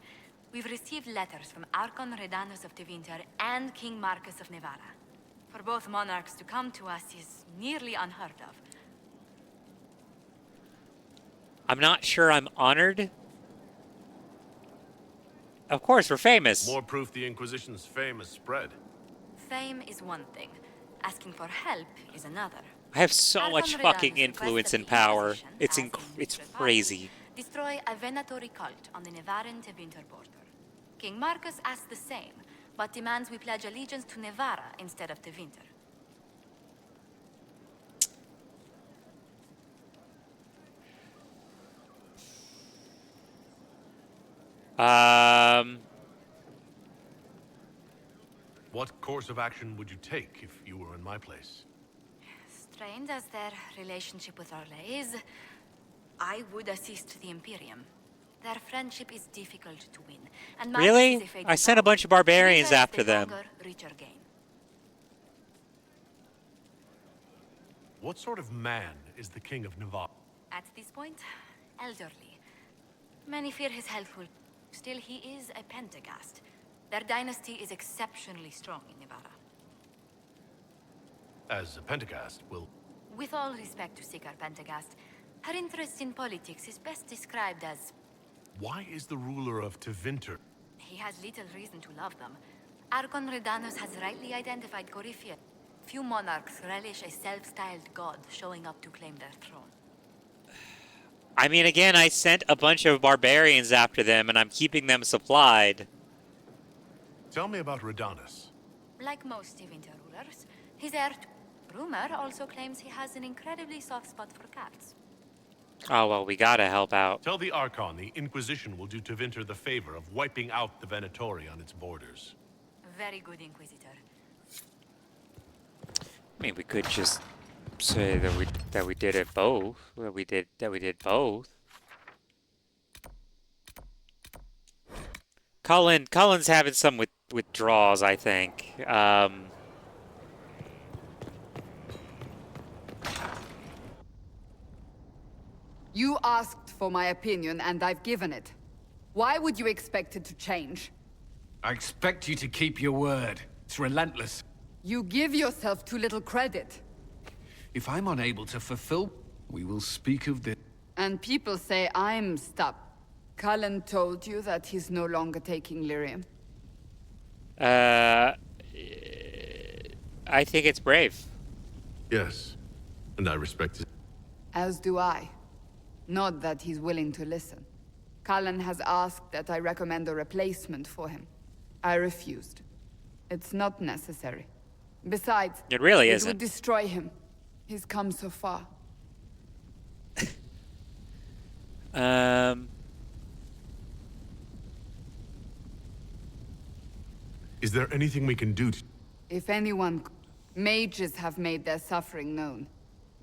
We've received letters from Archon Redanus of Tevinter and King Marcus of Nevada. For both monarchs to come to us is nearly unheard of. I'm not sure I'm honored. Of course, we're famous. More proof the Inquisition's fame has spread. Fame is one thing. Asking for help is another. I have so much fucking influence and power. It's crazy. Destroy a Venatori cult on the Nevaran-Tevinter border. King Marcus asks the same, but demands we pledge allegiance to Nevara instead of Tevinter. What course of action would you take if you were in my place? Strained as their relationship with Orlais is, I would assist the Imperium. Their friendship is difficult to win. And Really? I sent a bunch of barbarians after them. What sort of man is the King of Navarre? At this point, elderly. Many fear his health will... Still, he is a Pentagast. Their dynasty is exceptionally strong in Nevada. As a Pentagast, will... With all respect to Sikar Pentagast, her interest in politics is best described as... Why is the ruler of Tevinter? He has little reason to love them. Archon Redanus has rightly identified Coryphea. Few monarchs relish a self-styled god showing up to claim their throne. I mean, again, I sent a bunch of barbarians after them, and I'm keeping them supplied. Tell me about Redanus. Like most Tevinter rulers, his heir, rumor, also claims he has an incredibly soft spot for cats. Oh, well, we gotta help out. Tell the Archon the Inquisition will do Tevinter the favor of wiping out the Venatori on its borders. Very good, Inquisitor. I mean, we could just say that we did it both. That we did both. Cullen's having some withdrawals, I think. You asked for my opinion, and I've given it. Why would you expect it to change? I expect you to keep your word. It's relentless. You give yourself too little credit. If I'm unable to fulfill, we will speak of this. And people say I'm stuck. Cullen told you that he's no longer taking lyrium. I think it's brave. Yes, and I respect it. As do I. Not that he's willing to listen. Cullen has asked that I recommend a replacement for him. I refused. It's not necessary. Besides, it really it isn't. would destroy him. He's come so far. Is there anything we can do to... If anyone... Mages have made their suffering known.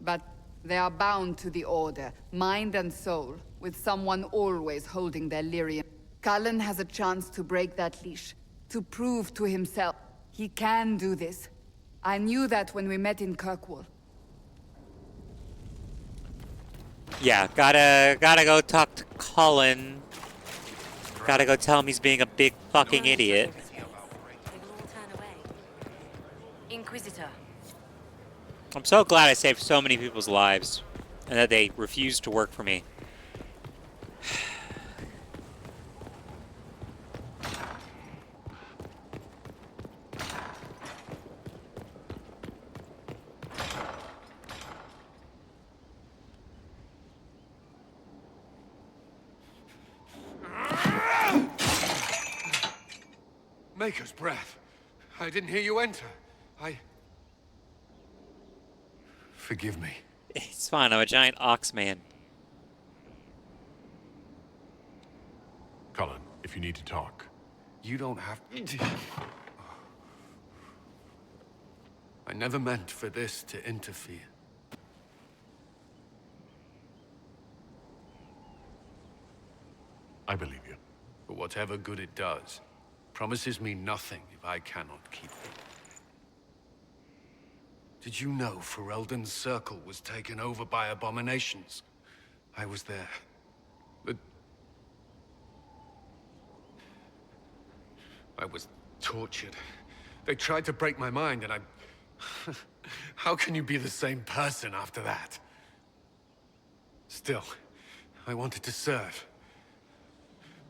But they are bound to the Order, mind and soul, with someone always holding their lyrium. Cullen has a chance to break that leash, to prove to himself he can do this. I knew that when we met in Kirkwall. Yeah, gotta go talk to Cullen. Gotta go tell him he's being a big fucking idiot. Inquisitor. I'm so glad I saved so many people's lives, and that they refused to work for me. Maker's breath. I didn't hear you enter. Forgive me. It's fine, I'm a giant ox man. Cullen, if you need to talk. You don't have... I never meant for this to interfere. I believe you. But whatever good it does, promises me nothing if I cannot keep it. Did you know Ferelden's circle was taken over by abominations? I was there. But I was tortured. They tried to break my mind, and I... How can you be the same person after that? Still, I wanted to serve.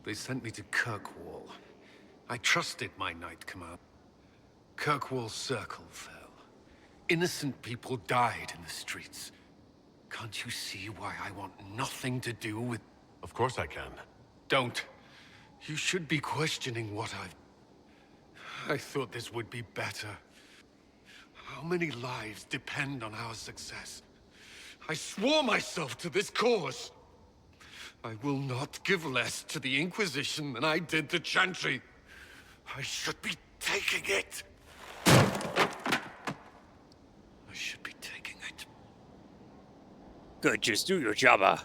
They sent me to Kirkwall. I trusted my Knight Command. Kirkwall's circle fell. Innocent people died in the streets. Can't you see why I want nothing to do with... Of course I can. Don't. You should be questioning what I've... I thought this would be better. How many lives depend on our success? I swore myself to this cause. I will not give less to the Inquisition than I did to Chantry. I should be taking it. I should be taking it. Good, just do your jobba.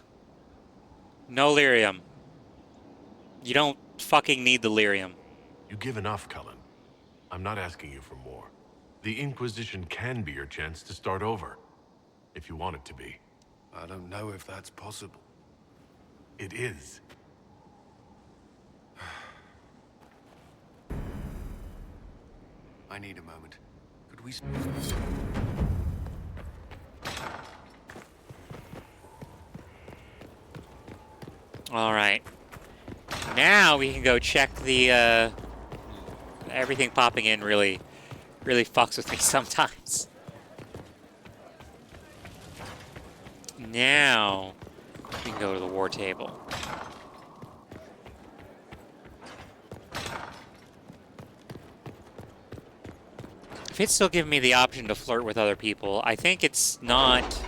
No lyrium. You don't fucking need the lyrium. You give enough, Cullen. I'm not asking you for more. The Inquisition can be your chance to start over. If you want it to be. I don't know if that's possible. It is. I need a moment. Could we... Alright. Now we can go check the, everything popping in really fucks with me sometimes. Now, we can go to the war table. If it's still giving me the option to flirt with other people, I think it's not...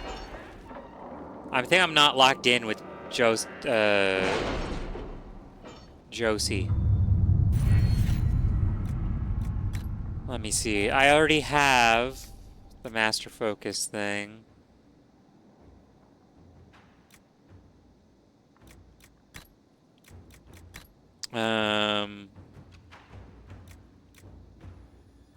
I think I'm not locked in with Josie. Let me see. I already have the master focus thing.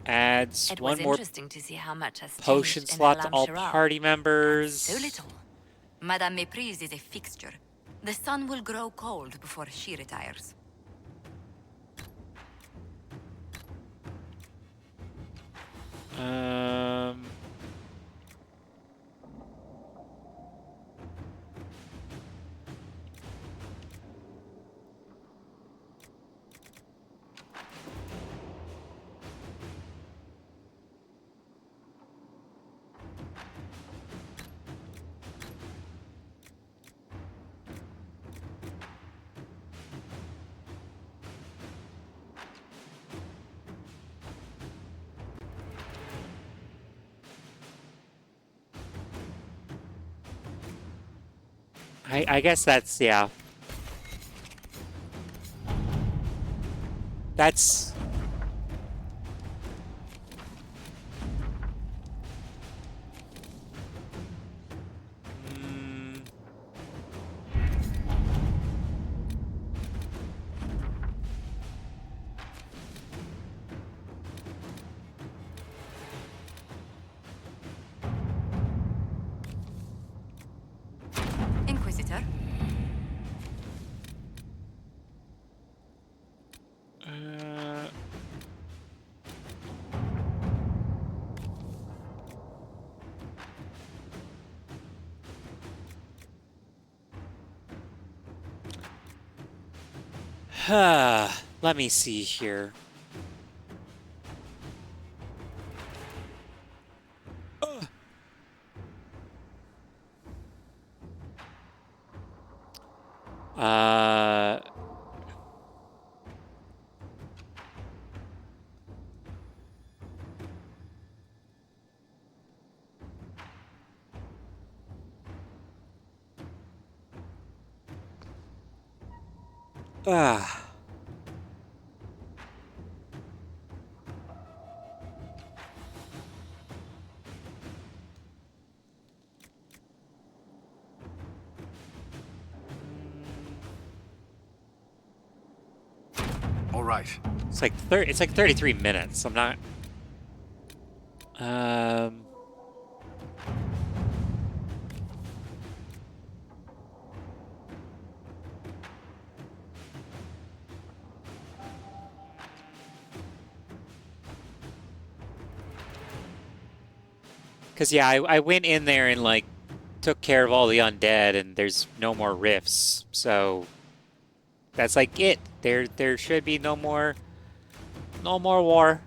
Adds It one was more interesting to see how much has potion changed in slot to all Al-Amshara. party members. So little. Madame Méprise is a fixture. The sun will grow cold before she retires. I guess that's, yeah. That's... Inquisitor? Let me see here. right. It's like 33 minutes. I'm not. Because, yeah, I went in there and, like, took care of all the undead, and there's no more rifts. So, that's, like, it. There should be no more war.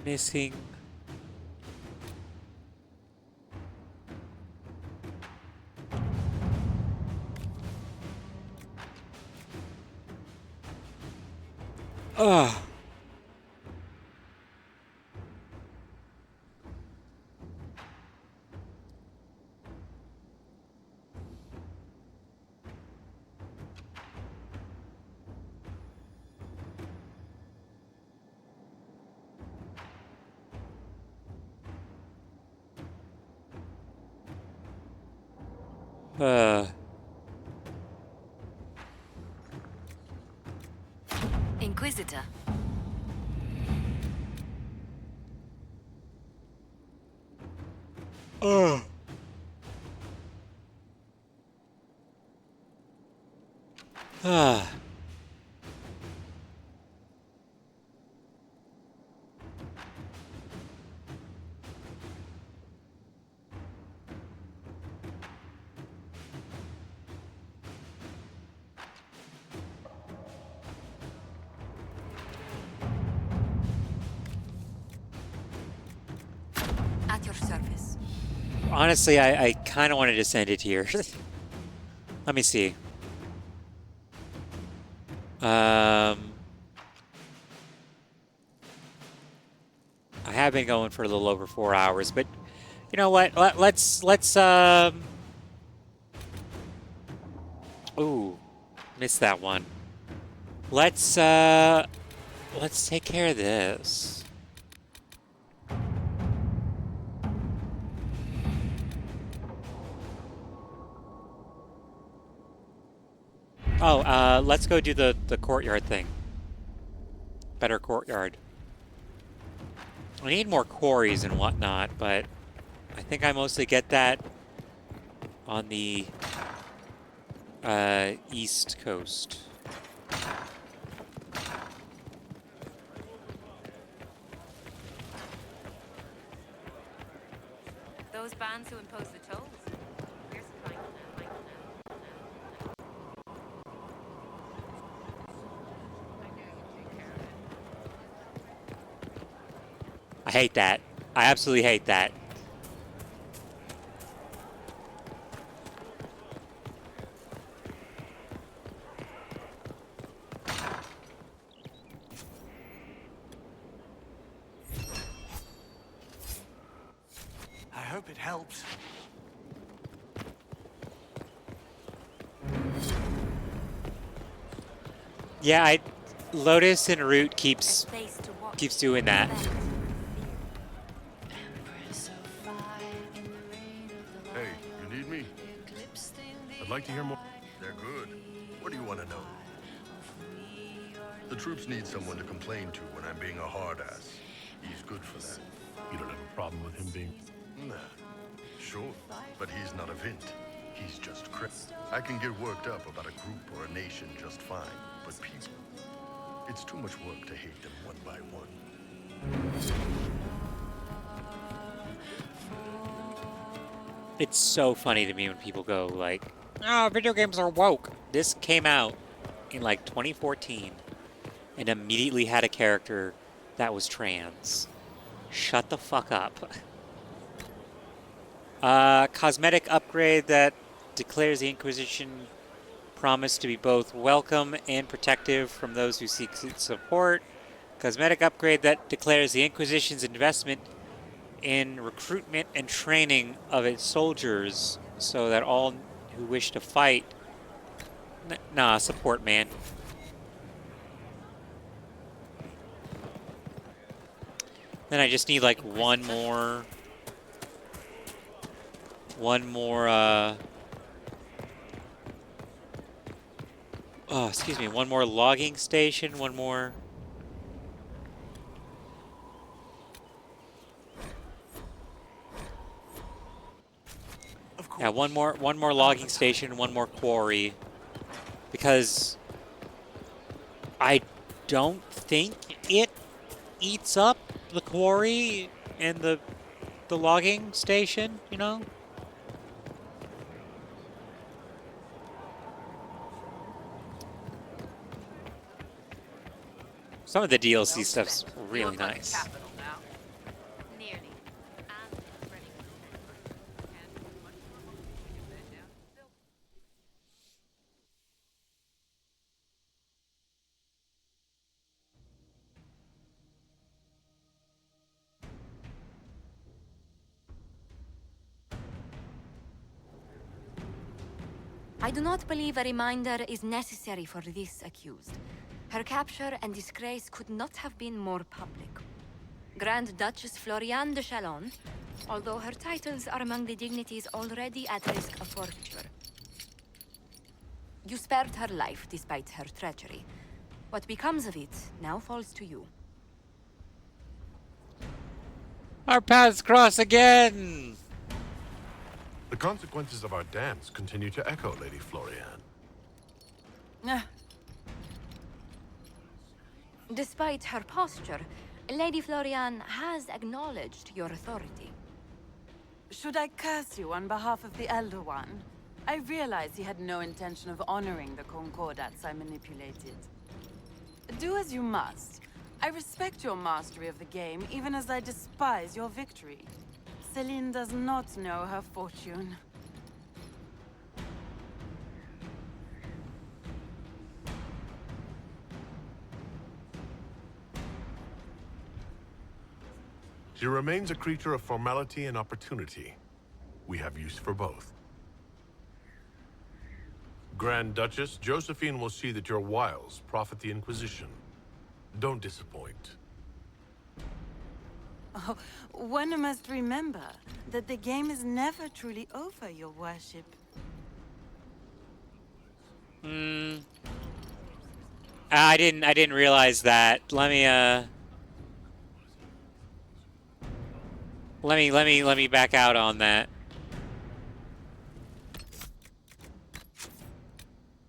Missing. Ugh. Inquisitor. Ugh. At your service. Honestly, I kind of wanted to send it here. Let me see. I have been going for a little over 4 hours, but you know what? Let's ooh, missed that one. Let's take care of this. Oh, let's go do the courtyard thing. Better courtyard. I need more quarries and whatnot, but I think I mostly get that on the East Coast. Those bands who impose the tolls. We're supplying them now. I hate that. I absolutely hate that. I hope it helps. Yeah, Lotus and Root keeps doing that. Hey, you need me? I'd like to hear more. They're good. What do you want to know? The troops need someone to complain to when I'm being a hard-ass. He's good for that. You don't have a problem with him being... Nah, sure, but he's not a Vint. He's just Chris. I can get worked up about a group or a nation just fine, but people... It's too much work to hate them one by one. It's so funny to me when people go like, "Oh, video games are woke." This came out in like 2014 and immediately had a character that was trans. Shut the fuck up. Cosmetic upgrade that declares the Inquisition promise to be both welcome and protective from those who seek support. Cosmetic upgrade that declares the Inquisition's investment in recruitment and training of its soldiers so that all who wish to fight... Nah, support, man. Then I just need like one more, oh, excuse me, one more logging station, one more. Yeah, one more logging station, one more quarry, because I don't think it eats up the quarry and the logging station, you know? Some of the DLC stuff's really nice. I do not believe a reminder is necessary for this accused. Her capture and disgrace could not have been more public. Grand Duchess Floriane de Chalon, although her titles are among the dignities already at risk of forfeiture. You spared her life despite her treachery. What becomes of it now falls to you. Our paths cross again! The consequences of our dance continue to echo, Lady Floriane. Despite her posture, Lady Floriane has acknowledged your authority. Should I curse you on behalf of the Elder One? I realize he had no intention of honoring the concordats I manipulated. Do as you must. I respect your mastery of the game, even as I despise your victory. Celine does not know her fortune. She remains a creature of formality and opportunity. We have use for both. Grand Duchess, Josephine will see that your wiles profit the Inquisition. Don't disappoint. Oh, one must remember that the game is never truly over, your worship. I didn't realize that. Let me back out on that.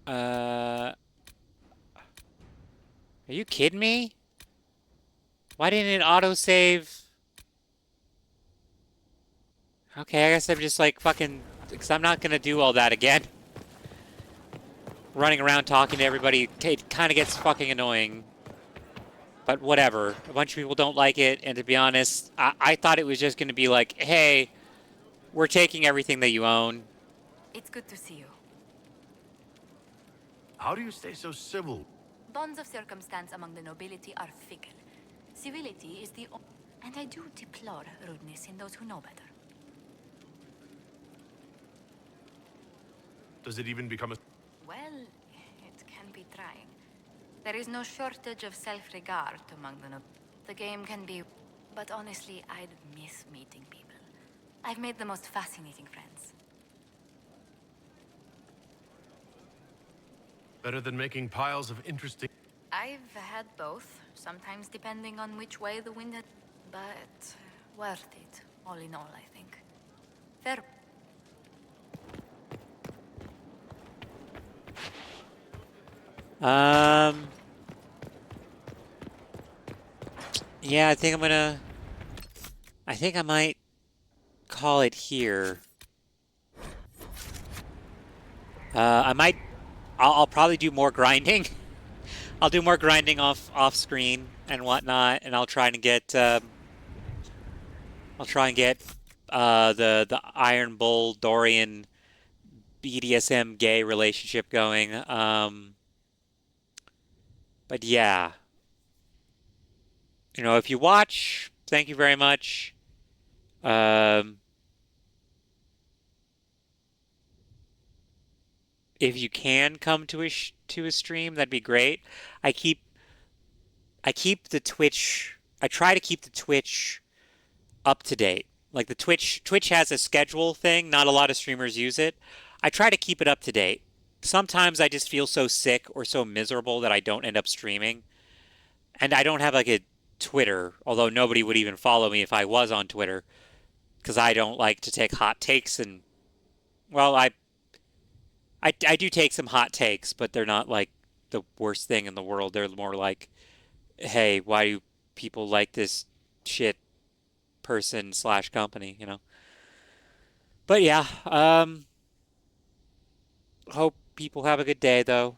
Are you kidding me? Why didn't it autosave? Okay, I guess I'm just like fucking, because I'm not gonna do all that again. Running around talking to everybody, it kind of gets fucking annoying. But whatever. A bunch of people don't like it, and to be honest, I thought it was just gonna be like, hey, we're taking everything that you own. It's good to see you. How do you stay so civil? Bonds of circumstance among the nobility are fickle. Civility is the and I do deplore rudeness in those who know better. Does it even become a... Well, it can be trying. There is no shortage of self-regard among the The game can be... But honestly, I'd miss meeting people. I've made the most fascinating friends. Better than making piles of interesting... I've had both, sometimes depending on which way the wind had... But worth it, all in all, I think. Fair... Yeah, I think I might call it here. I'll probably do more grinding. I'll do more grinding off screen and whatnot, and I'll try and get the Iron Bull Dorian BDSM gay relationship going. But yeah. You know, if you watch, thank you very much. If you can come to a stream, that'd be great. I keep the Twitch. I try to keep the Twitch up to date. Like the Twitch has a schedule thing. Not a lot of streamers use it. I try to keep it up to date. Sometimes I just feel so sick or so miserable that I don't end up streaming. And I don't have like a Twitter, although nobody would even follow me if I was on Twitter, because I don't like to take hot takes. And well, I do take some hot takes, but they're not like the worst thing in the world. They're more like, hey, why do people like this shit person / company, you know? But yeah, hope people have a good day though.